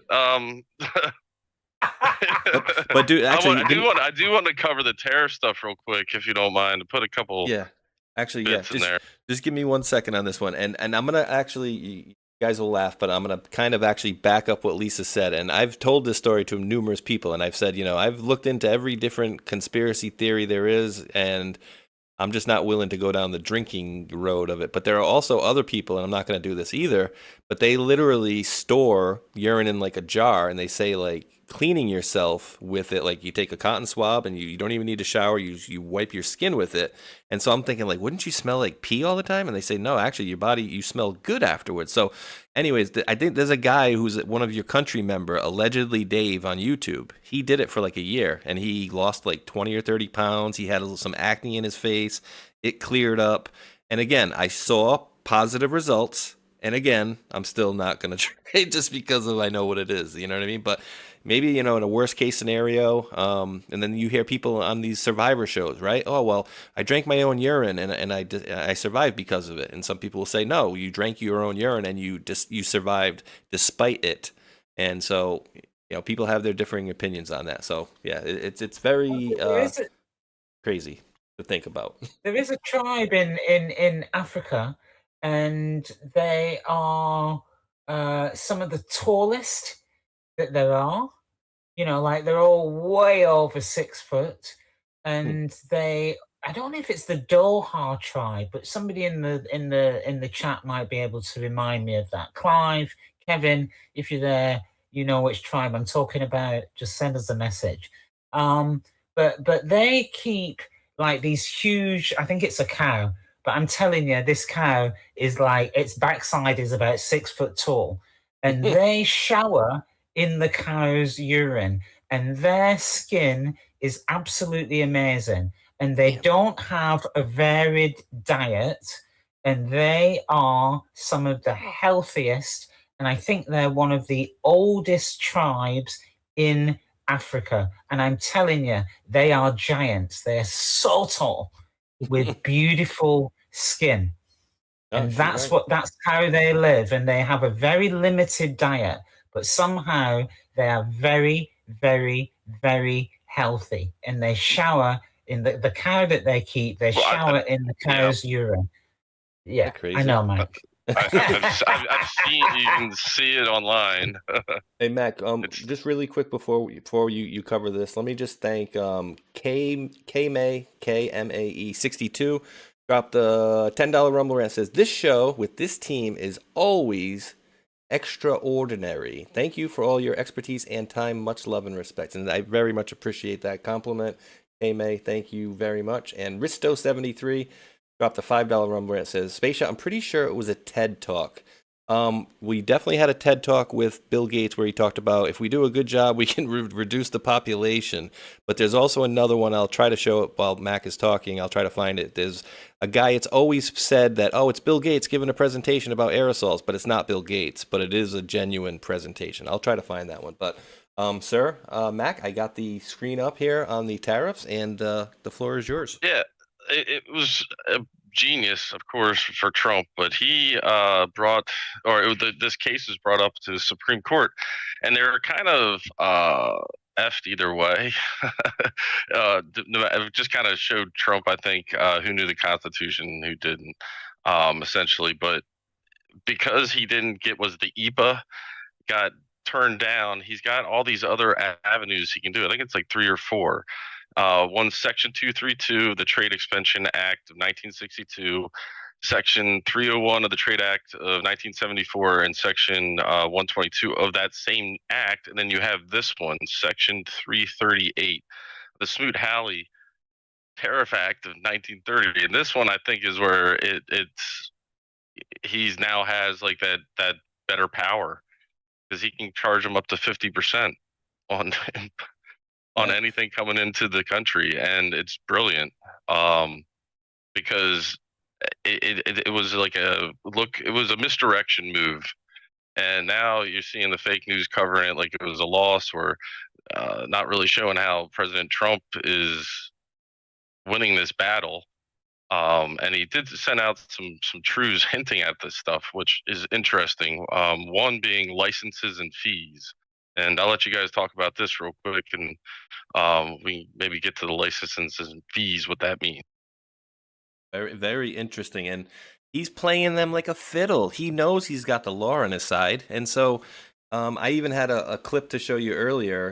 but dude, actually, I do want to cover the tariff stuff real quick, if you don't mind, to put a couple. Bits in there. Just give me 1 second on this one, and I'm gonna actually. You guys will laugh, but I'm going to kind of actually back up what Lisa said. And I've told this story to numerous people, and I've said, you know, I've looked into every different conspiracy theory there is, and I'm just not willing to go down the drinking road of it. But there are also other people, and I'm not going to do this either, but they literally store urine in like a jar, and they say like cleaning yourself with it, like you take a cotton swab and you don't even need to shower, you wipe your skin with it. And so I'm thinking like, wouldn't you smell like pee all the time? And they say, no, actually your body, you smell good afterwards. So anyways, I think there's a guy who's one of your country member, allegedly Dave on YouTube. He did it for like a year and he lost like 20 or 30 pounds. He had some acne in his face. It cleared up. And again, I saw positive results. And again, I'm still not going to try it just because I know what it is. You know what I mean? But maybe, you know, in a worst case scenario, and then you hear people on these survivor shows, right? Oh, well, I drank my own urine and I survived because of it. And some people will say, no, you drank your own urine and you survived despite it. And so, you know, people have their differing opinions on that. So, yeah, it's very crazy to think about. There is a tribe in Africa, and they are some of the tallest that there are. You know, like they're all way over 6 foot, and I don't know if it's the Doha tribe, but somebody in the chat might be able to remind me of that. Clive, Kevin, if you're there, you know which tribe I'm talking about. Just send us a message. But they keep like these huge. I think it's a cow, but I'm telling you, this cow is like its backside is about 6 foot tall, and they shower in the cow's urine, and their skin is absolutely amazing. And they don't have a varied diet, and they are some of the healthiest. And I think they're one of the oldest tribes in Africa. And I'm telling you, they are giants. They're so tall with beautiful skin. And that's how they live. And they have a very limited diet, but somehow they are very, very, very healthy. And they shower in the cow that they keep, they shower in the cow's urine. Yeah, I know, Mike. I've seen, you can see it online. Hey, Mac, just really quick before you cover this, let me just thank KMAE 62 dropped a $10 Rumble rant. Says this show with this team is always extraordinary. Thank you for all your expertise and time. Much love and respect. And I very much appreciate that compliment. Hey, May, thank you very much. And Risto73 dropped a $5 rum where it says, Spacia, I'm pretty sure it was a TED Talk. We definitely had a TED Talk with Bill Gates where he talked about if we do a good job, we can reduce the population. But there's also another one. I'll try to show it while Mac is talking. I'll try to find it. There's a guy, it's always said that, oh, it's Bill Gates giving a presentation about aerosols, but it's not Bill Gates, but it is a genuine presentation. I'll try to find that one. But, sir, Mac, I got the screen up here on the tariffs, and the floor is yours. Yeah, it was genius, of course, for Trump, but he this case was brought up to the Supreme Court, and they're kind of effed either way. It just kind of showed Trump, I think, who knew the Constitution, who didn't, essentially. But because he didn't get the EPA got turned down, he's got all these other avenues he can do. I think it's like 3 or 4. One, Section 232 of the Trade Expansion Act of 1962, Section 301 of the Trade Act of 1974, and Section 122 of that same act. And then you have this one, Section 338, the Smoot-Hawley Tariff Act of 1930. And this one, I think, is where he's now has like that better power, because he can charge them up to 50% on anything coming into the country, and it's brilliant, because it was like it was a misdirection move, and now you're seeing the fake news covering it like it was a loss, or not really showing how President Trump is winning this battle. And he did send out some truths hinting at this stuff, which is interesting. One being licenses and fees. And I'll let you guys talk about this real quick, and we maybe get to the licenses and fees, what that means. Very, very interesting. And he's playing them like a fiddle. He knows he's got the law on his side. And so I even had a clip to show you earlier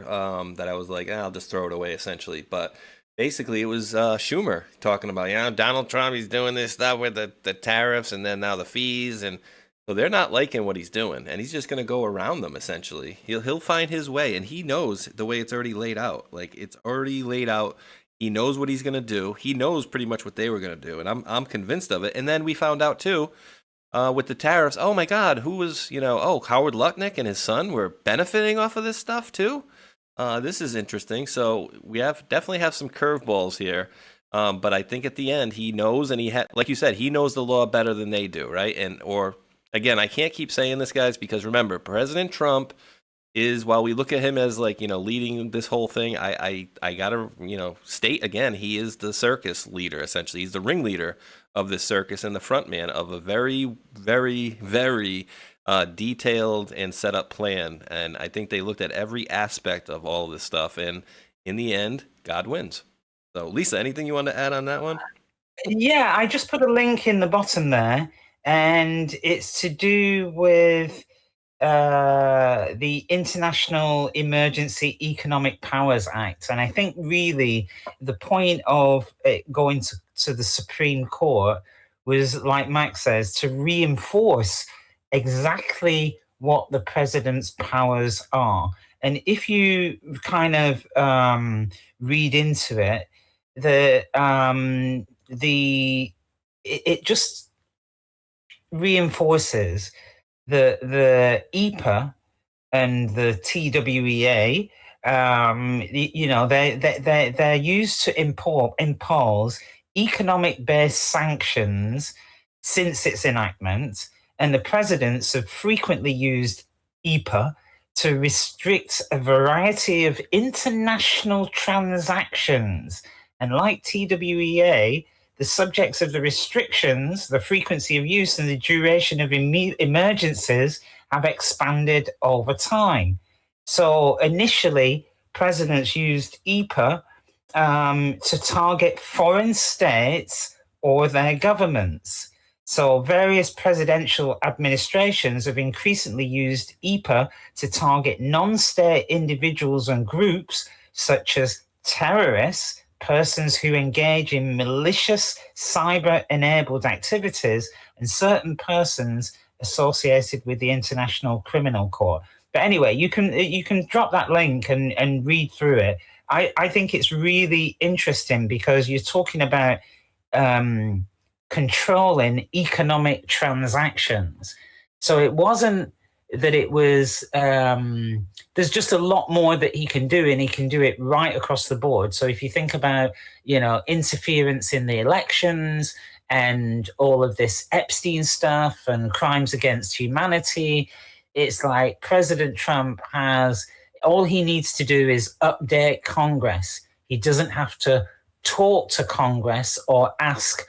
that I was like, I'll just throw it away, essentially. But basically, it was Schumer talking about, Donald Trump, he's doing this stuff with the tariffs and then now the fees. And so they're not liking what he's doing, and he's just going to go around them, essentially. He'll find his way, and he knows the way it's already laid out. Like, it's already laid out. He knows what he's going to do. He knows pretty much what they were going to do, and I'm convinced of it. And then we found out, too, with the tariffs, oh, my God, who was, Howard Lutnick and his son were benefiting off of this stuff, too? This is interesting. So we definitely have some curveballs here. But I think at the end, he knows, and like you said, he knows the law better than they do, right? Again, I can't keep saying this, guys, because remember, President Trump is, while we look at him as leading this whole thing, I gotta state again, he is the circus leader, essentially. He's the ringleader of this circus and the front man of a very, very, very detailed and set up plan. And I think they looked at every aspect of all of this stuff, and in the end, God wins. So, Lisa, anything you want to add on that one? Yeah, I just put a link in the bottom there. And it's to do with the International Emergency Economic Powers Act. And I think really the point of it going to the Supreme Court was, like Max says, to reinforce exactly what the president's powers are. And if you kind of read into it, it just reinforces the EPA and the TWEA. They're used to impose economic-based sanctions since its enactment, and the presidents have frequently used EPA to restrict a variety of international transactions. And like TWEA, the subjects of the restrictions, the frequency of use, and the duration of emergencies have expanded over time. So initially, presidents used EPA to target foreign states or their governments. So various presidential administrations have increasingly used EPA to target non-state individuals and groups such as terrorists, persons who engage in malicious cyber-enabled activities, and certain persons associated with the International Criminal Court. But anyway, you can drop that link and read through it. I think it's really interesting because you're talking about controlling economic transactions. So it wasn't that it was, there's just a lot more that he can do, and he can do it right across the board. So if you think about, interference in the elections and all of this Epstein stuff and crimes against humanity, it's like President Trump all he needs to do is update Congress. He doesn't have to talk to Congress or ask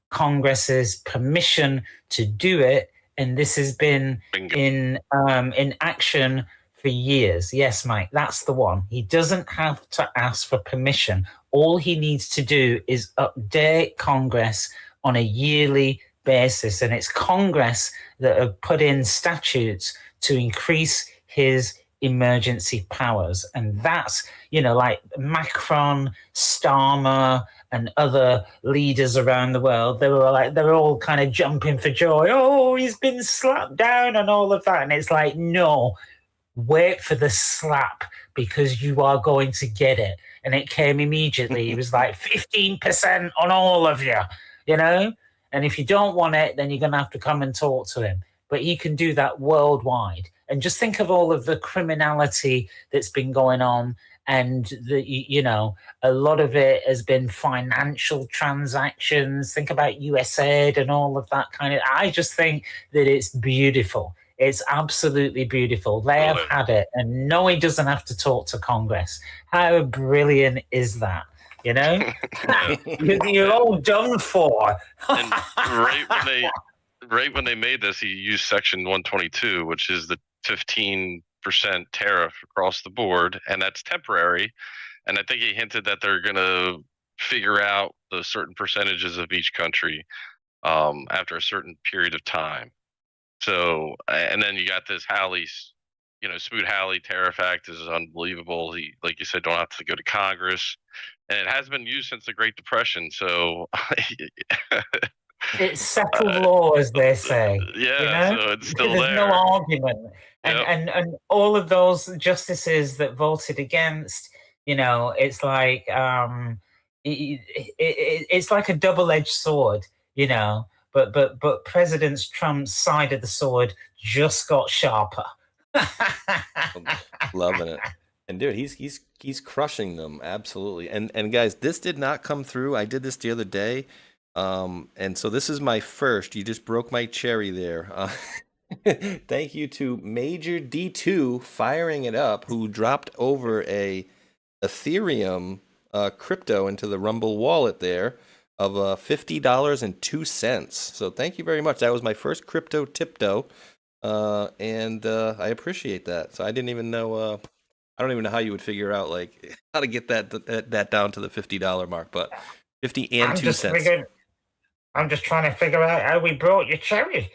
Congress's permission to do it. And this has been in action for years. Yes, Mike, that's the one. He doesn't have to ask for permission. All he needs to do is update Congress on a yearly basis. And it's Congress that have put in statutes to increase his emergency powers. And that's, like Macron, Starmer, and other leaders around the world, they were all kind of jumping for joy. Oh, he's been slapped down and all of that. And it's like, no, wait for the slap, because you are going to get it. And it came immediately. He was like 15% on all of you, And if you don't want it, then you're going to have to come and talk to him. But he can do that worldwide. And just think of all of the criminality that's been going on. And a lot of it has been financial transactions. Think about USAID and all of that kind of. I just think that it's beautiful. It's absolutely beautiful. They have had it, and no, he doesn't have to talk to Congress. How brilliant is that? You're all done for. And right when they made this, he used Section 122, which is the 15% tariff across the board, and that's temporary. And I think he hinted that they're going to figure out the certain percentages of each country after a certain period of time. So, and then you got this Halley's, Smoot-Halley Tariff Act is unbelievable. He, like you said, don't have to go to Congress, and it has been used since the Great Depression. So it's settled law, as they say. Yeah, so it's still There's there. no argument. And all of those justices that voted against, it's like it's like a double-edged sword, But President Trump's side of the sword just got sharper. Loving it. And dude, he's crushing them, absolutely. And guys, this did not come through. I did this the other day. And so this is my first. You just broke my cherry there. Thank you to Major D2 firing it up, who dropped over a Ethereum crypto into the Rumble wallet there of $50.02. So thank you very much. That was my first crypto tipto, and I appreciate that. So I didn't even know. I don't even know how you would figure out like how to get that down to the $50 mark, but 50 and 2 cents. I'm just trying to figure out how we brought you cherry.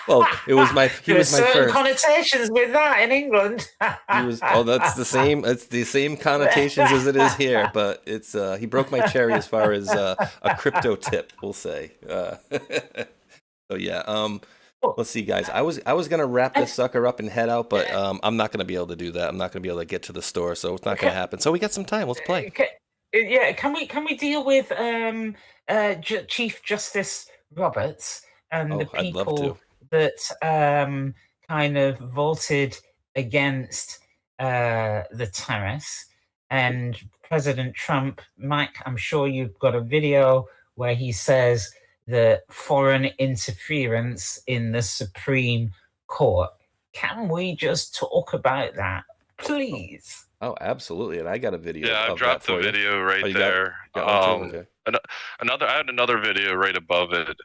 Well, he was my first. Connotations with that in England. That's the same. It's the same connotations as it is here, but it's he broke my cherry as far as a crypto tip, we'll say. So yeah. Let's see, guys. I was gonna wrap this sucker up and head out, but I'm not gonna be able to do that. I'm not gonna be able to get to the store, so it's not gonna happen. So we got some time. Let's play. Can we deal with Chief Justice Roberts and the people that kind of voted against the tariffs, and President Trump? Mike, I'm sure you've got a video where he says that foreign interference in the Supreme Court. Can we just talk about that, please? Oh, absolutely. And I got a video. Yeah, I dropped the video right there. Okay. I had another video right above it.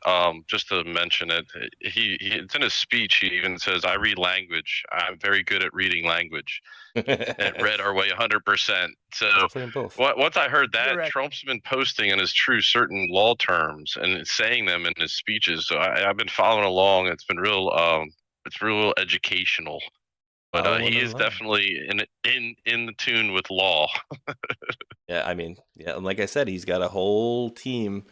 Just to mention it, it's in his speech. He even says, "I read language. I'm very good at reading language." And read our way 100%. So once I heard that, Trump's been posting in his true certain law terms and saying them in his speeches. So I've been following along. It's been real educational. But he is definitely in the tune with law. Yeah, I mean, yeah, like I said, he's got a whole team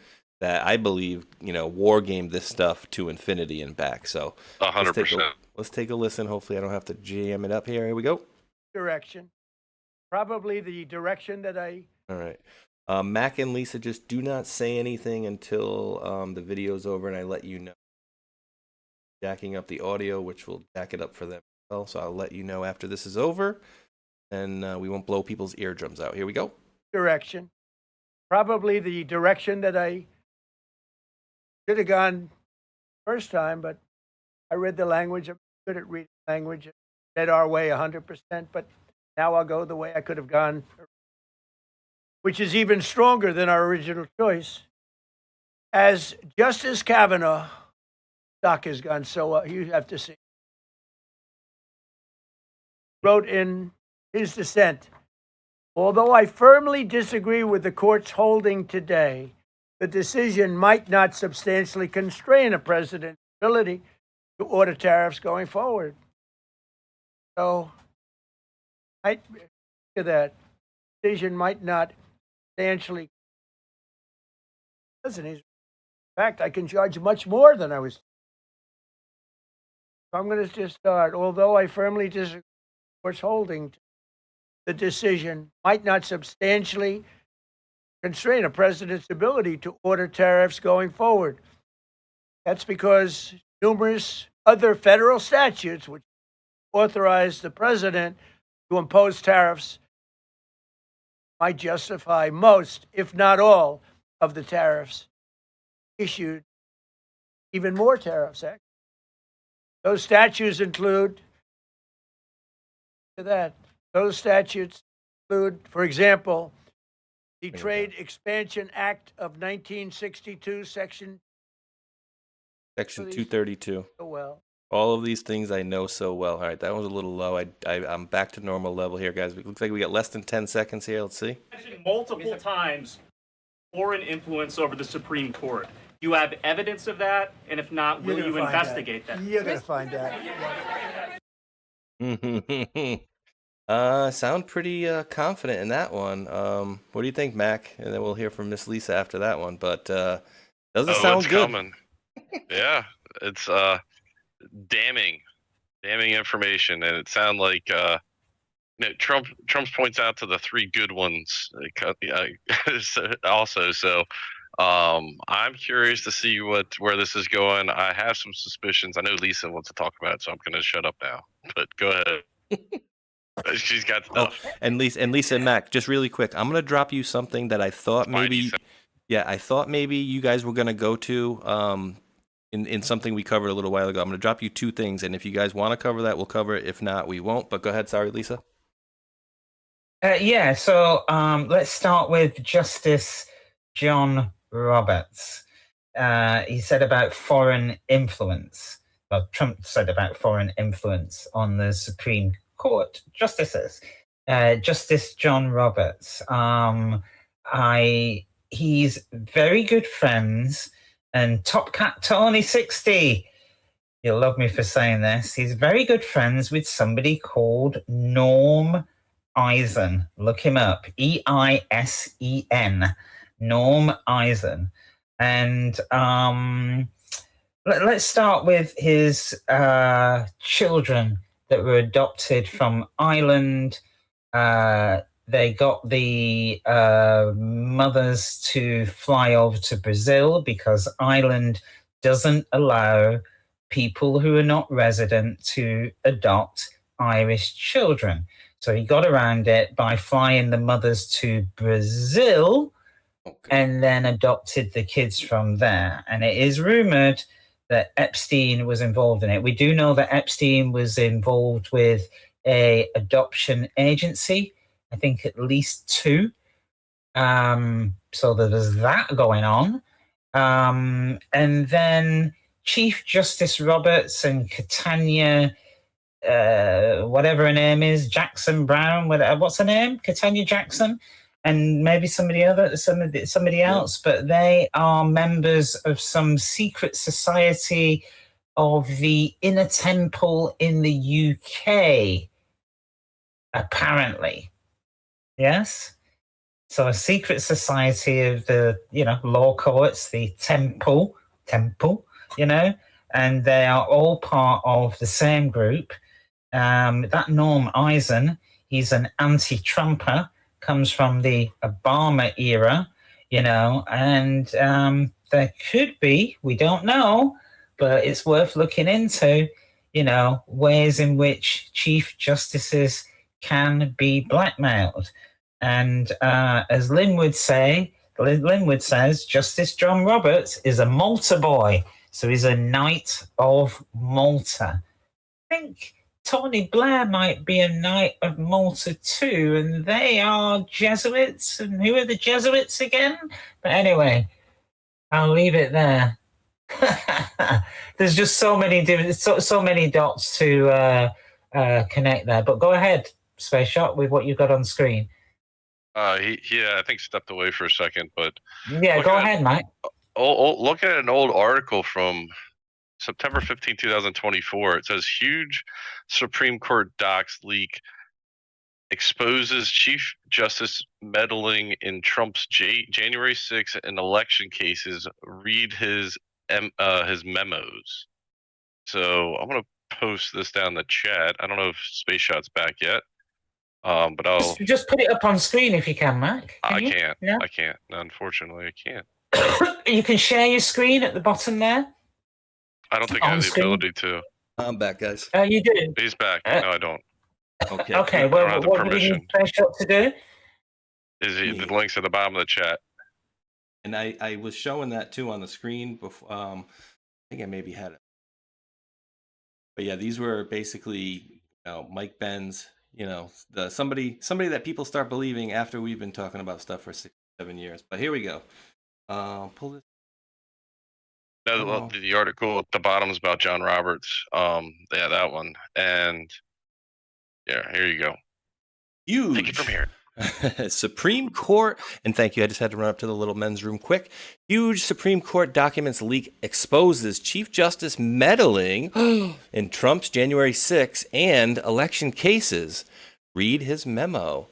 that I believe, war game this stuff to infinity and back. So 100%. Let's take a listen. Hopefully I don't have to jam it up here. Here we go. Direction. Probably the direction that I... All right. Mac and Lisa, just do not say anything until the video's over and I let you know. Jacking up the audio, which will jack it up for them as well. So I'll let you know after this is over. And we won't blow people's eardrums out. Here we go. Direction. Probably the direction that I should have gone first time, but I read the language. I'm good at reading language. Read our way 100%, but now I'll go the way I could have gone, which is even stronger than our original choice. As Justice Kavanaugh, stock has gone so well, you have to see, wrote in his dissent, although I firmly disagree with the court's holding today, the decision might not substantially constrain a president's ability to order tariffs going forward. So, look at that. Decision might not substantially. In fact, I can charge much more than I was. So I'm going to just start. Although I firmly disagree with the court's holding, the decision might not substantially constrain a president's ability to order tariffs going forward. That's because numerous other federal statutes which authorize the president to impose tariffs might justify most, if not all, of the tariffs issued, even more tariffs. Actually. Those statutes include, those statutes include, for example, the Trade Expansion Act of 1962, Section 232. So well. All of these things I know so well. All right, that was a little low. I'm back to normal level here, guys. It looks like we got less than 10 seconds here. Let's see. Multiple times foreign influence over the Supreme Court. You have evidence of that? And if not, will you investigate that? You're going to find that. Sound pretty confident in that one. What do you think, Mac? And then we'll hear from Miss Lisa after that one. But doesn't sound good. Coming. Yeah, it's damning information, and it sounds like Trump points out to the three good ones also. So I'm curious to see where this is going. I have some suspicions. I know Lisa wants to talk about it, so I'm going to shut up now. But go ahead. She's got stuff. Oh, and Lisa and Mac, just really quick, I'm going to drop you something that I thought maybe, you guys were going to go to in something we covered a little while ago. I'm going to drop you two things, and if you guys want to cover that, we'll cover it. If not, we won't. But go ahead. Sorry, Lisa. So let's start with Justice John Roberts. He said about foreign influence. Well, Trump said about foreign influence on the Supreme Court justices. Justice John Roberts. He's very good friends, and Top Cat Tony 60. You'll love me for saying this. He's very good friends with somebody called Norm Eisen. Look him up. EISEN. Norm Eisen. And let's start with his children that were adopted from Ireland. They got the mothers to fly over to Brazil because Ireland doesn't allow people who are not resident to adopt Irish children. So he got around it by flying the mothers to Brazil and then adopted the kids from there. And it is rumored that Epstein was involved in it. We do know that Epstein was involved with a adoption agency, I think at least two. So there's that going on. And then Chief Justice Roberts and Catania, whatever her name is, Jackson Brown, what's her name? Catania Jackson, and maybe somebody else, but they are members of some secret society of the Inner Temple in the UK, apparently. Yes? So a secret society of the, law courts, the temple, and they are all part of the same group. That Norm Eisen, he's an anti-Trumper, comes from the Obama era, and there could be, we don't know, but it's worth looking into, ways in which chief justices can be blackmailed. And as Linwood says, Justice John Roberts is a Malta boy. So he's a Knight of Malta. I think Tony Blair might be a Knight of Malta too, and they are Jesuits. And who are the Jesuits again? But anyway, I'll leave it there. There's just so many different, so many dots to connect there. But go ahead, Space Shot, with what you've got on screen. I think stepped away for a second, but yeah, go ahead, Mike. Look at an old article from September 15, 2024. It says huge Supreme Court docs leak exposes Chief Justice meddling in Trump's January 6th and election cases. Read his memos. So I'm gonna post this down the chat. I don't know if Space Shot's back yet. But I'll just put it up on screen if you can, Mac. I can't. No? I can't. Unfortunately, I can't. You can share your screen at the bottom there. I don't think I have the ability to. I'm back, guys. You do. He's back. No, I don't. Okay. Okay. Well, what do you need Space Shot to do? The links at the bottom of the chat. And I was showing that too on the screen before. I think I maybe had it. But yeah, these were basically Mike Benz. Somebody that people start believing after we've been talking about stuff for 6-7 years. But here we go. Pull this. No, the article at the bottom is about John Roberts. Yeah, that one. And yeah, here you go. Huge. Take it from here. Supreme Court, and thank you. I just had to run up to the little men's room quick. Huge Supreme Court documents leak exposes Chief Justice meddling in Trump's January 6 and election cases. Read his memo.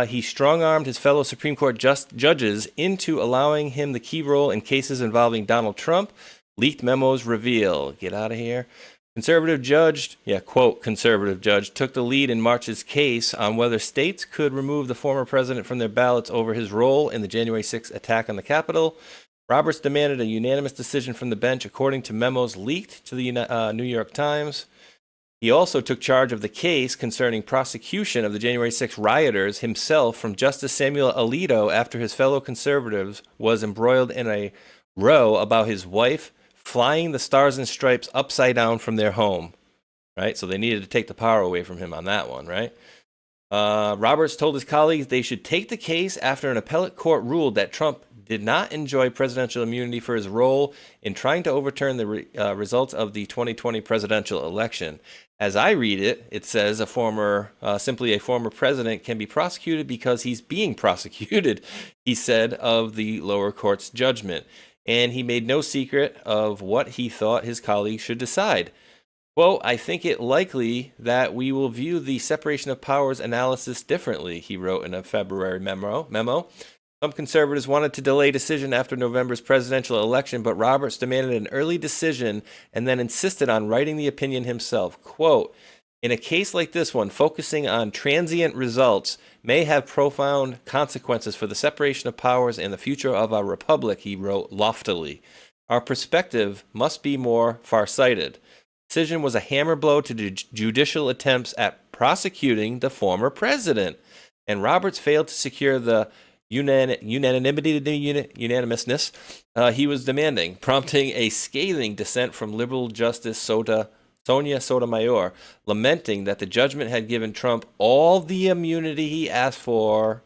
He strong-armed his fellow Supreme Court judges into allowing him the key role in cases involving Donald Trump. Leaked memos reveal. Get out of here. Conservative judge, conservative judge, took the lead in March's case on whether states could remove the former president from their ballots over his role in the January 6 attack on the Capitol. Roberts demanded a unanimous decision from the bench, according to memos leaked to the New York Times. He also took charge of the case concerning prosecution of the January 6 rioters himself from Justice Samuel Alito after his fellow conservatives was embroiled in a row about his wife flying the Stars and Stripes upside down from their home, right? So they needed to take the power away from him on that one, right? Roberts told his colleagues they should take the case after an appellate court ruled that Trump did not enjoy presidential immunity for his role in trying to overturn the results of the 2020 presidential election. As I read it, it says simply a former president can be prosecuted because he's being prosecuted, he said of the lower court's judgment. And he made no secret of what he thought his colleagues should decide. Quote, I think it likely that we will view the separation of powers analysis differently, he wrote in a February memo. Some conservatives wanted to delay decision after November's presidential election, but Roberts demanded an early decision and then insisted on writing the opinion himself. Quote, in a case like this one, focusing on transient results may have profound consequences for the separation of powers and the future of our republic, he wrote loftily. Our perspective must be more far-sighted. Decision was a hammer blow to judicial attempts at prosecuting the former president, and Roberts failed to secure the unanimousness he was demanding, prompting a scathing dissent from liberal Justice Sonia Sotomayor, lamenting that the judgment had given Trump all the immunity he asked for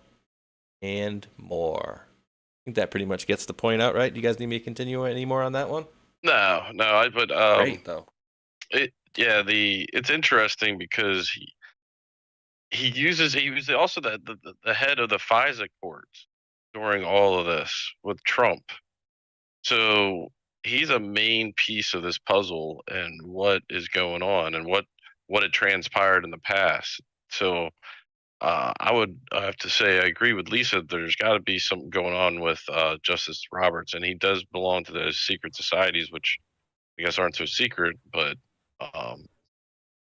and more. I think that pretty much gets the point out, right? Do you guys need me to continue any more on that one? No, but great though. It's interesting because he was also the head of the FISA courts during all of this with Trump. So he's a main piece of this puzzle and what is going on and what had transpired in the past. So I would have to say I agree with Lisa. There's got to be something going on with Justice Roberts, and he does belong to those secret societies, which I guess aren't so secret, but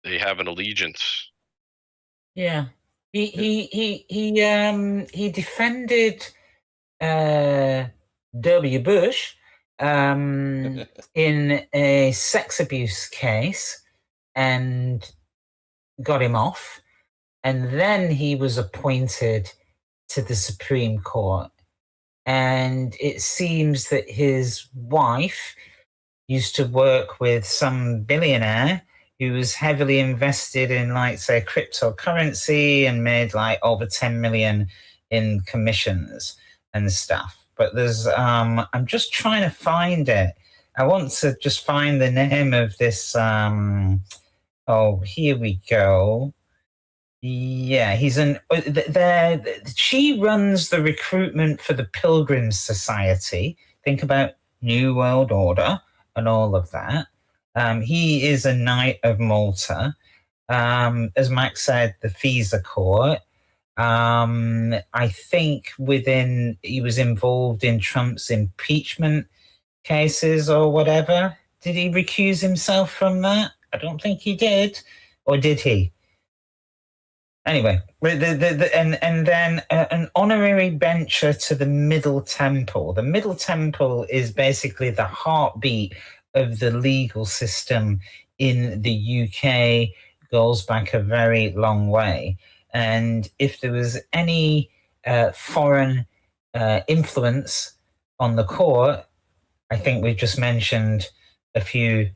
they have an allegiance. Yeah, he defended W. Bush in a sex abuse case and got him off. And then he was appointed to the Supreme Court. And it seems that his wife used to work with some billionaire who was heavily invested in, like, say, cryptocurrency and made like over 10 million in commissions and stuff. But there's, I'm just trying to find it. I want to just find the name of this. Oh, here we go. Yeah, he's an. She runs the recruitment for the Pilgrims Society. Think about New World Order and all of that. He is a Knight of Malta. As Max said, the FISA court. I think he was involved in Trump's impeachment cases or whatever. Did he recuse himself from that? I don't think he did. Or did he? Anyway, and then an honorary bencher to the Middle Temple. The Middle Temple is basically the heartbeat of the legal system in the UK, goes back a very long way. And if there was any foreign influence on the court, I think we just mentioned a few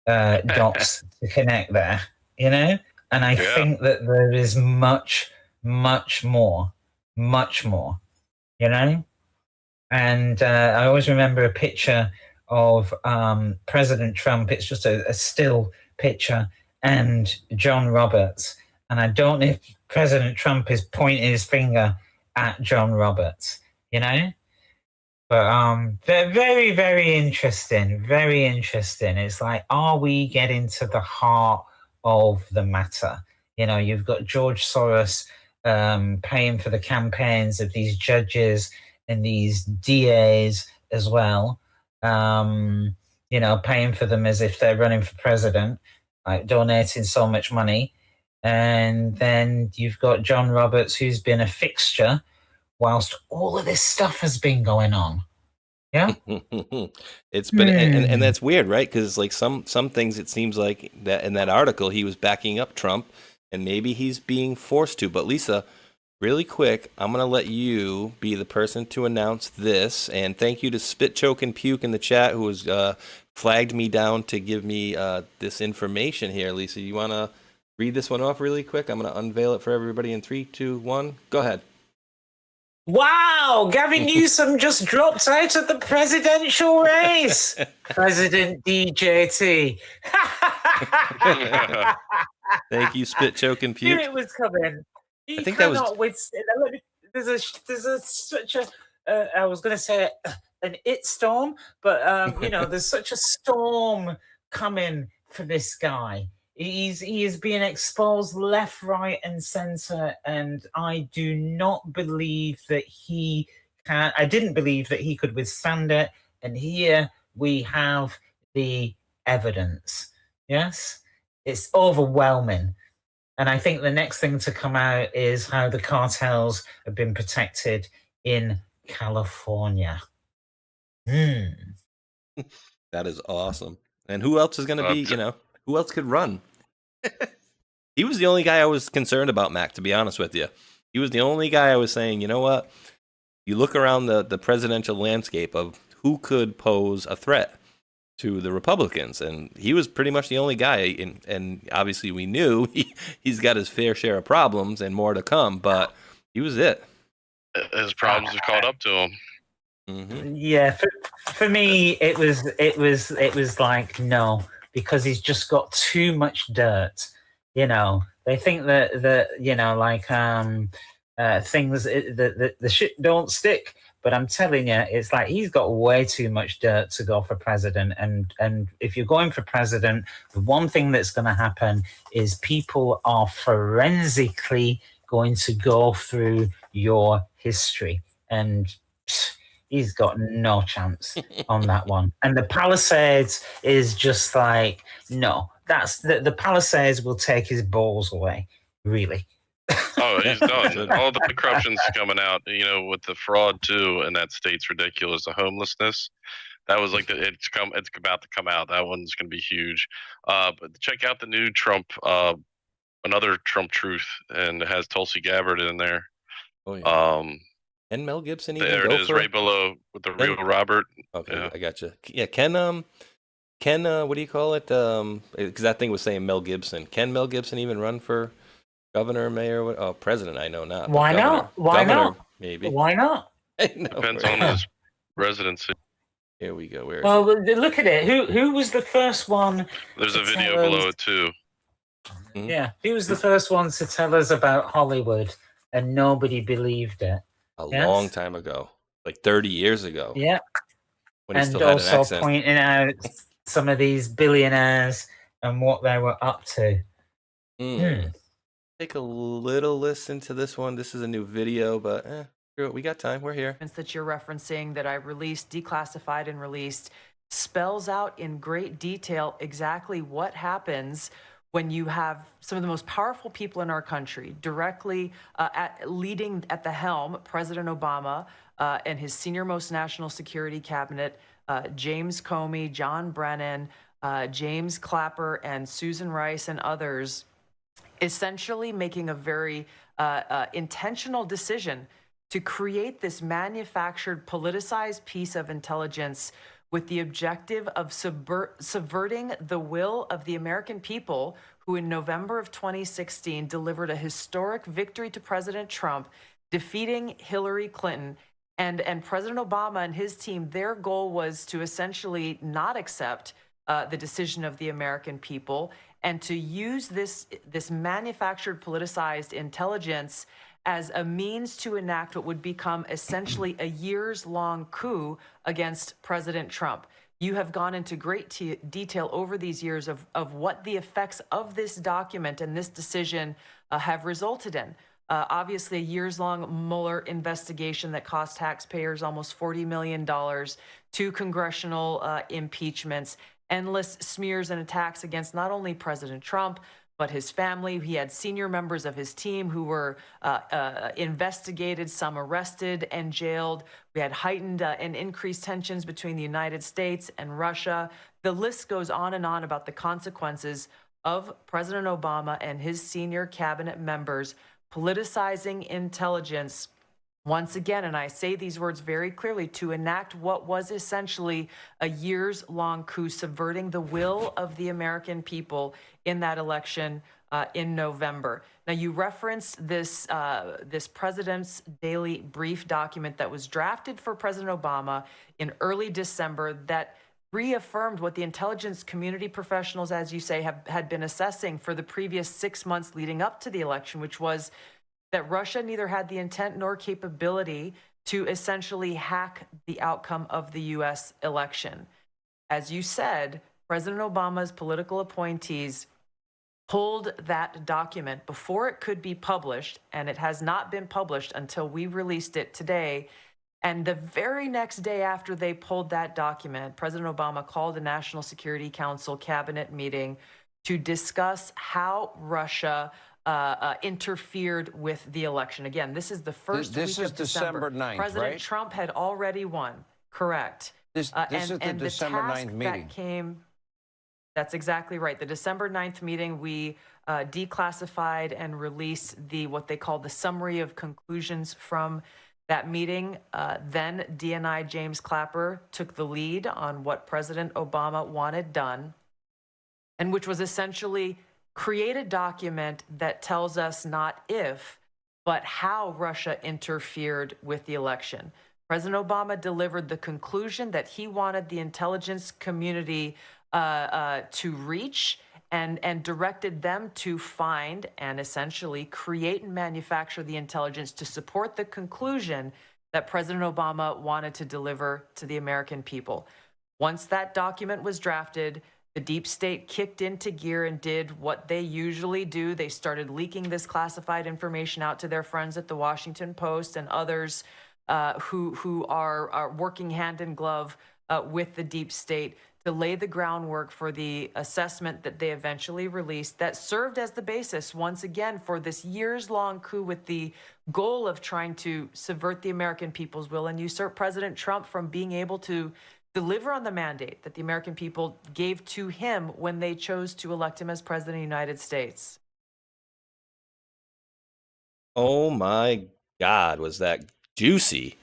dots to connect there, you know? And I think that there is much, much more, you know? And I always remember a picture of President Trump. It's just a still picture, and John Roberts. And I don't know if President Trump is pointing his finger at John Roberts, you know? But very, very interesting, very interesting. It's like, are we getting to the heart of the matter? You know, you've got George Soros paying for the campaigns of these judges and these DAs as well, you know, paying for them as if they're running for president, like donating so much money. And then you've got John Roberts, who's been a fixture whilst all of this stuff has been going on. Yeah. It's been, and that's weird, right? Because like some things, it seems like that in that article, he was backing up Trump, and maybe he's being forced to. But Lisa, really quick, I'm going to let you be the person to announce this. And thank you to Spit, Choke, and Puke in the chat, who has flagged me down to give me this information here. Lisa, you want to read this one off really quick? I'm going to unveil it for everybody in 3, 2, 1. Go ahead. Wow, Gavin Newsom just dropped out of the presidential race. President DJT. Thank you, Spit, Choke, and Puke. Knew it was coming. I think that was. There's such a. I was going to say an it storm, but you know, there's such a storm coming for this guy. He is being exposed left, right, and center, and I do not believe that he can. I didn't believe that he could withstand it, and here we have the evidence. Yes, it's overwhelming, and I think the next thing to come out is how the cartels have been protected in California. That is awesome. And who else is going to be? You know. Who else could run? He was the only guy I was concerned about, Mac, to be honest with you. He was the only guy I was saying, you know what? You look around the presidential landscape of who could pose a threat to the Republicans, and he was pretty much the only guy. And obviously we knew he's got his fair share of problems and more to come, but he was it. His problems have caught up to him. Mm-hmm. Yeah, for me, it was like, no, because he's just got too much dirt. You know, they think that you know, like things, the shit don't stick. But I'm telling you, it's like he's got way too much dirt to go for president. And if you're going for president, the one thing that's going to happen is people are forensically going to go through your history. And he's got no chance on that one. And the Palisades is just like, no, that's the Palisades will take his balls away, really. Oh, he's done. All the corruption's coming out, with the fraud too, and that state's ridiculous. The homelessness, that was like it's about to come out. That one's going to be huge. But check out the new Trump, another Trump truth, and it has Tulsi Gabbard in there. Oh yeah. And Mel Gibson even there go it is, for right below with the real Robert. Okay, Yeah. I got you. Yeah, Ken, what do you call it? Because that thing was saying Mel Gibson. Can Mel Gibson even run for governor, mayor? Oh, president, I know not. but Why governor. not? Why Governor, not? Maybe. Why not? Depends on his residency. Here we go. Where is Well, look at it. Who was the first one? There's a to video tell us- below it too. Yeah, who was the first one to tell us about Hollywood, and nobody believed it? a Yes? long time ago, like 30 years ago. Yeah, When he and still had an also accent. pointing out some of these billionaires and what they were up to. Take a little listen to this one. This is a new video, but screw it. We got time. We're here. That you're referencing that I released, declassified and released, spells out in great detail exactly what happens when you have some of the most powerful people in our country directly leading at the helm, President Obama and his senior-most national security cabinet, James Comey, John Brennan, James Clapper, and Susan Rice and others, essentially making a very intentional decision to create this manufactured, politicized piece of intelligence with the objective of subverting the will of the American people, who in November of 2016 delivered a historic victory to President Trump, defeating Hillary Clinton. And President Obama and his team, their goal was to essentially not accept the decision of the American people and to use this manufactured, politicized intelligence as a means to enact what would become essentially a years-long coup against President Trump. You have gone into great detail over these years of what the effects of this document and this decision have resulted in. Obviously, a years-long Mueller investigation that cost taxpayers almost $40 million, 2 congressional impeachments, endless smears and attacks against not only President Trump, but his family. He had senior members of his team who were investigated, some arrested and jailed. We had heightened and increased tensions between the United States and Russia. The list goes on and on about the consequences of President Obama and his senior cabinet members politicizing intelligence once again, and I say these words very clearly, to enact what was essentially a years-long coup, subverting the will of the American people in that election in November. Now, you referenced this President's Daily Brief document that was drafted for President Obama in early December that reaffirmed what the intelligence community professionals, as you say, had been assessing for the previous 6 months leading up to the election, which was that Russia neither had the intent nor capability to essentially hack the outcome of the U.S. election. As you said, President Obama's political appointees pulled that document before it could be published, and it has not been published until we released it today. And the very next day after they pulled that document, President Obama called a National Security Council cabinet meeting to discuss how Russia interfered with the election. Again, this is the first this week is of December. 9th, President right? Trump had already won. Correct. This is the December 9th meeting. That's exactly right. The December 9th meeting, we declassified and released what they call the summary of conclusions from that meeting. Then DNI James Clapper took the lead on what President Obama wanted done, and which was essentially create a document that tells us not if, but how Russia interfered with the election. President Obama delivered the conclusion that he wanted the intelligence community to reach and directed them to find and essentially create and manufacture the intelligence to support the conclusion that President Obama wanted to deliver to the American people. Once that document was drafted, the deep state kicked into gear and did what they usually do. They started leaking this classified information out to their friends at the Washington Post and others who are working hand in glove with the deep state to lay the groundwork for the assessment that they eventually released that served as the basis, once again, for this years-long coup with the goal of trying to subvert the American people's will and usurp President Trump from being able to deliver on the mandate that the American people gave to him when they chose to elect him as president of the United States. Oh my God, was that juicy?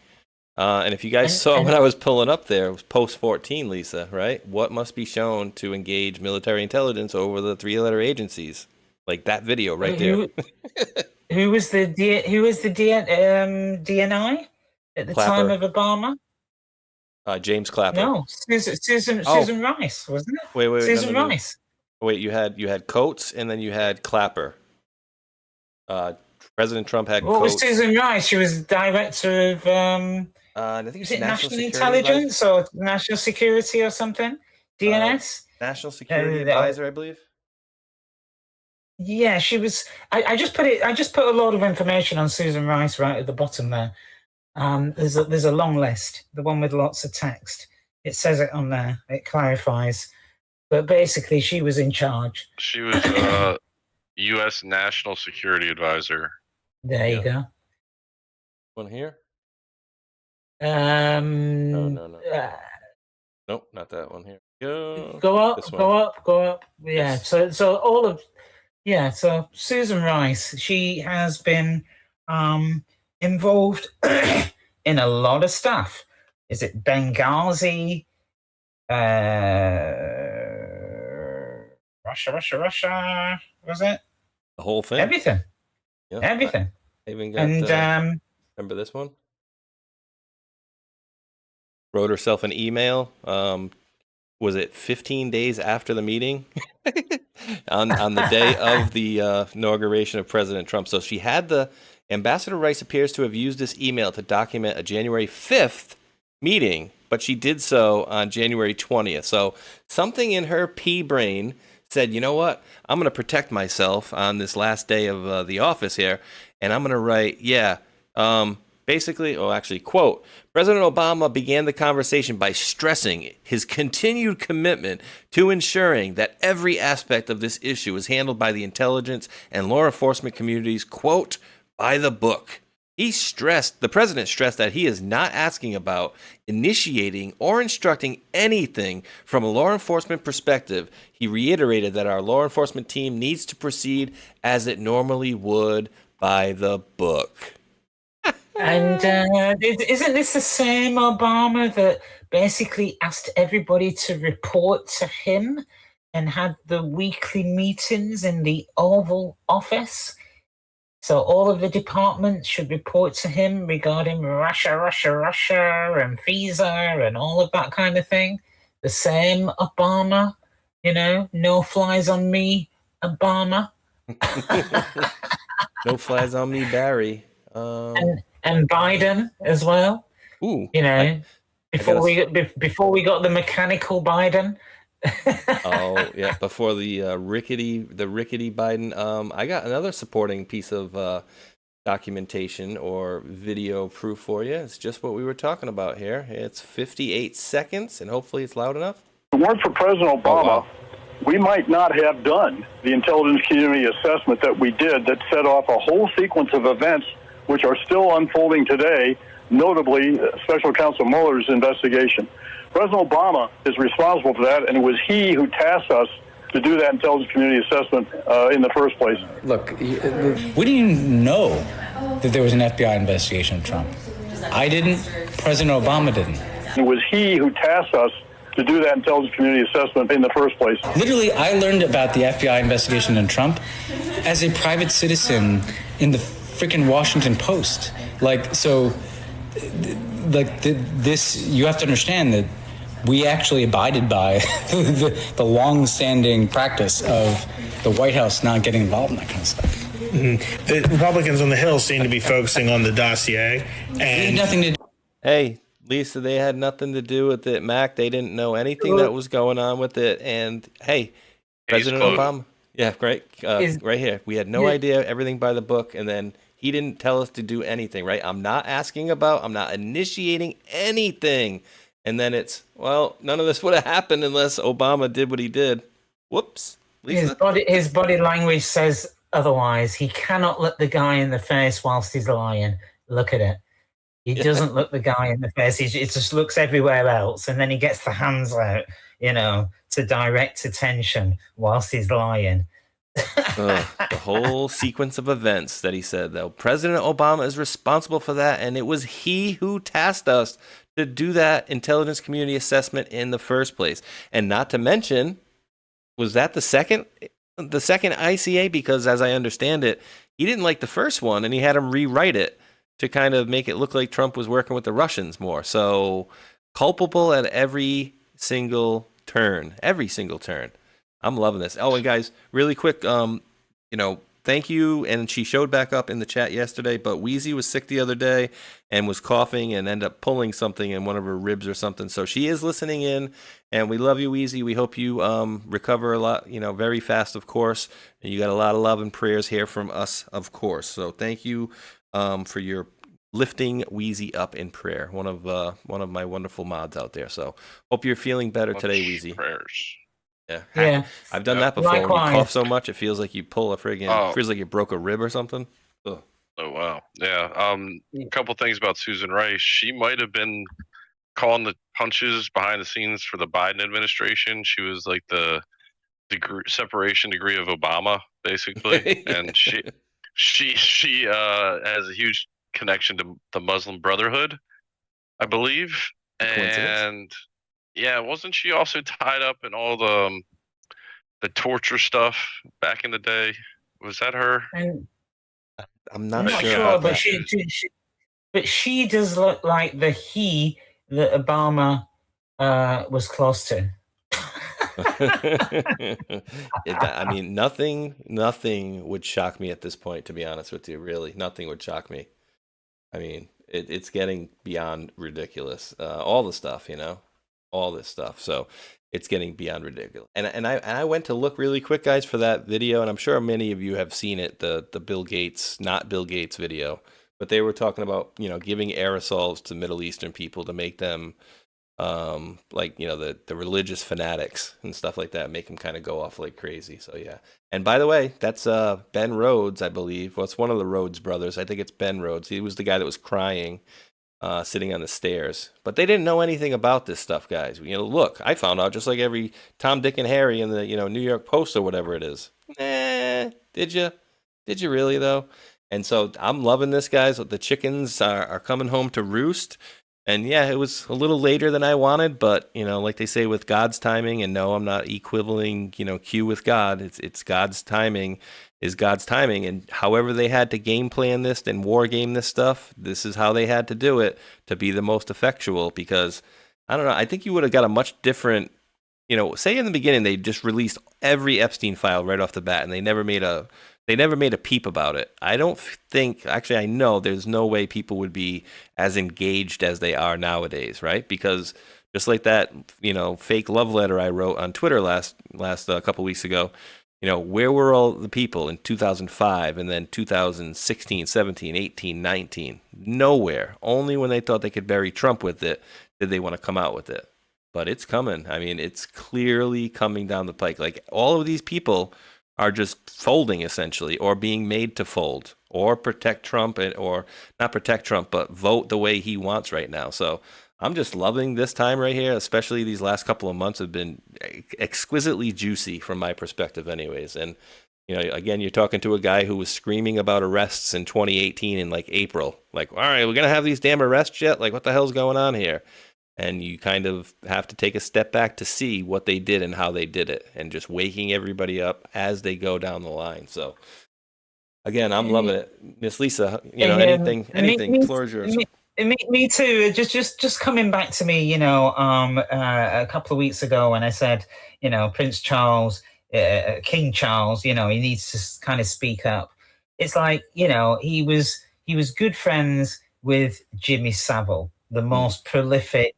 And if you guys saw what I was pulling up there, it was post 14, Lisa, right? What must be shown to engage military intelligence over the 3-letter agencies? Like that video right there. Who was the DNI at the Clapper. time of Obama? James Clapper. No, Susan Rice, wasn't it? Wait, Susan no. Rice. Wait, you had Coates and then you had Clapper. President Trump had What Coates. was Susan Rice? She was director of I think is it National National Security Intelligence or National Security or something? DNS? National Security Advisor, I believe. Yeah, she was. I just put a lot of information on Susan Rice right at the bottom there. There's a long list, the one with lots of text. It says it on there. It clarifies, but basically, she was in charge. She was U.S. National Security Advisor. There you go. One here. No. Nope, not that one here. Go up. Yeah. Yes. So all of, yeah. So Susan Rice, she has been involved in a lot of stuff. Is it Benghazi? Russia. Was it? The whole thing. Everything. Yeah. Everything. I even got. And remember this one? Wrote herself an email. Was it 15 days after the meeting? on the day of the inauguration of President Trump. So she had Ambassador Rice appears to have used this email to document a January 5th meeting, but she did so on January 20th. So something in her pea brain said, you know what? I'm going to protect myself on this last day of the office here, and I'm going to write, basically, quote, President Obama began the conversation by stressing his continued commitment to ensuring that every aspect of this issue is handled by the intelligence and law enforcement communities, quote, by the book. The president stressed that he is not asking about initiating or instructing anything from a law enforcement perspective. He reiterated that our law enforcement team needs to proceed as it normally would by the book. And isn't this the same Obama that basically asked everybody to report to him and had the weekly meetings in the Oval Office? So all of the departments should report to him regarding Russia, and FISA and all of that kind of thing. The same Obama, no flies on me, Obama. No flies on me, Barry. And Biden as well. Ooh, before we got the mechanical Biden. Oh yeah, before the rickety Biden. I got another supporting piece of documentation or video proof for you. It's just what we were talking about here. It's 58 seconds, and hopefully it's loud enough. If it weren't for President Obama, we might not have done the intelligence community assessment that we did that set off a whole sequence of events which are still unfolding today, notably Special Counsel Mueller's investigation. President Obama is responsible for that, and it was he who tasked us to do that intelligence community assessment in the first place. Look, we didn't know that there was an FBI investigation of Trump. I didn't. President Obama didn't. It was he who tasked us to do that intelligence community assessment in the first place. Literally, I learned about the FBI investigation in Trump as a private citizen in the freaking Washington Post. This, you have to understand that we actually abided by the long-standing practice of the White House not getting involved in that kind of stuff. Mm-hmm. The Republicans on the Hill seem to be focusing on the dossier, and nothing to. Hey, Lisa, they had nothing to do with it. Mac, they didn't know anything that was going on with it. And hey, President Obama, yeah, right, right here. We had no idea, everything by the book, and then he didn't tell us to do anything, right? I'm not initiating anything. And then it's, well, none of this would have happened unless Obama did what he did. Whoops. Lisa? His body language says otherwise. He cannot look the guy in the face whilst he's lying. Look at it. He doesn't look the guy in the face. He just looks everywhere else, and then he gets the hands out, to direct attention whilst he's lying. The whole sequence of events that he said, though. President Obama is responsible for that, and it was he who tasked us to do that intelligence community assessment in the first place. And not to mention, was that the second ICA? Because as I understand it, he didn't like the first one, and he had him rewrite it to kind of make it look like Trump was working with the Russians more. So culpable at every single turn. I'm loving this. Oh, and guys, really quick, thank you. And she showed back up in the chat yesterday, but Wheezy was sick the other day and was coughing and ended up pulling something in one of her ribs or something. So she is listening in, and we love you, Wheezy. We hope you recover a lot, very fast, of course. And you got a lot of love and prayers here from us, of course. So thank you for your lifting Wheezy up in prayer. One of my wonderful mods out there. So hope you're feeling better today, Wheezy. Prayers. Yeah. I've done that before. Likewise. When you cough so much, it feels like you pull a friggin', feels like you broke a rib or something. Ugh. Oh, wow. Yeah. A couple things about Susan Rice. She might have been calling the punches behind the scenes for the Biden administration. She was like the separation degree of Obama, basically. And she has a huge connection to the Muslim Brotherhood, I believe. And yeah, wasn't she also tied up in all the torture stuff back in the day? Was that her? I'm not sure, but she does look like the he that Obama was close to. I mean, nothing would shock me at this point, to be honest with you. Really, nothing would shock me. I mean, it's getting beyond ridiculous. All the stuff, all this stuff. So it's getting beyond ridiculous. And I went to look really quick, guys, for that video, and I'm sure many of you have seen it, the Bill Gates, not Bill Gates video. But they were talking about, giving aerosols to Middle Eastern people to make them the religious fanatics and stuff like that, make them kind of go off like crazy. So yeah. And by the way, that's Ben Rhodes, I believe. Well, it's one of the Rhodes brothers. I think it's Ben Rhodes. He was the guy that was crying, sitting on the stairs. But they didn't know anything about this stuff, guys. Look, I found out just like every Tom, Dick, and Harry in the New York Post or whatever it is. Did you? Did you really though? And so I'm loving this, guys. The chickens are coming home to roost. And yeah, it was a little later than I wanted, but like they say, with God's timing, and no, I'm not equivaling, Q with God. It's God's timing is God's timing, and however they had to game plan this and war game this stuff, this is how they had to do it to be the most effectual. Because I don't know, I think you would have got a much different, say in the beginning they just released every Epstein file right off the bat, and they never made a peep about it. I don't think, actually, I know there's no way people would be as engaged as they are nowadays, right? Because just like that, fake love letter I wrote on Twitter last couple weeks ago, where were all the people in 2005 and then 2016, 17, 18, 19? Nowhere. Only when they thought they could bury Trump with it did they want to come out with it. But it's coming. I mean, it's clearly coming down the pike. Like, all of these people are just folding, essentially, or being made to fold, or protect Trump, or not protect Trump, but vote the way he wants right now. So I'm just loving this time right here, especially these last couple of months have been exquisitely juicy from my perspective anyways. And, again, you're talking to a guy who was screaming about arrests in 2018 in like April. Like, all right, we're going to have these damn arrests yet? Like, what the hell's going on here? And you kind of have to take a step back to see what they did and how they did it, and just waking everybody up as they go down the line. So, again, I'm loving it, Miss Lisa. Anything, floor is yours. Me too. Just coming back to me, a couple of weeks ago when I said, Prince Charles, King Charles, he needs to kind of speak up. It's like, he was good friends with Jimmy Savile. the most prolific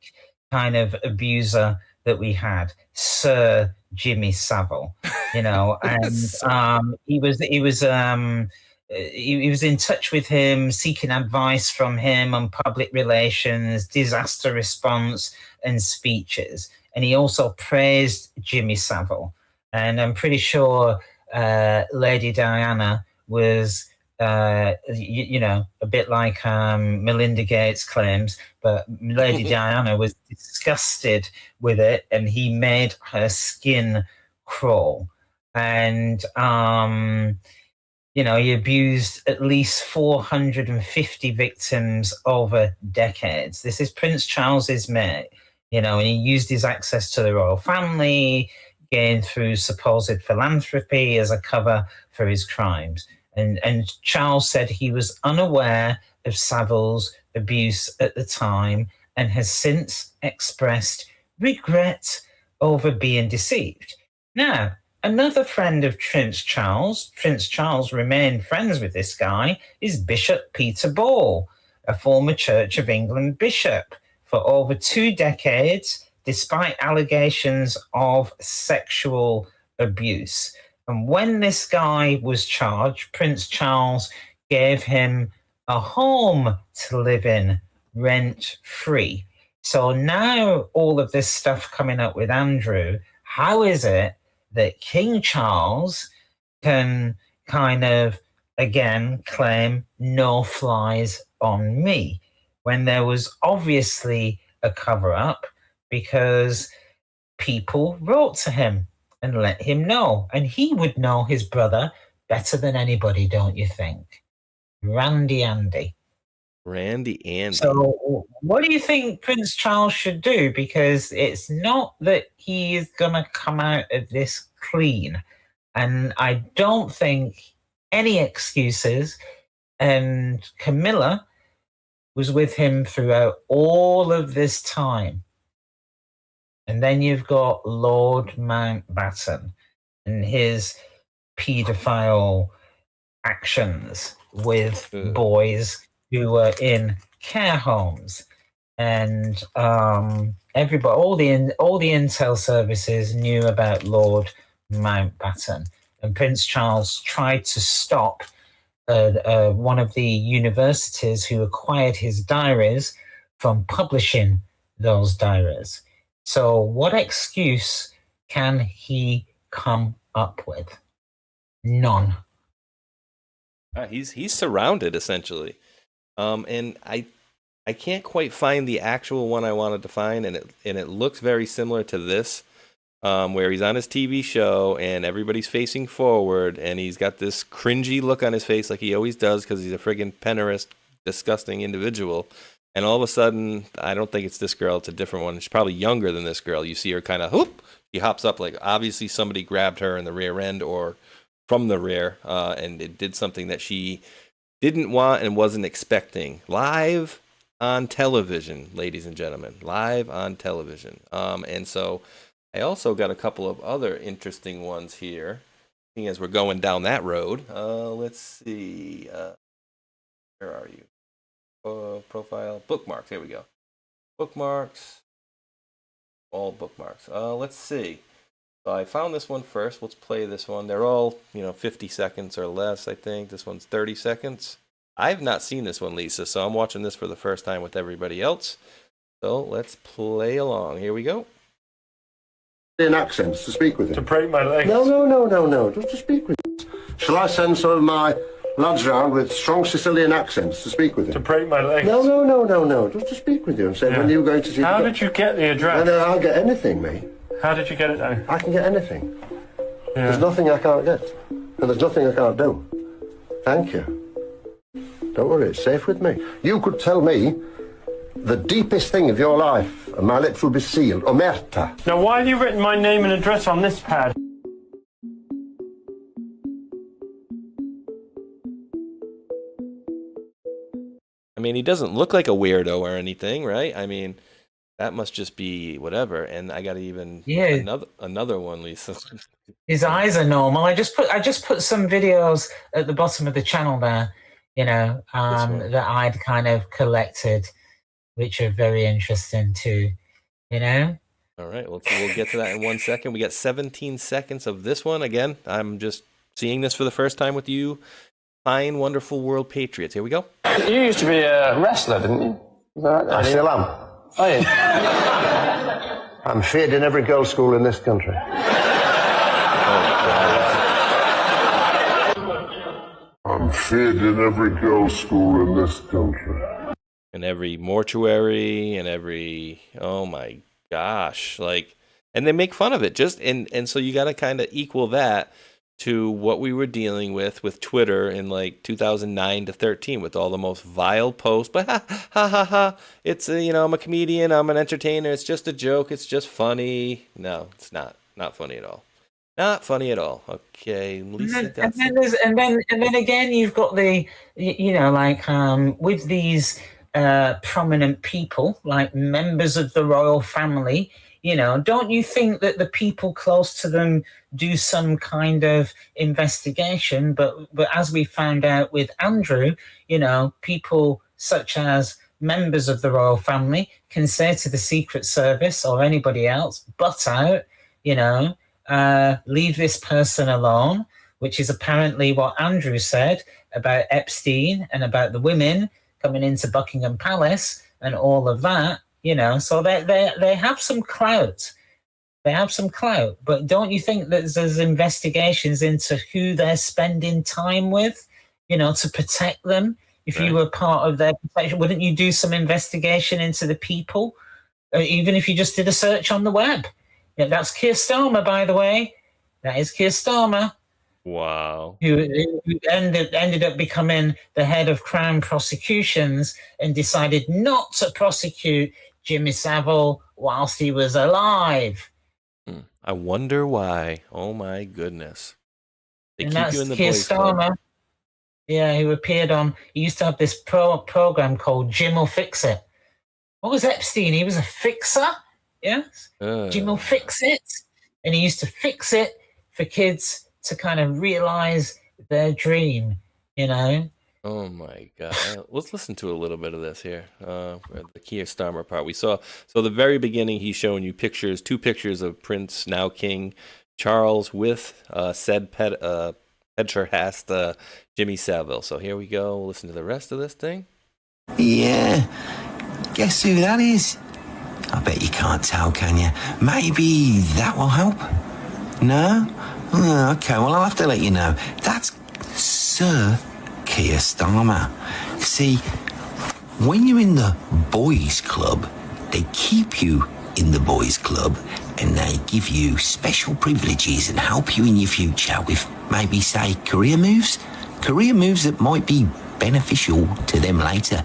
kind of abuser that we had, Sir Jimmy Savile, you know, and he was in touch with him, seeking advice from him on public relations, disaster response, and speeches. And he also praised Jimmy Savile. And I'm pretty sure Lady Diana was, you know, a bit like Melinda Gates claims, but Lady Diana was disgusted with it, and he made her skin crawl. And, you know, he abused at least 450 victims over decades. This is Prince Charles's mate, you know, and he used his access to the royal family, gained through supposed philanthropy as a cover for his crimes. And Charles said he was unaware of Savile's abuse at the time and has since expressed regret over being deceived. Now, another friend of Prince Charles remained friends with this guy, is Bishop Peter Ball, a former Church of England bishop for over 2 decades, despite allegations of sexual abuse. And when this guy was charged, Prince Charles gave him a home to live in, rent-free. So now all of this stuff coming up with Andrew, how is it that King Charles can kind of, again, claim no flies on me when there was obviously a cover-up because people wrote to him and let him know, and he would know his brother better than anybody, don't you think? Randy Andy. Randy Andy. So what do you think Prince Charles should do? Because it's not that he is going to come out of this clean. And I don't think any excuses. And Camilla was with him throughout all of this time. And then you've got Lord Mountbatten and his paedophile actions with boys who were in care homes, and everybody, all the intel services knew about Lord Mountbatten, and Prince Charles tried to stop one of the universities who acquired his diaries from publishing those diaries. So, what excuse can he come up with? None. He's surrounded essentially, and I can't quite find the actual one I wanted to find, and it looks very similar to this, where he's on his TV show and everybody's facing forward, and he's got this cringy look on his face like he always does because he's a friggin' penniless, disgusting individual. And all of a sudden, I don't think it's this girl, it's a different one. She's probably younger than this girl. You see her kind of, whoop, she hops up like obviously somebody grabbed her in the rear end or from the rear, and it did something that she didn't want and wasn't expecting. Live on television, ladies and gentlemen, live on television. And so I also got a couple of other interesting ones here, as we're going down that road. Let's see. Where are you? Profile, bookmarks. Here we go. Bookmarks. All bookmarks. Let's see. So I found this one first. Let's play this one. They're all, 50 seconds or less, I think. This one's 30 seconds. I've not seen this one, Lisa, so I'm watching this for the first time with everybody else. So let's play along. Here we go. In accents to speak with him. To break my legs. No. Just to speak with him. Shall I send some of my lads round with strong Sicilian accents to speak with him? To break my legs. No. Just to speak with you and say, when are you going to see... How did you get the address? No, I'll get anything, mate. How did you get it down? I can get anything. Yeah. There's nothing I can't get. And there's nothing I can't do. Thank you. Don't worry, it's safe with me. You could tell me the deepest thing of your life, and my lips would be sealed. Omerta. Now, why have you written my name and address on this pad? I mean, he doesn't look like a weirdo or anything, right? I mean, that must just be whatever. And I got another one, Lisa. His eyes are normal. I just put some videos at the bottom of the channel there, that I'd kind of collected. which are very interesting too. You know. All right, well, we'll get to that in 1 second. We got 17 seconds of this one. Again, I'm just seeing this for the first time with you, fine, wonderful world patriots. Here we go. You used to be a wrestler, didn't you? Is that right? I still am. Oh, yeah. I'm feared in every girls' school in this country. I'm feared in every girls' school in this country. In every mortuary and every, oh my gosh, like, and they make fun of it just, and so you got to kind of equal that to what we were dealing with Twitter in like 2009 to 13 with all the most vile posts. But ha ha ha ha, it's I'm a comedian, I'm an entertainer, it's just a joke, it's just funny. No, it's not funny at all. Not funny at all. Okay, Lisa. And then again, you've got the with these prominent people, like members of the royal family. Don't you think that the people close to them do some kind of investigation? But as we found out with Andrew, people such as members of the royal family can say to the Secret Service or anybody else, butt out, leave this person alone, which is apparently what Andrew said about Epstein and about the women coming into Buckingham Palace and all of that, so they have some clout. They have some clout, but don't you think that there's investigations into who they're spending time with, to protect them? If you were part of their protection, wouldn't you do some investigation into the people, even if you just did a search on the web? Yeah, that's Keir Starmer, by the way. That is Keir Starmer. Wow. Who ended up becoming the head of Crown prosecutions and decided not to prosecute Jimmy Savile whilst he was alive. I wonder why. Oh my goodness. They And keep that's you in the Keir boys club. Starmer. Yeah, who appeared on. He used to have this program called Jim will Fix It. What was Epstein? He was a fixer. Yes. Jim will fix it. And he used to fix it for kids to kind of realize their dream, Oh my God. Let's listen to a little bit of this here. The Keir Starmer part. We saw, so the very beginning, he's showing you two pictures of Prince, now King Charles with said Petrhast, Jimmy Savile. So here we go. We'll listen to the rest of this thing. Yeah. Guess who that is? I bet you can't tell, can you? Maybe that will help? No? Okay, well, I'll have to let you know. That's Sir Keir Starmer. See, when you're in the boys' club, they keep you in the boys' club and they give you special privileges and help you in your future with maybe, say, career moves that might be beneficial to them later.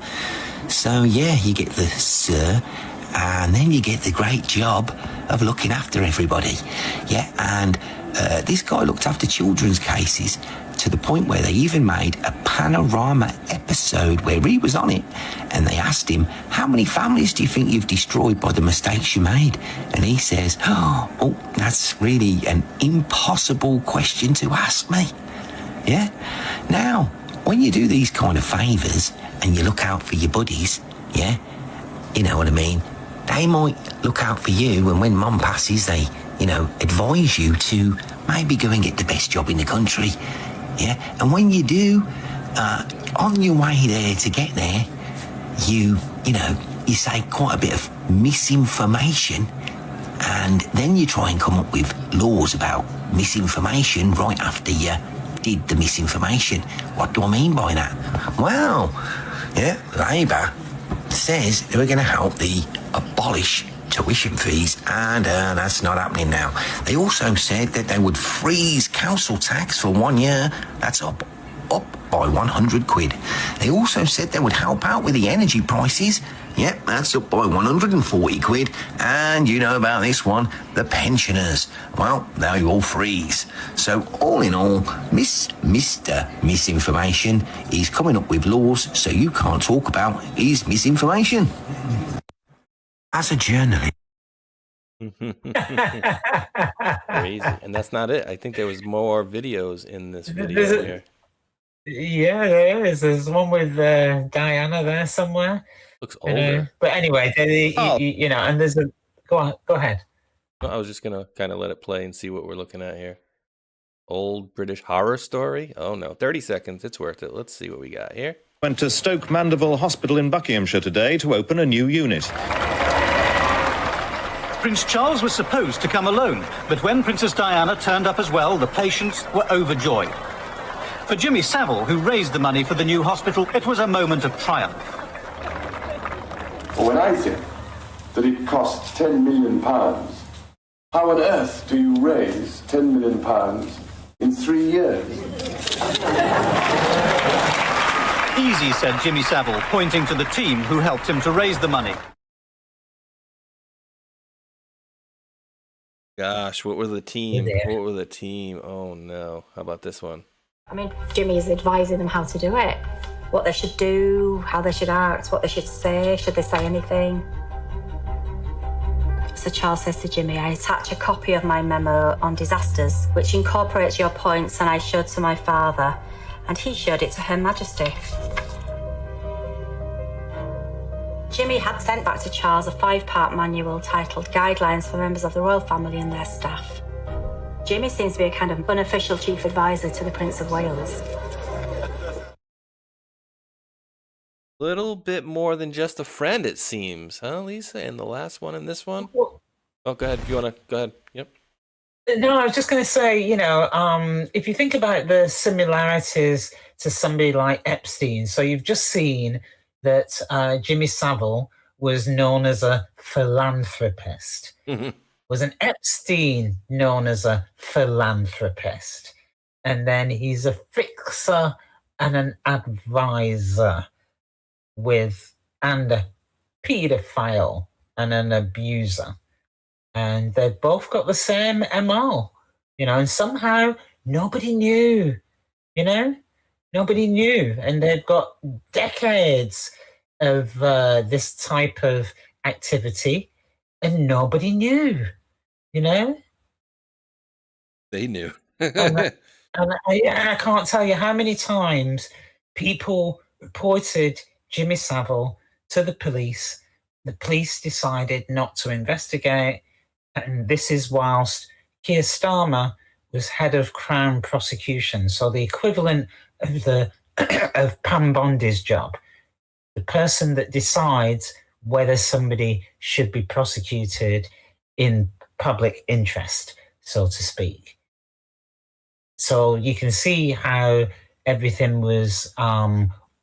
So, yeah, you get the Sir, and then you get the great job of looking after everybody. Yeah, and this guy looked after children's cases to the point where they even made a panorama episode where he was on it, and they asked him, how many families do you think you've destroyed by the mistakes you made? And he says, oh, that's really an impossible question to ask me. Yeah? Now, when you do these kind of favours and you look out for your buddies, yeah, you know what I mean, they might look out for you, and when mum passes, they, advise you to maybe go and get the best job in the country, yeah? And when you do, on your way there to get there, you say quite a bit of misinformation, and then you try and come up with laws about misinformation right after you did the misinformation. What do I mean by that? Well, yeah, Labour says they were going to help abolish tuition fees, and that's not happening now. They also said that they would freeze council tax for 1 year. That's up by 100 quid. They also said they would help out with the energy prices. Yep, that's up by 140 quid. And you know about this one, the pensioners. Well, they all freeze. So all in all, Mr. Misinformation is coming up with laws so you can't talk about his misinformation. As a journalist. Crazy. And that's not it. I think there was more videos in this video here. Yeah, there is. There's one with Diana there somewhere. Looks You know? older. But anyway, you know, and there's a go ahead. I was just gonna kind of let it play and see what we're looking at here. Old British horror story. Oh no, 30 seconds. It's worth it. Let's see what we got here. Went to Stoke Mandeville Hospital in Buckinghamshire today to open a new unit. Prince Charles was supposed to come alone, but when Princess Diana turned up as well, the patients were overjoyed. For Jimmy Savile, who raised the money for the new hospital, it was a moment of triumph. When I think that it costs £10 million, how on earth do you raise £10 million in 3 years? Easy, said Jimmy Savile, pointing to the team who helped him to raise the money. Gosh, what were the team? What were the team? Oh no. How about this one? I mean, Jimmy's advising them how to do it. What they should do, how they should act, what they should say they say anything. So Charles says to Jimmy, I attach a copy of my memo on disasters, which incorporates your points, and I showed to my father, and he showed it to Her Majesty. Jimmy had sent back to Charles a 5-part manual titled Guidelines for Members of the Royal Family and Their Staff. Jimmy seems to be a kind of unofficial chief advisor to the Prince of Wales. Little bit more than just a friend, it seems, huh, Lisa? And the last one and this one? Oh, go ahead. If you want to, go ahead. Yep. No, I was just going to say, you know, if you think about the similarities to somebody like Epstein, so you've just seen that Jimmy Savile was known as a philanthropist. Was an Epstein known as a philanthropist? And then he's a fixer and an advisor and a paedophile and an abuser. And they've both got the same MO, you know, and somehow nobody knew, you know? Nobody knew. And they've got decades of this type of activity, and nobody knew, you know? They knew. and I can't tell you how many times people reported Jimmy Savile to the police. The police decided not to investigate, and this is whilst Keir Starmer was head of Crown prosecution, so the equivalent of Pam Bondi's job, the person that decides whether somebody should be prosecuted in public interest, so to speak. So you can see how everything was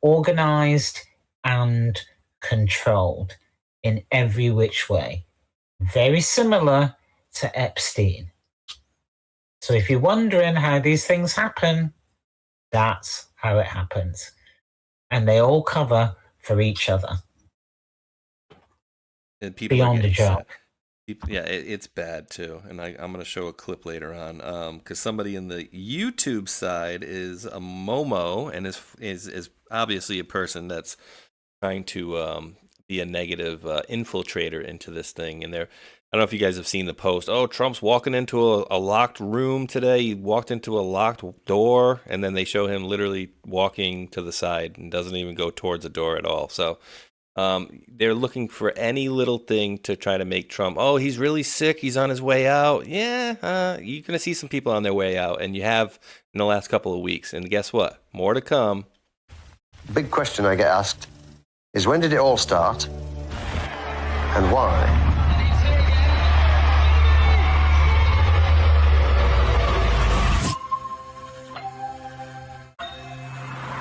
organized and controlled in every which way. Very similar to Epstein. So if you're wondering how these things happen, that's how it happens. And they all cover for each other. And people beyond a joke. Yeah, it's bad too. And I'm going to show a clip later on because somebody in the YouTube side is a Momo and is obviously a person that's trying to be a negative infiltrator into this thing. And I don't know if you guys have seen the post. Oh, Trump's walking into a locked room today. He walked into a locked door, and then they show him literally walking to the side and doesn't even go towards the door at all. So they're looking for any little thing to try to make Trump, oh, he's really sick, he's on his way out. Yeah, you're going to see some people on their way out, and you have in the last couple of weeks. And guess what? More to come. Big question I get asked is, when did it all start and why?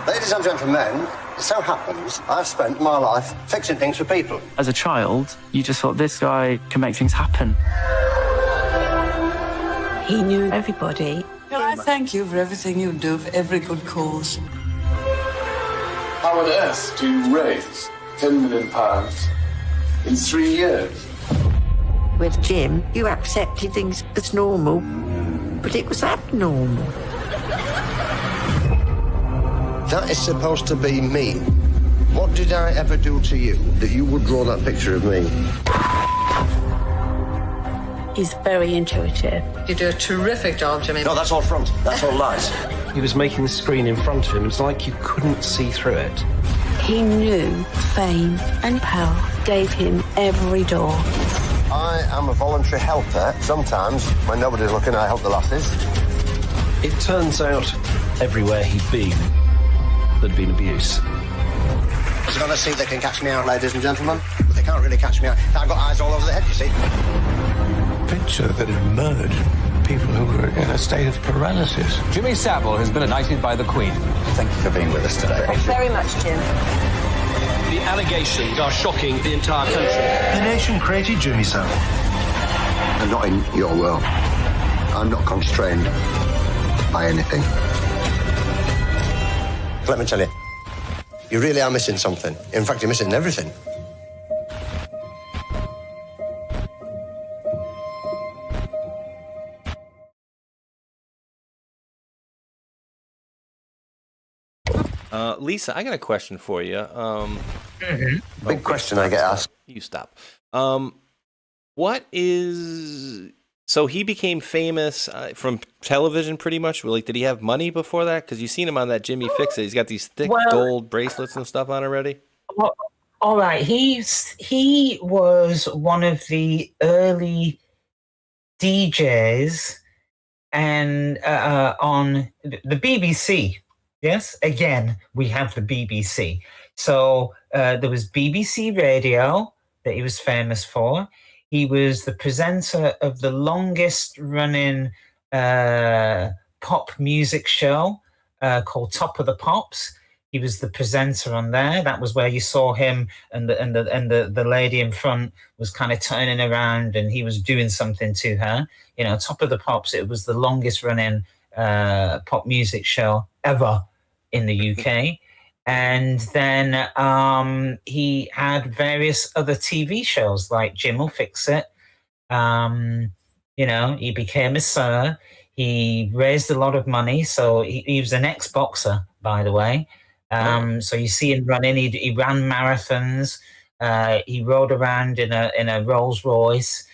Ladies and gentlemen, it so happens I've spent my life fixing things for people. As a child, you just thought, this guy can make things happen. He knew everybody. I thank you for everything you do for every good cause. How on earth do you raise £10 million in 3 years? With Jim, you accepted things as normal, but it was abnormal. That is supposed to be me. What did I ever do to you that you would draw that picture of me? He's very intuitive. You do a terrific job, Jimmy. No, that's all front. That's all lies. He was making the screen in front of him. It's like you couldn't see through it. He knew fame and power gave him every door. I am a voluntary helper. Sometimes, when nobody's looking, I help the lasses. It turns out everywhere he'd been, there'd been abuse. They're going to see if they can catch me out, ladies and gentlemen. But they can't really catch me out. I've got eyes all over the head, you see. Picture that emerged. People who were in a state of paralysis. Jimmy Savile has been knighted by the Queen. Thank you for being with us today. Thanks very much, Jim. The allegations are shocking the entire country. The nation created Jimmy Savile. I'm not in your world. I'm not constrained by anything. Let me tell you, you really are missing something. In fact, you're missing everything. Lisa, I got a question for you. Big question I get asked. You stop. What is... So he became famous from television pretty much? Like, did he have money before that? Because you've seen him on that Jimmy Fix It. He's got these thick gold bracelets and stuff on already. Well, all right. He was one of the early DJs and on the BBC. Yes, again, we have the BBC. So there was BBC Radio that he was famous for. He was the presenter of the longest running pop music show called Top of the Pops. He was the presenter on there. That was where you saw him, and the lady in front was kind of turning around, and he was doing something to her. You know, Top of the Pops. It was the longest running pop music show ever in the UK. And then he had various other TV shows like Jim Will Fix It. You know, he became a sir. He raised a lot of money. So he was an ex-boxer, by the way. So you see him running. He ran marathons. He rode around in a Rolls Royce.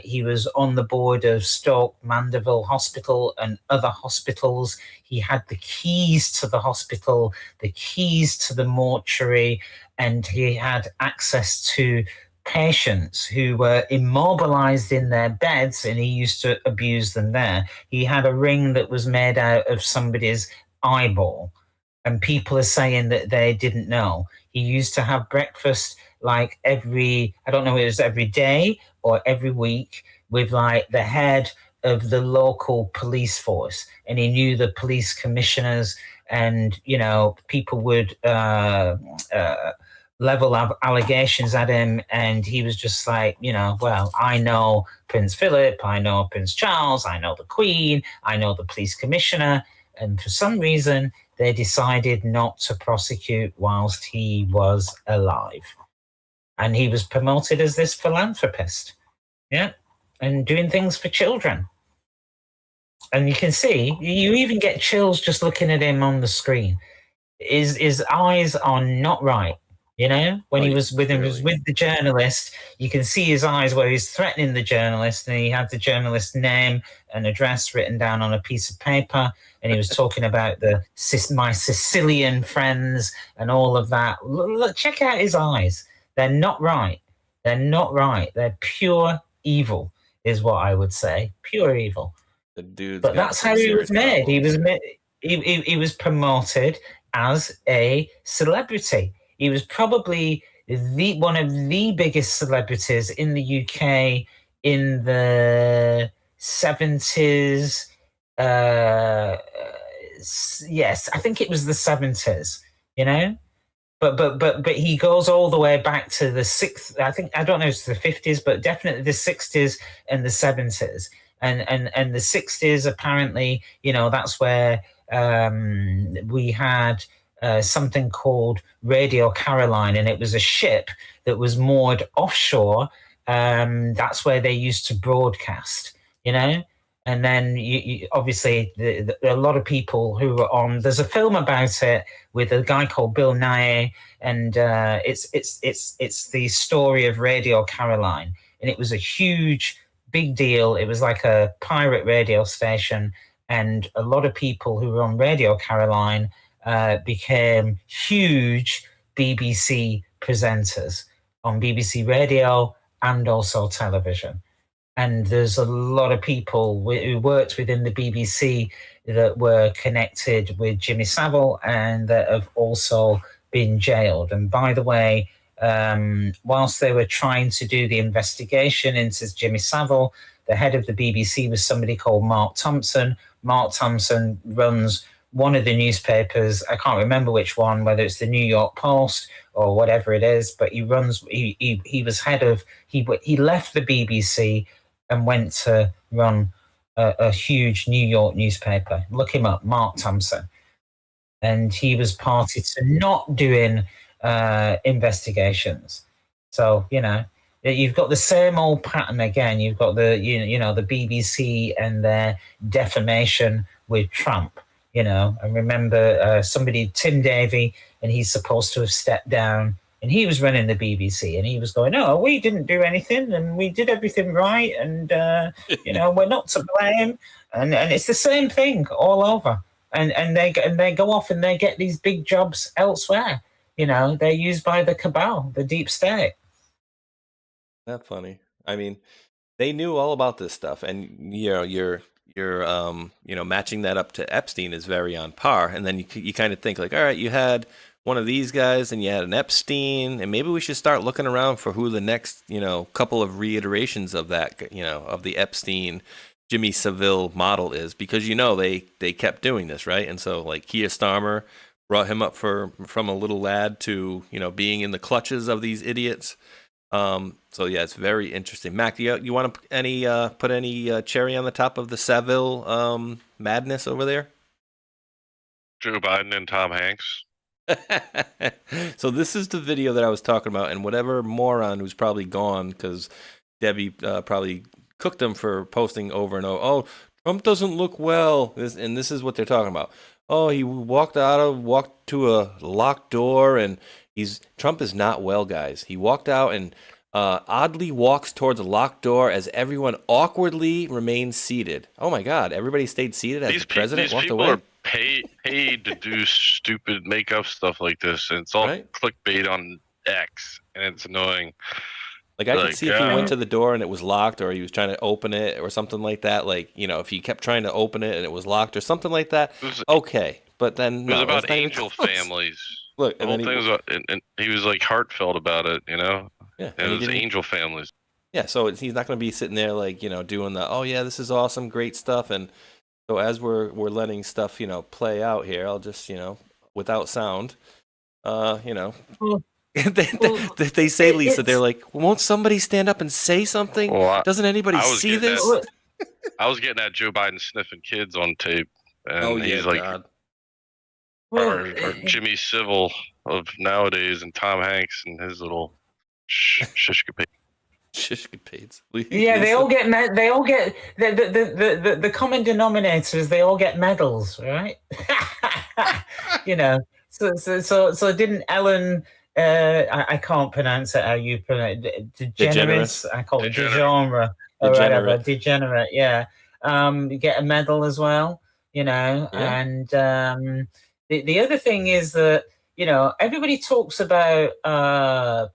He was on the board of Stoke Mandeville Hospital and other hospitals. He had the keys to the hospital, the keys to the mortuary, and he had access to patients who were immobilized in their beds, and he used to abuse them there. He had a ring that was made out of somebody's eyeball, and people are saying that they didn't know. He used to have breakfast like every day or every week with like the head of the local police force, and he knew the police commissioners, and you know, people would level up allegations at him, and he was just like, you know, well, I know Prince Philip, I know Prince Charles, I know the Queen, I know the police commissioner, and for some reason they decided not to prosecute whilst he was alive. And he was promoted as this philanthropist, yeah, and doing things for children. And you can see, you even get chills just looking at him on the screen. His eyes are not right, you know? When he was with him, was with the journalist, you can see his eyes where he's threatening the journalist, and he had the journalist's name and address written down on a piece of paper, and he was talking about my Sicilian friends and all of that. Look, check out his eyes. They're not right. They're not right. They're pure evil, is what I would say. Pure evil. The dude's but that's how he was made. He was promoted as a celebrity. He was probably one of the biggest celebrities in the UK in the 70s. Yes, I think it was the 70s, you know? But he goes all the way back to the I don't know if it's the 50s, but definitely the 60s and the 70s. And the 60s, apparently, you know, that's where we had something called Radio Caroline, and it was a ship that was moored offshore. That's where they used to broadcast, you know. And then you obviously a lot of people who were on. There's a film about it with a guy called Bill Nye, and it's the story of Radio Caroline, and it was a huge, big deal. It was like a pirate radio station, and a lot of people who were on Radio Caroline became huge BBC presenters on BBC Radio and also television. And there's a lot of people who worked within the BBC that were connected with Jimmy Savile and that have also been jailed. And by the way, whilst they were trying to do the investigation into Jimmy Savile, the head of the BBC was somebody called Mark Thompson. Mark Thompson runs one of the newspapers. I can't remember which one, whether it's the New York Post or whatever it is, but he was head of, he left the BBC and went to run a huge New York newspaper. Look him up, Mark Thompson. And he was party to not doing investigations. So, you've got the same old pattern again. You've got the BBC and their defamation with Trump, and remember Tim Davie, and he's supposed to have stepped down, and he was running the BBC, and he was going, "Oh, we didn't do anything, and we did everything right, and we're not to blame," and it's the same thing all over, and they go off and they get these big jobs elsewhere. They're used by the cabal, the deep state. That's funny. I mean, they knew all about this stuff, and you're matching that up to Epstein is very on par. And then you kind of think like, all right, you had one of these guys, and you had an Epstein, and maybe we should start looking around for who the next couple of reiterations of that of the Epstein Jimmy Savile model is, because they kept doing this, right? And so like Keir Starmer brought him up from a little lad to being in the clutches of these idiots. So yeah, it's very interesting. Mac, do you want to put any cherry on the top of the Savile madness over there? Joe Biden and Tom Hanks. So this is the video that I was talking about, and whatever moron who's probably gone because Debbie probably cooked him for posting over and over. Oh, Trump doesn't look well. This is what they're talking about. Oh, he walked to a locked door, and Trump is not well, guys. He walked out and oddly walks towards a locked door as everyone awkwardly remains seated. Oh my God! Everybody stayed seated as the president walked away. These people are paid to do stupid makeup stuff like this, and it's all clickbait on X, and it's annoying. Like I could see if he went to the door and it was locked, or he was trying to open it, or something like that. Like if he kept trying to open it and it was locked, or something like that. Okay, but then it was about angel families. Look, the whole thing was about, and he was like heartfelt about it, Yeah, and it was angel families. Yeah, so he's not going to be sitting there like doing the this is awesome, great stuff. And so as we're letting stuff play out here, I'll just without sound, they say, Lisa, they're like, won't somebody stand up and say something? Well, doesn't anybody see this? I was getting at Joe Biden sniffing kids on tape, and he's like, or Jimmy Savile of nowadays, and Tom Hanks and his little shishkapades. Shishkapades. Yeah, they all get the common denominator is they all get medals, right? So didn't Ellen? I can't pronounce it how you pronounce it. DeGeneres. I call it DeGenre or whatever. Degenerate. Yeah. You get a medal as well. Yeah. And the other thing is that everybody talks about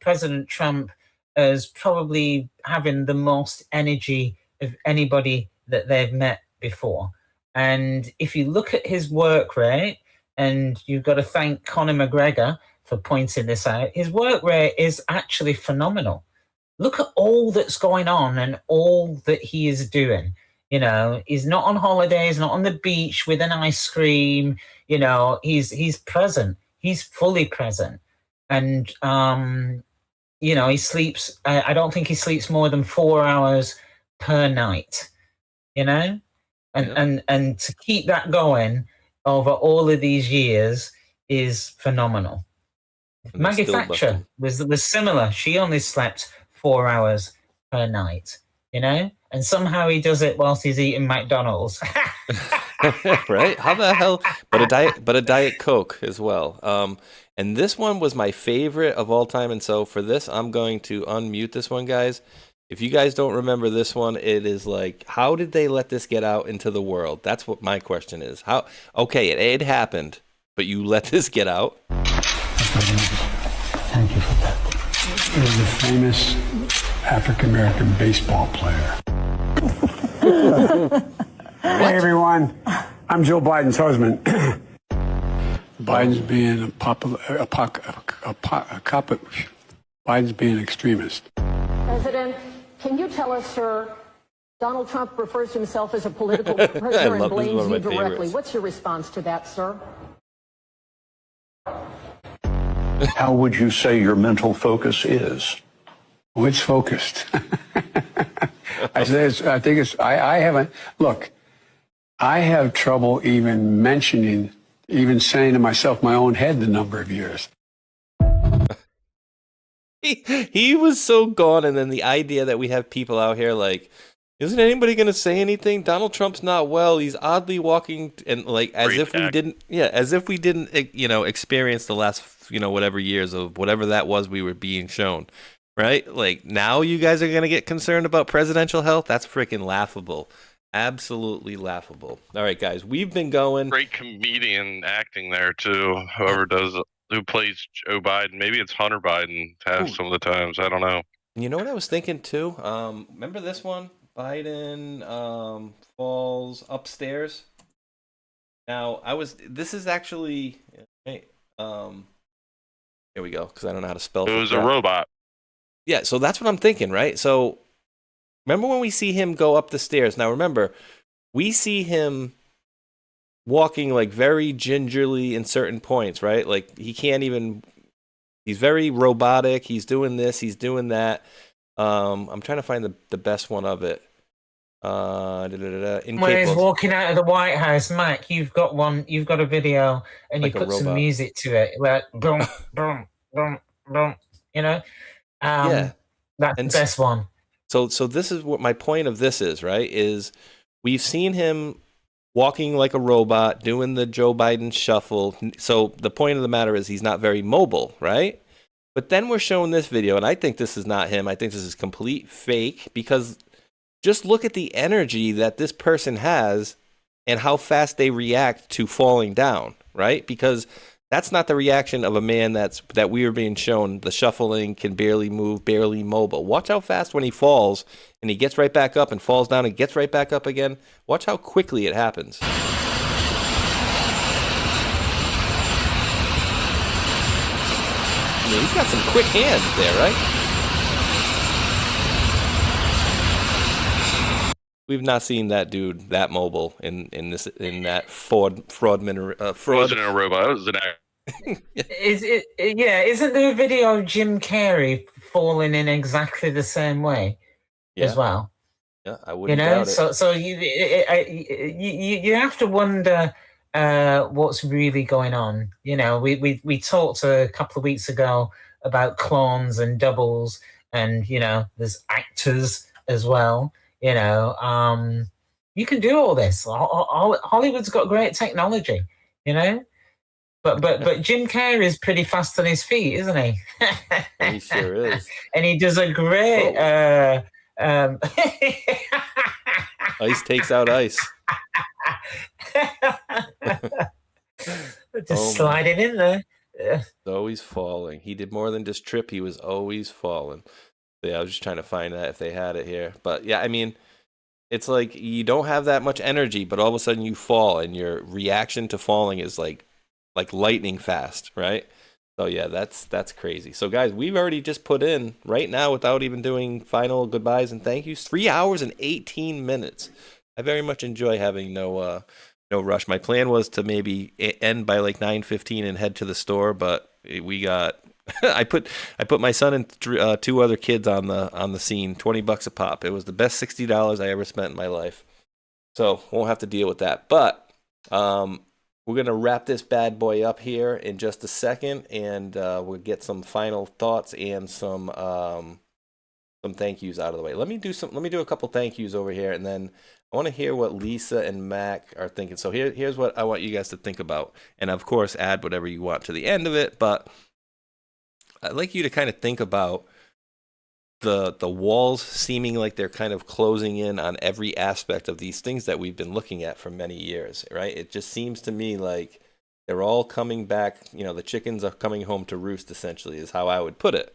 President Trump as probably having the most energy of anybody that they've met before. And if you look at his work rate, and you've got to thank Conor McGregor for pointing this out, his work rate is actually phenomenal. Look at all that's going on and all that he is doing. He's not on holiday, he's not on the beach with an ice cream. He's present. He's fully present. And, he sleeps, I don't think he sleeps more than 4 hours per night, And to keep that going over all of these years is phenomenal. Maggie Thatcher was similar. She only slept 4 hours per night, and somehow he does it whilst he's eating McDonald's. Right? How the hell? But a Diet Coke as well. And this one was my favorite of all time. And so for this, I'm going to unmute this one, guys. If you guys don't remember this one, it is like, how did they let this get out into the world? That's what my question is. How? Okay, it happened, but you let this get out. is a famous African-American baseball player. Hey, everyone. I'm Joe Biden's husband. Biden's being Biden's being an extremist. President, can you tell us, sir, Donald Trump refers to himself as a political prisoner and blames you directly. What's your response to that, sir? How would you say your mental focus is? Oh, it's focused. I haven't, look, I have trouble even mentioning, even saying to myself, my own head, the number of years. He was so gone, and then the idea that we have people out here like, isn't anybody going to say anything? Donald Trump's not well. He's oddly walking, and like as if we didn't, experience the last, whatever years of whatever that was we were being shown, right? Like now you guys are going to get concerned about presidential health? That's freaking laughable. Absolutely laughable. All right, guys, we've been going. Great comedian acting there too. Who plays Joe Biden? Maybe it's Hunter Biden. Some of the times, I don't know. You know what I was thinking too? Remember this one? Biden falls upstairs. Now this is actually here we go, because I don't know how to spell. It was a robot. Yeah, so that's what I'm thinking, right? So remember when we see him go up the stairs? Now remember, we see him walking like very gingerly in certain points, right? Like he's very robotic. He's doing this, he's doing that. I'm trying to find the best one of it. When he's walking out of the White House, Mac, you've got a video, and like you put some music to it, like boom, boom, boom, boom. Yeah, that's the best one. So this is what my point of this is, right? Is we've seen him walking like a robot, doing the Joe Biden shuffle. So the point of the matter is he's not very mobile, right? But then we're showing this video, and I think this is not him. I think this is complete fake, because just look at the energy that this person has and how fast they react to falling down, right? Because that's not the reaction of a man that we were being shown. The shuffling, can barely move, barely mobile. Watch how fast when he falls and he gets right back up and falls down and gets right back up again. Watch how quickly it happens. I mean, he's got some quick hands there, right? We've not seen that dude that mobile in that fraud. It wasn't a robot. It was an actor. Isn't there a video of Jim Carrey falling in exactly the same way as well? Yeah, I wouldn't doubt it. So you have to wonder what's really going on. We talked a couple of weeks ago about clones and doubles, and there's actors as well. You can do all this. Hollywood's got great technology, but Jim Carrey is pretty fast on his feet, isn't he? He sure is. And he does a great ice takes out ice. Just sliding in there. Always falling. He did more than just trip. He was always falling. Yeah, I was just trying to find that if they had it here. But yeah, I mean, it's like you don't have that much energy, but all of a sudden you fall, and your reaction to falling is like lightning fast, right? So yeah, that's crazy. So guys, we've already just put in right now, without even doing final goodbyes and thank yous, 3 hours and 18 minutes. I very much enjoy having no rush. My plan was to maybe end by like 9:15 and head to the store, but we got. I put my son and two other kids on the scene, $20 a pop. It was the best $60 I ever spent in my life. So won't have to deal with that. But we're gonna wrap this bad boy up here in just a second, and we'll get some final thoughts and some thank yous out of the way. Let me do a couple thank yous over here, and then I want to hear what Lisa and Mac are thinking. So here's what I want you guys to think about, and of course add whatever you want to the end of it. But I'd like you to kind of think about the walls seeming like they're kind of closing in on every aspect of these things that we've been looking at for many years, right? It just seems to me like they're all coming back. The chickens are coming home to roost, essentially, is how I would put it.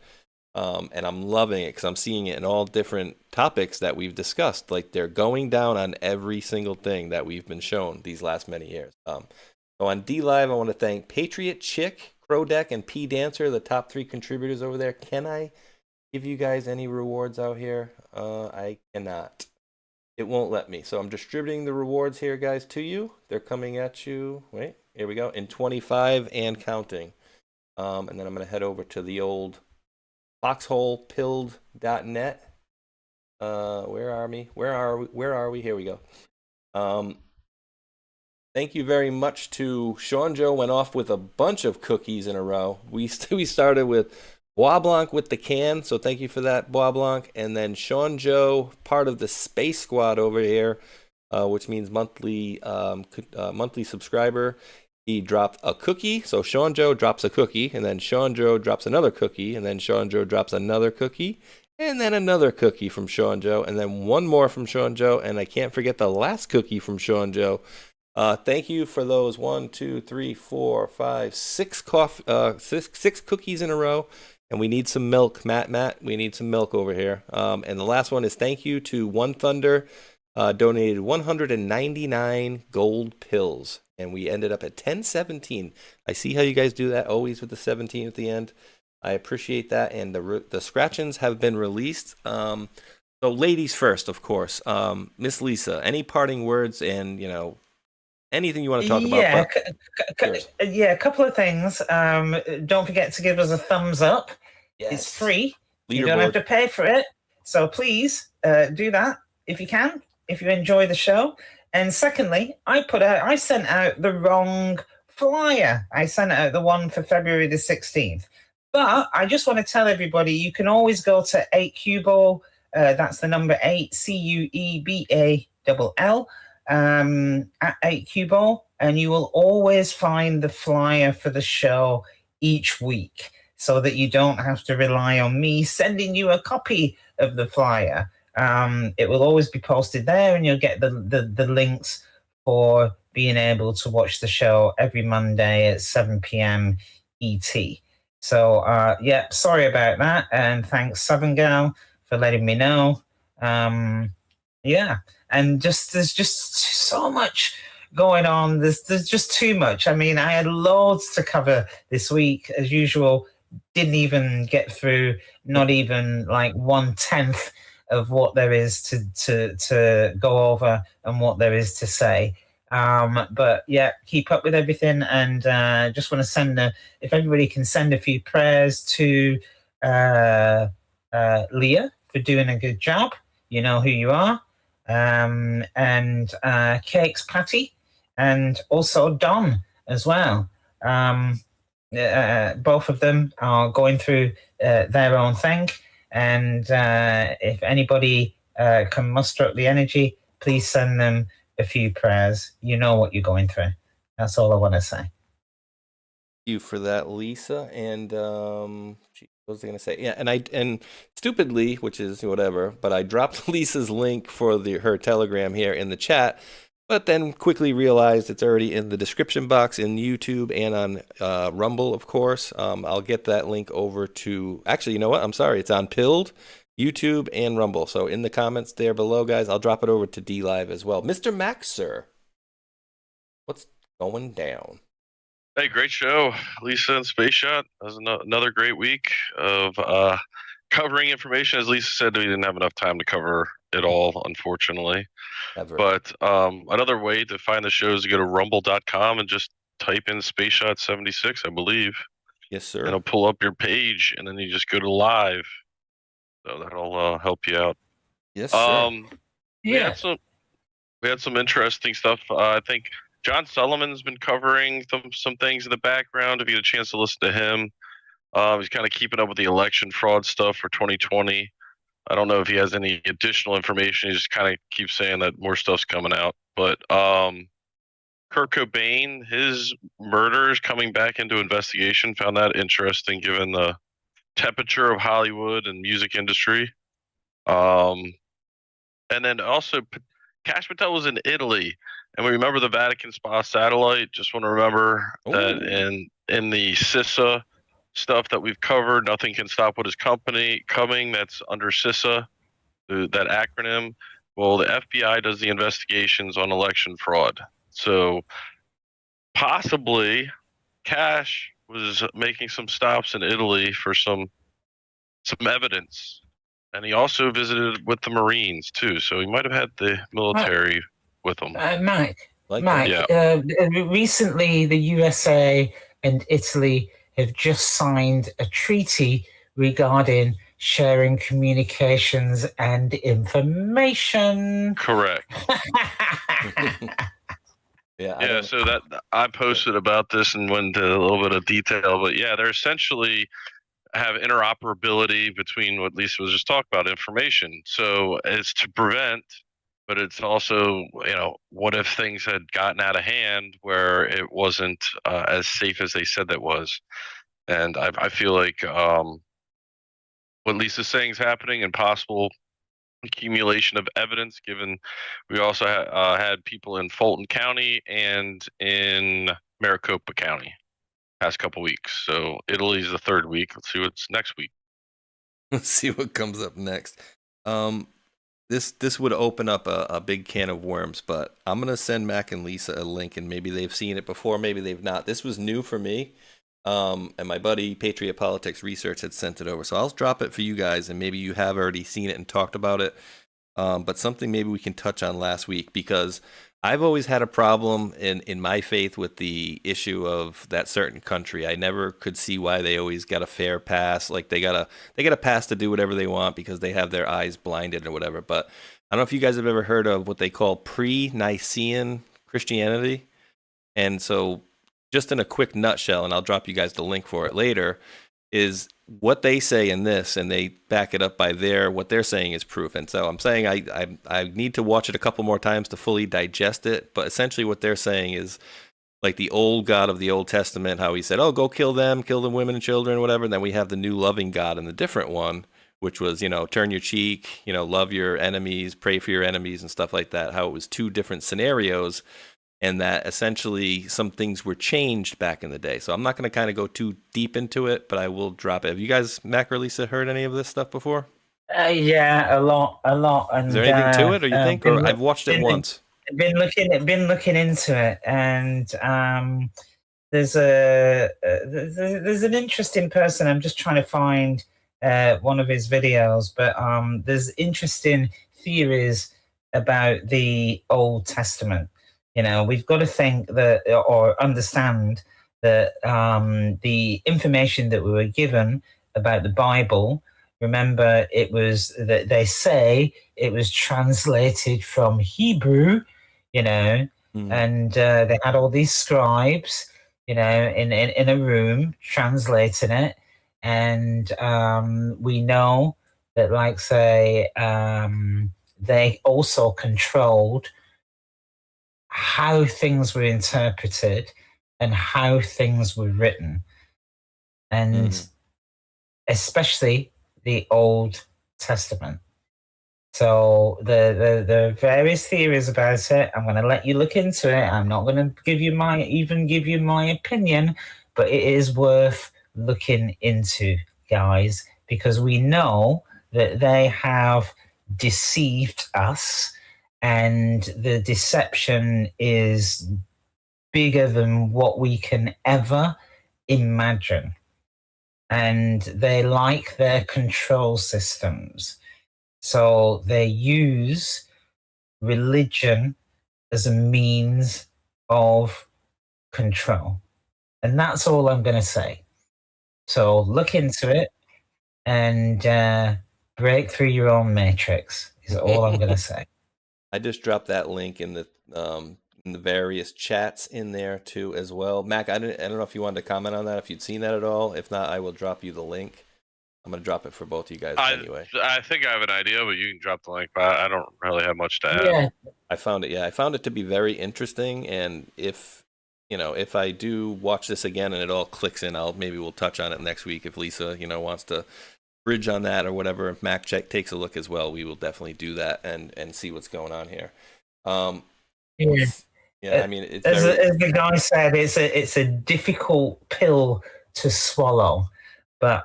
And I'm loving it because I'm seeing it in all different topics that we've discussed. Like they're going down on every single thing that we've been shown these last many years. So on D Live, I want to thank Patriot Chick, Crodeck, and P Dancer, the top 3 contributors over there. Can I give you guys any rewards out here? I cannot. It won't let me. So I'm distributing the rewards here, guys, to you. They're coming at you. Wait, here we go. In 25 and counting. And then I'm going to head over to the old foxholepilled.net. Where are we? Where are we? Here we go. Thank you very much to Sean Joe. Went off with a bunch of cookies in a row. We started with Bois Blanc with the can, so thank you for that, Bois Blanc. And then Sean Joe, part of the Space Squad over here, which means monthly subscriber. He dropped a cookie, so Sean Joe drops a cookie, and then Sean Joe drops another cookie, and then Sean Joe drops another cookie, and then another cookie from Sean Joe, and then one more from Sean Joe, and I can't forget the last cookie from Sean Joe. Thank you for those 1, 2, 3, 4, 5, 6 cookies in a row. And we need some milk, Matt. We need some milk over here. And the last one is thank you to One Thunder, donated 199 gold pills. And we ended up at 1017. I see how you guys do that, always with the 17 at the end. I appreciate that. And the scratch-ins have been released. So ladies first, of course. Miss Lisa, any parting words and, anything you want to talk about? A couple of things. Don't forget to give us a thumbs up. Yes. It's free. You Leaderboard. don't have to pay for it. So please do that if you can, if you enjoy the show. And secondly, I sent out the wrong flyer. I sent out the one for February the 16th. But I just want to tell everybody, you can always go to 8Cueball. That's the number 8, CUEBALL. At 8Cueball, and you will always find the flyer for the show each week so that you don't have to rely on me sending you a copy of the flyer. It will always be posted there, and you'll get the links for being able to watch the show every Monday at 7 p.m. ET. So, sorry about that, and thanks, Southern Girl, for letting me know. And there's just so much going on. There's just too much. I mean, I had loads to cover this week, as usual. Didn't even get through not even like 1/10 of what there is to go over and what there is to say. But yeah, keep up with everything, and just want to if everybody can send a few prayers to Leah for doing a good job. You know who you are. And Cakes Patty, and also Don as well. Both of them are going through their own thing, and if anybody can muster up the energy, please send them a few prayers. You know what you're going through. That's all I want to say. Thank you for that, Lisa. And what was I going to say? Yeah, and stupidly, which is whatever, but I dropped Lisa's link for her Telegram here in the chat, but then quickly realized it's already in the description box in YouTube and on Rumble, of course. I'll get that link over to, actually, you know what? I'm sorry. It's on Pilled, YouTube, and Rumble. So in the comments there below, guys, I'll drop it over to D Live as well. Mr. Max, sir, what's going down? Hey, great show, Lisa and Space Shot. That was another great week of covering information. As Lisa said, we didn't have enough time to cover it all, unfortunately. Ever. But another way to find the show is to go to rumble.com and just type in Space Shot 76, I believe. Yes, sir. And it'll pull up your page, and then you just go to live. So that'll help you out. Yes, sir. We had some interesting stuff. I think John Sullivan's been covering some things in the background. If you get a chance to listen to him, he's kind of keeping up with the election fraud stuff for 2020. I don't know if he has any additional information. He just kind of keeps saying that more stuff's coming out. But Kurt Cobain, his murder is coming back into investigation. Found that interesting given the temperature of Hollywood and music industry. And then also Kash Patel was in Italy. And we remember the Vatican Spa satellite. Just want to remember that in the CISA stuff that we've covered. Nothing can stop what is coming. That's under CISA, that acronym. Well, the FBI does the investigations on election fraud. So possibly Cash was making some stops in Italy for some evidence. And he also visited with the Marines too. So he might have had the military with him. Recently the USA and Italy have just signed a treaty regarding sharing communications and information. Correct. So that I posted about this and went into a little bit of detail, but yeah, they're essentially have interoperability between what Lisa was just talking about, information. So it's to prevent, but it's also, what if things had gotten out of hand where it wasn't as safe as they said that was. And I feel like what Lisa's saying is happening, and possible accumulation of evidence, given we also had people in Fulton County and in Maricopa County past couple weeks. So Italy's the third week. Let's see what's next week. Let's see what comes up next. This would open up a big can of worms, but I'm gonna send Mac and Lisa a link, and maybe they've seen it before, maybe they've not. This was new for me, and my buddy Patriot Politics Research had sent it over, so I'll drop it for you guys, and maybe you have already seen it and talked about it. But something maybe we can touch on last week, because I've always had a problem in my faith with the issue of that certain country. I never could see why they always got a fair pass. Like they got a pass to do whatever they want because they have their eyes blinded or whatever. But I don't know if you guys have ever heard of what they call pre-Nicene Christianity. And so just in a quick nutshell, and I'll drop you guys the link for it later, is what they say in this, and they back it up by what they're saying is proof. And so I'm saying I need to watch it a couple more times to fully digest it. But essentially what they're saying is like the old God of the Old Testament, how he said, oh, go kill them women and children, whatever. And then we have the new loving God in the different one, which was, turn your cheek, love your enemies, pray for your enemies and stuff like that. How it was two different scenarios. And that essentially some things were changed back in the day. So I'm not going to kind of go too deep into it, but I will drop it. Have you guys, Mac or Lisa, heard any of this stuff before? Yeah, a lot. And, is there anything to it, or you think? Or I've watched it once. Been looking into it, and there's an interesting person. I'm just trying to find one of his videos, but there's interesting theories about the Old Testament. We've got to think that, or understand that the information that we were given about the Bible, remember, it was that they say it was translated from Hebrew, and they had all these scribes, in a room translating it. And we know that, like, say, they also controlled how things were interpreted and how things were written, and especially the Old Testament. So the various theories about it, I'm going to let you look into it. I'm not going to give you my opinion, but it is worth looking into, guys, because we know that they have deceived us. And the deception is bigger than what we can ever imagine. And they like their control systems. So they use religion as a means of control. And that's all I'm going to say. So look into it and break through your own matrix is all I'm going to say. I just dropped that link in the various chats in there too as well. Mac, I don't know if you wanted to comment on that, if you'd seen that at all. If not, I will drop you the link. I'm gonna drop it for both of you guys anyway. I think I have an idea, but you can drop the link. But I don't really have much to add. Yeah. I found it to be very interesting, and if I do watch this again and it all clicks in, we'll touch on it next week. If Lisa, wants to bridge on that or whatever, if Mac takes a look as well, we will definitely do that and see what's going on here. I mean, it's as the guy said, it's a difficult pill to swallow. But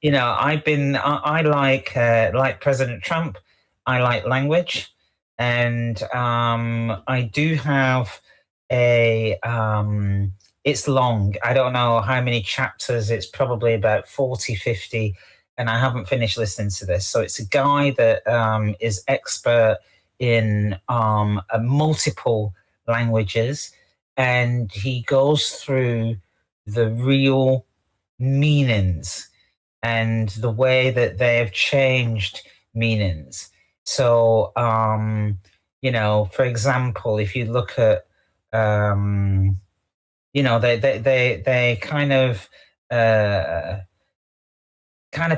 you know, I like President Trump. I like language, and I do have a it's long. I don't know how many chapters. It's probably about 40, 50, and I haven't finished listening to this. So it's a guy that is expert in multiple languages, and he goes through the real meanings and the way that they have changed meanings. So, you know, for example, if you look at, you know, they kind of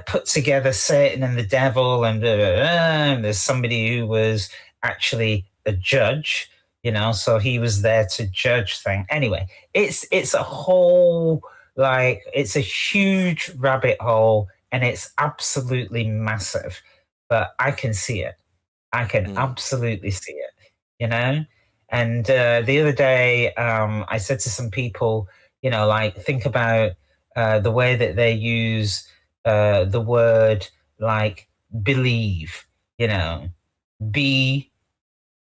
put together Satan and the devil, and there's somebody who was actually a judge, you know, so he was there to judge things. Anyway, it's a whole, like, it's a huge rabbit hole, and it's absolutely massive, but I can see it. I can absolutely see it, you know? And the other day, I said to some people, you know, like, think about the way that they use the word, like, believe, you know, be,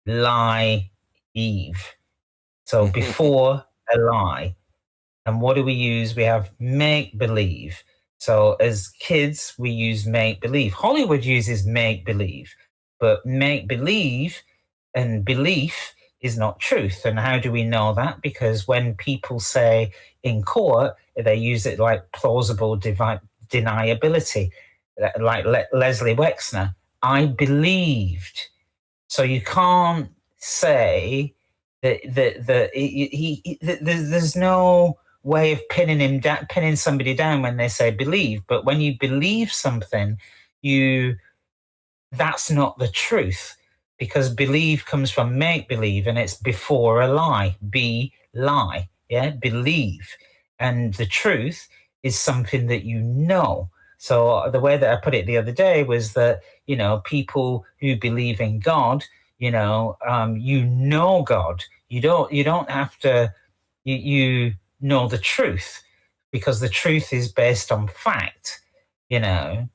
lie, Eve. So before a lie. And what do we use? We have make believe. So as kids, we use make believe. Hollywood uses make believe, but make believe and belief is not truth. And how do we know that? Because when people say in court, they use it like plausible deniability, like Leslie Wexner. I believed. So you can't say that there's no way of pinning somebody down when they say believe. But when you believe something, that's not the truth, because believe comes from make believe, and it's before a lie. Be, lie, yeah, believe. And the truth is something that you know. So the way that I put it the other day was that, you know, people who believe in God, you know God. You don't have to, you know the truth, because the truth is based on fact, you know.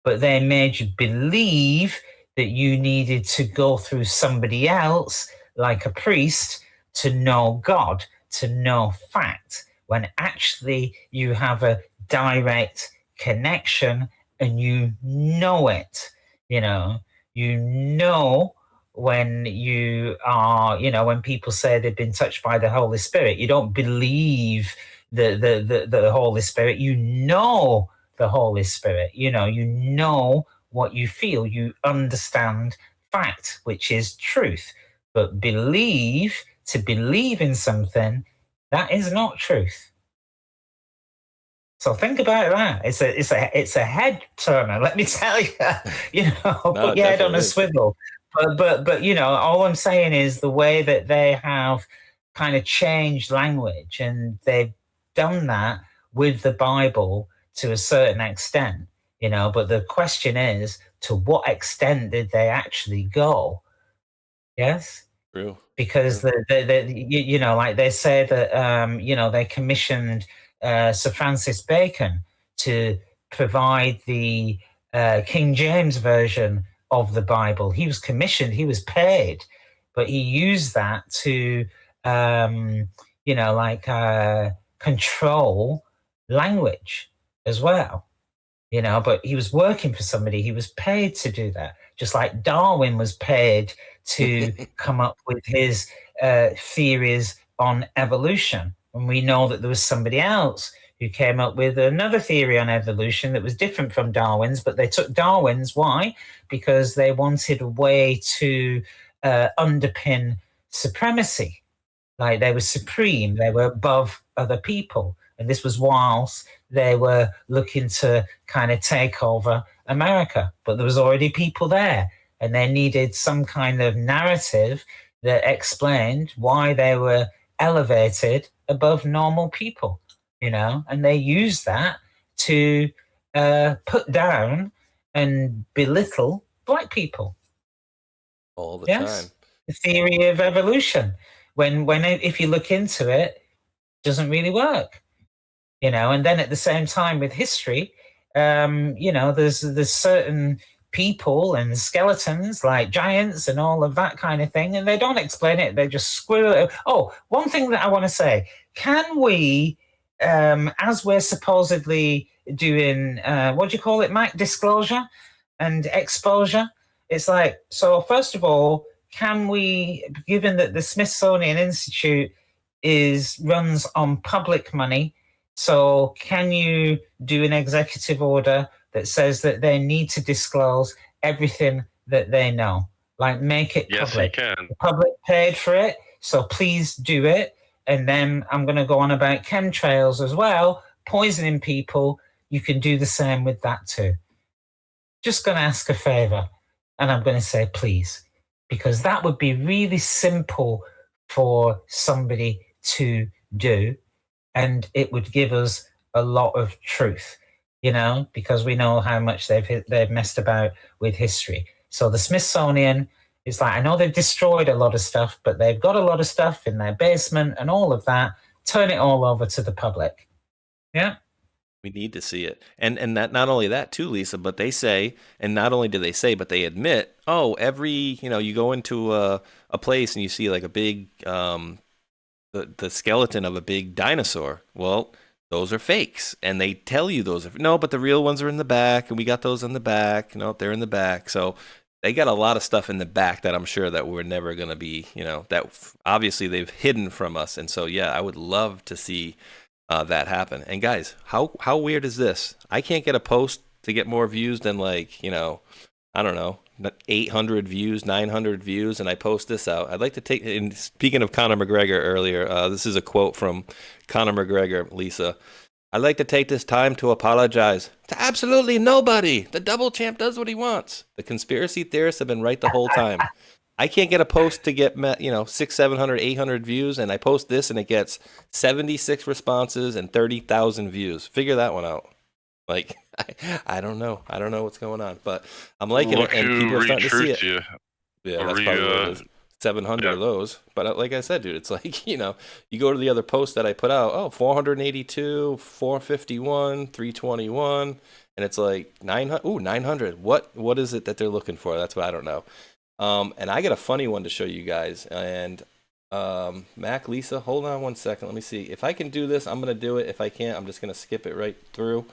But they made you believe that you needed to go through somebody else, like a priest, to know God, to know fact, when actually you have a direct connection and you know it, you know. You know when you are, you know, when people say they've been touched by the Holy Spirit, you don't believe the Holy Spirit, you know the Holy Spirit, you know what you feel, you understand fact, which is truth. But to believe in something, that is not truth. So think about that. It's a head turner, let me tell you. You know, No, put your head on a is. swivel. But you know, all I'm saying is the way that they have kind of changed language, and they've done that with the Bible to a certain extent, you know. But the question is, to what extent did they actually go? Yes. True. Because you know, like they say that you know, they commissioned Sir Francis Bacon to provide the King James version of the Bible. He was commissioned, he was paid, but he used that to you know, like control language as well. You know, but he was working for somebody, he was paid to do that. Just like Darwin was paid to come up with his theories on evolution. And we know that there was somebody else who came up with another theory on evolution that was different from Darwin's, but they took Darwin's. Why? Because they wanted a way to underpin supremacy. Like they were supreme, they were above other people. And this was whilst they were looking to kind of take over America. But there was already people there, and they needed some kind of narrative that explained why they were elevated above normal people, you know. And they used that to put down and belittle black people. All the Yes. time. The theory of evolution, when if you look into it, doesn't really work. you know. And then at the same time with history, you know, there's certain people and skeletons like giants and all of that kind of thing, and they don't explain it, they just squirrel it. Oh, one thing that I want to say, can we, as we're supposedly doing, what do you call it, Mike, disclosure and exposure, it's like, so first of all, can we, given that the Smithsonian Institute runs on public money, so can you do an executive order that says that they need to disclose everything that they know? Like, make it public. Yes, you can. The public paid for it, so please do it. And then I'm going to go on about chemtrails as well, poisoning people. You can do the same with that too. Just going to ask a favor, and I'm going to say please, because that would be really simple for somebody to do, and it would give us a lot of truth, you know, because we know how much they've messed about with history. So the Smithsonian is like, I know they've destroyed a lot of stuff, but they've got a lot of stuff in their basement and all of that. Turn it all over to the public. Yeah. We need to see it. And that, not only that too, Lisa, but they say, and not only do they say, but they admit, oh, every, you know, you go into a place and you see like a big, the skeleton of a big dinosaur. Well, those are fakes. And they tell you those are, no, but the real ones are in the back, and we got those in the back. No, they're in the back. So they got a lot of stuff in the back that I'm sure that we're never going to be, you know, that obviously they've hidden from us. And so, yeah, I would love to see that happen. And guys, how weird is this? I can't get a post to get more views than, like, you know, I don't know, 800 views, 900 views, and I post this out. I'd like to take, and speaking of Conor McGregor earlier, this is a quote from Conor McGregor, Lisa. I'd like to take this time to apologize to absolutely nobody. The double champ does what he wants. The conspiracy theorists have been right the whole time. I can't get a post to get, you know, 600, 700, 800 views, and I post this and it gets 76 responses and 30,000 views. Figure that one out. Like, I don't know. I don't know what's going on, but I'm liking it, and people are starting to see it. Yeah, that's probably what it is. 700 of those. But like I said, dude, it's like, you know, you go to the other posts that I put out, oh, 482, 451, 321, and it's like 900. Ooh, 900. What is it that they're looking for? That's what I don't know. And I got a funny one to show you guys. And Mac, Lisa, hold on one second. Let me see. If I can do this, I'm going to do it. If I can't, I'm just going to skip it right through.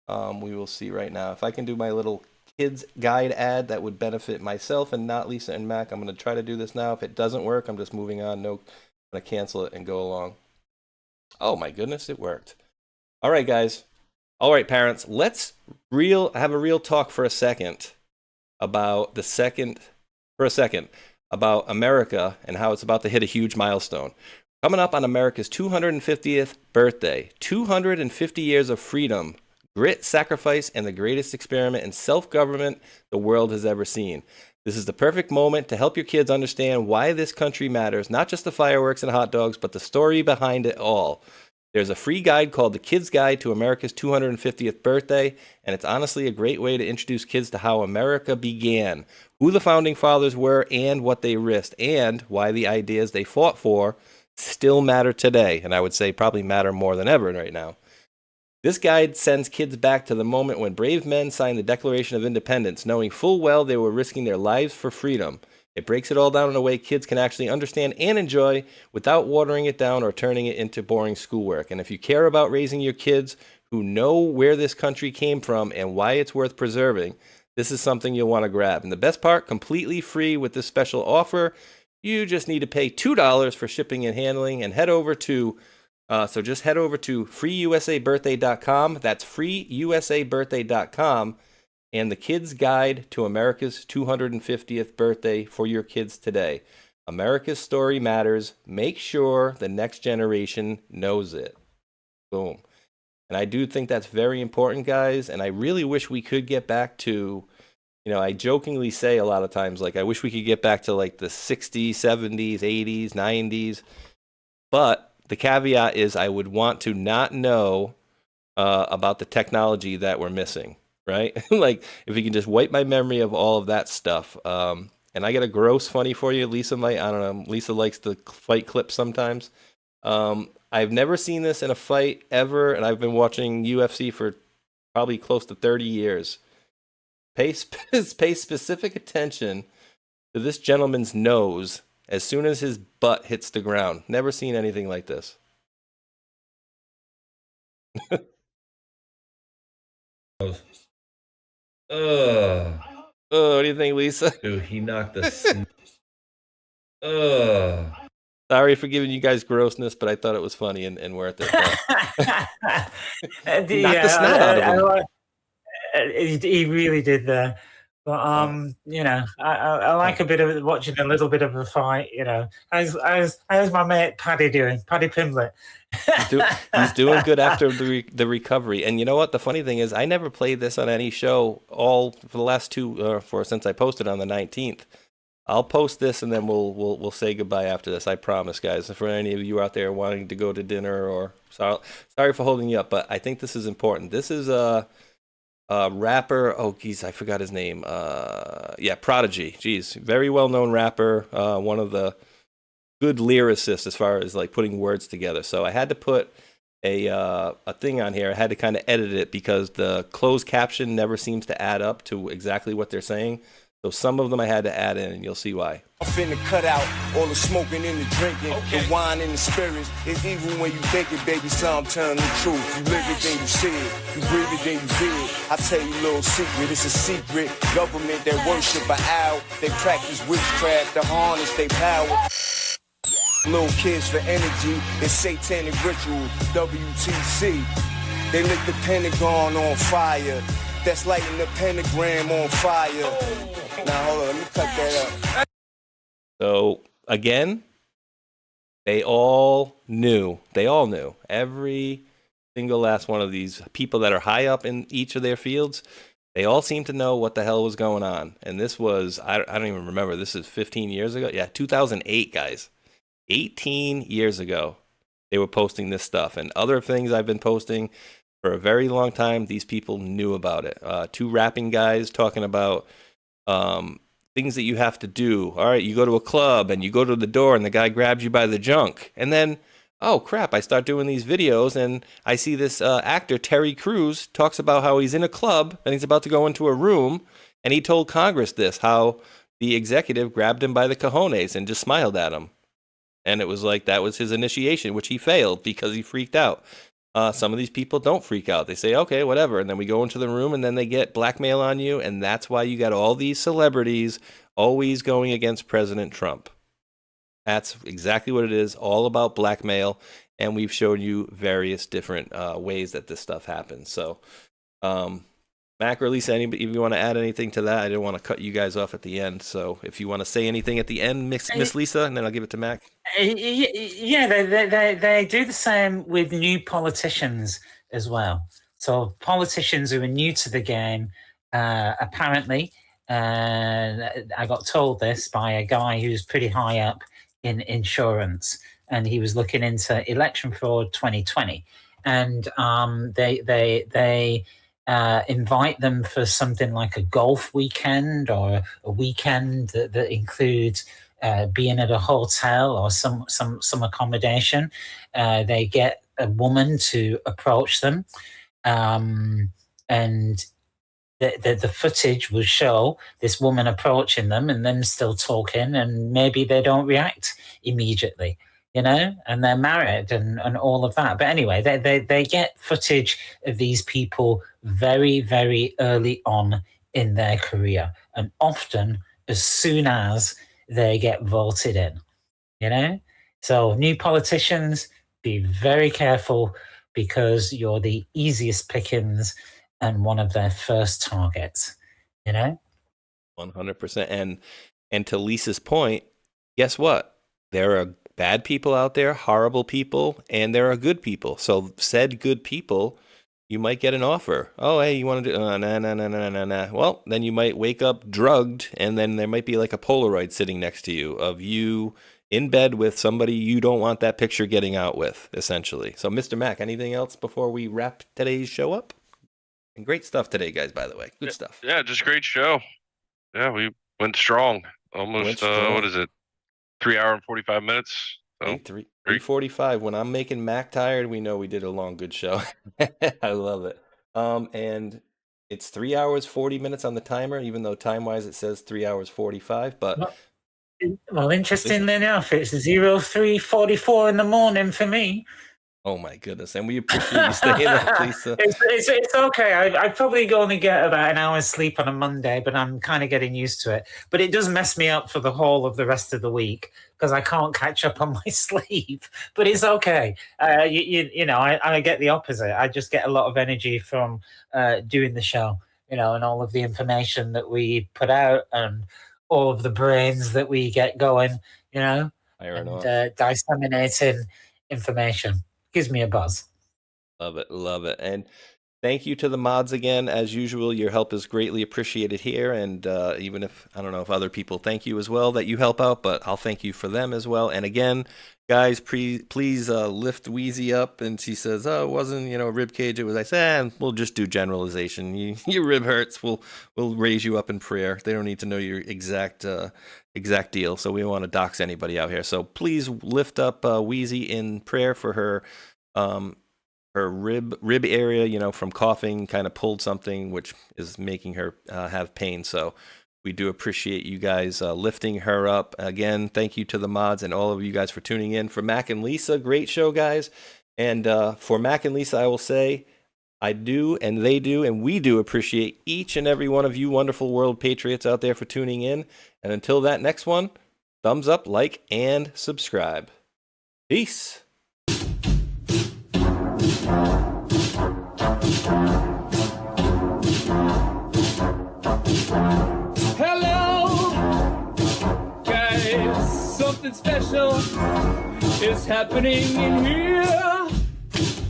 We will see right now. If I can do my little kids guide ad that would benefit myself and not Lisa and Mac, I'm going to try to do this now. If it doesn't work, I'm just moving on. No, I'm going to cancel it and go along. Oh my goodness, it worked. All right, guys. All right, parents, let's have a real talk for a second about about America and how it's about to hit a huge milestone. Coming up on America's 250th birthday, 250 years of freedom, grit, sacrifice, and the greatest experiment in self-government the world has ever seen. This is the perfect moment to help your kids understand why this country matters, not just the fireworks and hot dogs, but the story behind it all. There's a free guide called The Kid's Guide to America's 250th Birthday, and it's honestly a great way to introduce kids to how America began, who the founding fathers were and what they risked, and why the ideas they fought for still matter today, and I would say probably matter more than ever right now. This guide sends kids back to the moment when brave men signed the Declaration of Independence, knowing full well they were risking their lives for freedom. It breaks it all down in a way kids can actually understand and enjoy without watering it down or turning it into boring schoolwork. And if you care about raising your kids who know where this country came from and why it's worth preserving, this is something you'll want to grab. And the best part, completely free with this special offer. You just need to pay $2 for shipping and handling and head over to just head over to freeusabirthday.com. That's freeusabirthday.com. And the Kids Guide to America's 250th Birthday for your kids today. America's story matters. Make sure the next generation knows it. Boom. And I do think that's very important, guys. And I really wish we could get back to, you know, I jokingly say a lot of times, like, I wish we could get back to like the 60s, 70s, 80s, 90s. But the caveat is I would want to not know about the technology that we're missing. Right? Like, if you can just wipe my memory of all of that stuff. And I got a gross funny for you. Lisa might, I don't know, Lisa likes to fight clips sometimes. I've never seen this in a fight ever, and I've been watching UFC for probably close to 30 years. Pay specific attention to this gentleman's nose as soon as his butt hits the ground. Never seen anything like this. What do you think, Lisa? Dude, he knocked the. Sorry for giving you guys grossness, but I thought it was funny and worth it. Knocked the snot out of him. He really did there. But you know, I like a bit of watching a little bit of a fight. You know, how's my mate Paddy doing? Paddy Pimblett. He's doing good after the recovery. And you know what? The funny thing is, I never played this on any show all for the last two since I posted on the 19th. I'll post this and then we'll say goodbye after this. I promise, guys. For any of you out there wanting to go to dinner, or sorry for holding you up, but I think this is important. This is a rapper. Oh, geez, I forgot his name. Prodigy. Geez, very well known rapper. One of the good lyricists as far as like putting words together. So I had to put a thing on here. I had to kind of edit it because the closed caption never seems to add up to exactly what they're saying. So some of them I had to add in, and you'll see why. I'm finna cut out all the smoking and the drinking, the wine and the spirits. It's evil when you think it, baby, so I'm telling the truth. You live it, then you see it. You breathe it, then you feel it. I tell you a little secret, it's a secret. Government that worship an owl. They practice witchcraft to harness their power. Little kids for energy, it's satanic ritual, WTC. They lit the Pentagon on fire. That's lighting the pentagram on fire. Now hold on, let me cut that up. So again, they all knew. Every single last one of these people that are high up in each of their fields, they all seem to know what the hell was going on. And this was, I don't even remember, this is 15 years ago? Yeah, 2008, guys. 18 years ago, they were posting this stuff. And other things I've been posting for a very long time, these people knew about it. Two rapping guys talking about things that you have to do. All right, you go to a club and you go to the door and the guy grabs you by the junk. And then, oh crap, I start doing these videos and I see this actor, Terry Crews, talks about how he's in a club and he's about to go into a room. And he told Congress this, how the executive grabbed him by the cojones and just smiled at him. And it was like that was his initiation, which he failed because he freaked out. Some of these people don't freak out. They say, okay, whatever. And then we go into the room and then they get blackmail on you. And that's why you got all these celebrities always going against President Trump. That's exactly what it is, all about blackmail. And we've shown you various different ways that this stuff happens. So, Mac or Lisa, if you want to add anything to that, I don't want to cut you guys off at the end. So if you want to say anything at the end, Miss Lisa, and then I'll give it to Mac. Yeah, they do the same with new politicians as well. So politicians who are new to the game, apparently, I got told this by a guy who's pretty high up in insurance, and he was looking into election fraud 2020, and they invite them for something like a golf weekend or a weekend that includes being at a hotel or some accommodation. They get a woman to approach them, and the footage will show this woman approaching them and them still talking, and maybe they don't react immediately, you know, and they're married and all of that. But anyway, they get footage of these people very, very early on in their career, and often as soon as they get voted in, you know? So new politicians, be very careful because you're the easiest pickings and one of their first targets, you know? 100%. And to Lisa's point, guess what? There are bad people out there, horrible people, and there are good people. So said good people, you might get an offer. Oh, hey, you want to do? Nah. Well, then you might wake up drugged, and then there might be like a Polaroid sitting next to you of you in bed with somebody you don't want that picture getting out with, essentially. So, Mr. Mac, anything else before we wrap today's show up? And great stuff today, guys, by the way. Good stuff. Yeah, just great show. Yeah, we went strong. Almost, what is it? 3 hour and 45 minutes. So. 3:45. When I'm making Mac tired, we know we did a long, good show. I love it. And it's 3 hours 40 minutes on the timer, even though time-wise it says 3 hours 45. But well, interestingly enough, it's 03:44 in the morning for me. oh my goodness! And we appreciate you staying up, Lisa. It's okay. I probably only get about an hour's sleep on a Monday, but I'm kind of getting used to it. But it does mess me up for the whole of the rest of the week because I can't catch up on my sleep. But it's okay. You know, I get the opposite. I just get a lot of energy from doing the show, you know, and all of the information that we put out and all of the brains that we get going, you know, and disseminating information. Gives me a buzz. Love it. Love it. And thank you to the mods again. As usual, your help is greatly appreciated here. And even if, I don't know if other people thank you as well that you help out, but I'll thank you for them as well. And again, guys, please lift Wheezy up. And she says, oh, it wasn't, you know, rib cage. It was, I said, we'll just do generalization. Your rib hurts. We'll raise you up in prayer. They don't need to know your exact deal. So we don't want to dox anybody out here. So please lift up Wheezy in prayer for her rib area, you know, from coughing, kind of pulled something, which is making her have pain. So we do appreciate you guys lifting her up. Again, thank you to the mods and all of you guys for tuning in. For Mac and Lisa, great show, guys. And for Mac and Lisa, I will say, I do, and they do, and we do appreciate each and every one of you wonderful world patriots out there for tuning in. And until that next one, thumbs up, like, and subscribe. Peace. Hello, guys. Something special is happening in here.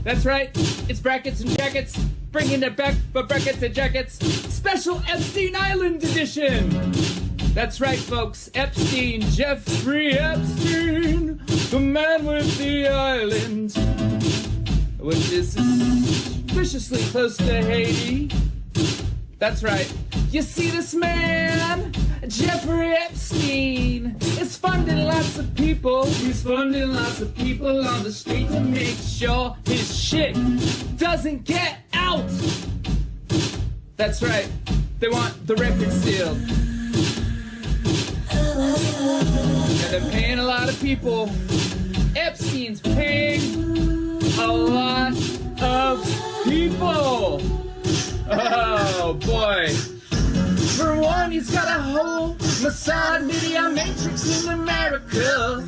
That's right. It's brackets and jackets. Bringing it back for brackets and jackets. Special Epstein Island edition. That's right, folks. Epstein, Jeffrey Epstein, the man with the island, which is suspiciously close to Haiti. That's right. You see this man, Jeffrey Epstein, is funding lots of people. He's funding lots of people on the street to make sure his shit doesn't get out. That's right. They want the record sealed. And they're paying a lot of people. Epstein's paying a lot of people. Oh boy. For one, he's got a whole Mossad media matrix in America.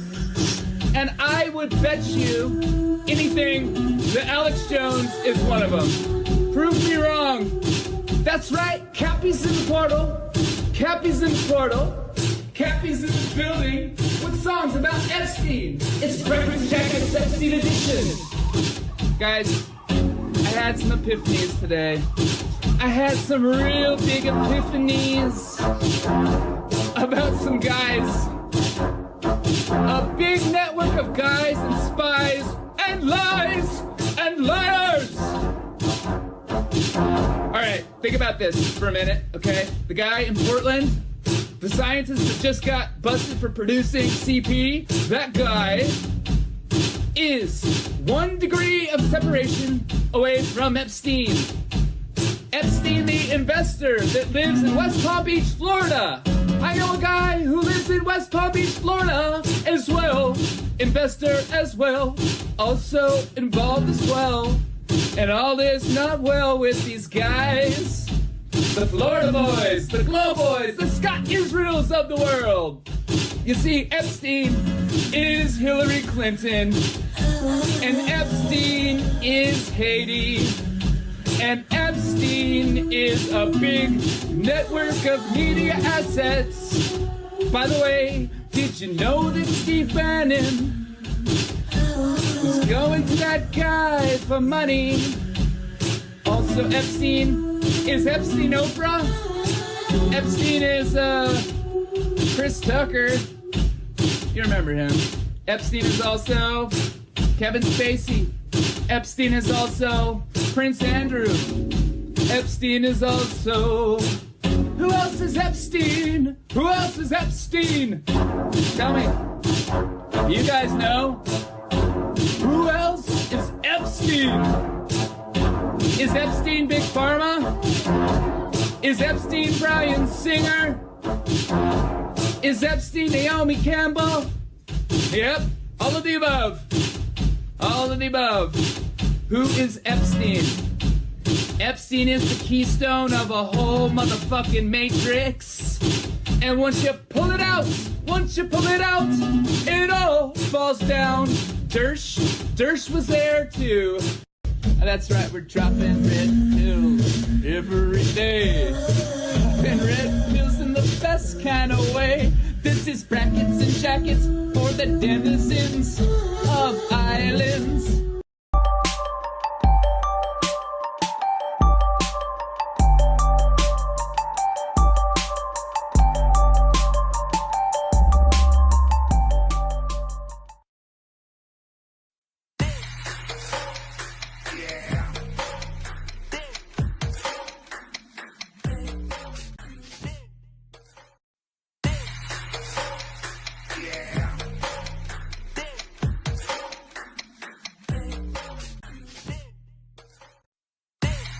And I would bet you anything that Alex Jones is one of them. Prove me wrong. That's right, Cappy's in the portal. Cappy's in the portal. Cappy's in the building with songs about Epstein. It's Breakfast Jacket's Epstein edition. Guys, I had some epiphanies today. I had some real big epiphanies about some guys. A big network of guys and spies and lies and liars. All right, think about this for a minute, okay? The guy in Portland, the scientist that just got busted for producing CP, that guy is 1 degree of separation away from Epstein. Epstein, the investor that lives in West Palm Beach, Florida. I know a guy who lives in West Palm Beach, Florida as well. Investor as well. Also involved as well. And all is not well with these guys. The Florida boys, the Glow boys, the Scott Israels of the world. You see, Epstein is Hillary Clinton. And Epstein is Haiti. And Epstein is a big network of media assets. By the way, did you know that Steve Bannon was going to that guy for money? Also, Epstein is Epstein Oprah. Epstein is Chris Tucker. You remember him. Epstein is also Kevin Spacey. Epstein is also Prince Andrew. Epstein is also... Who else is Epstein? Who else is Epstein? Tell me. You guys know? Epstein? Is Epstein Big Pharma? Is Epstein Bryan Singer? Is Epstein Naomi Campbell? Yep, all of the above. All of the above. Who is Epstein? Epstein is the keystone of a whole motherfucking matrix. And once you pull it out, it all falls down. Dersh was there too. That's right, we're dropping red pills every day. Dropping red pills in the best kind of way. This is brackets and jackets for the denizens of islands.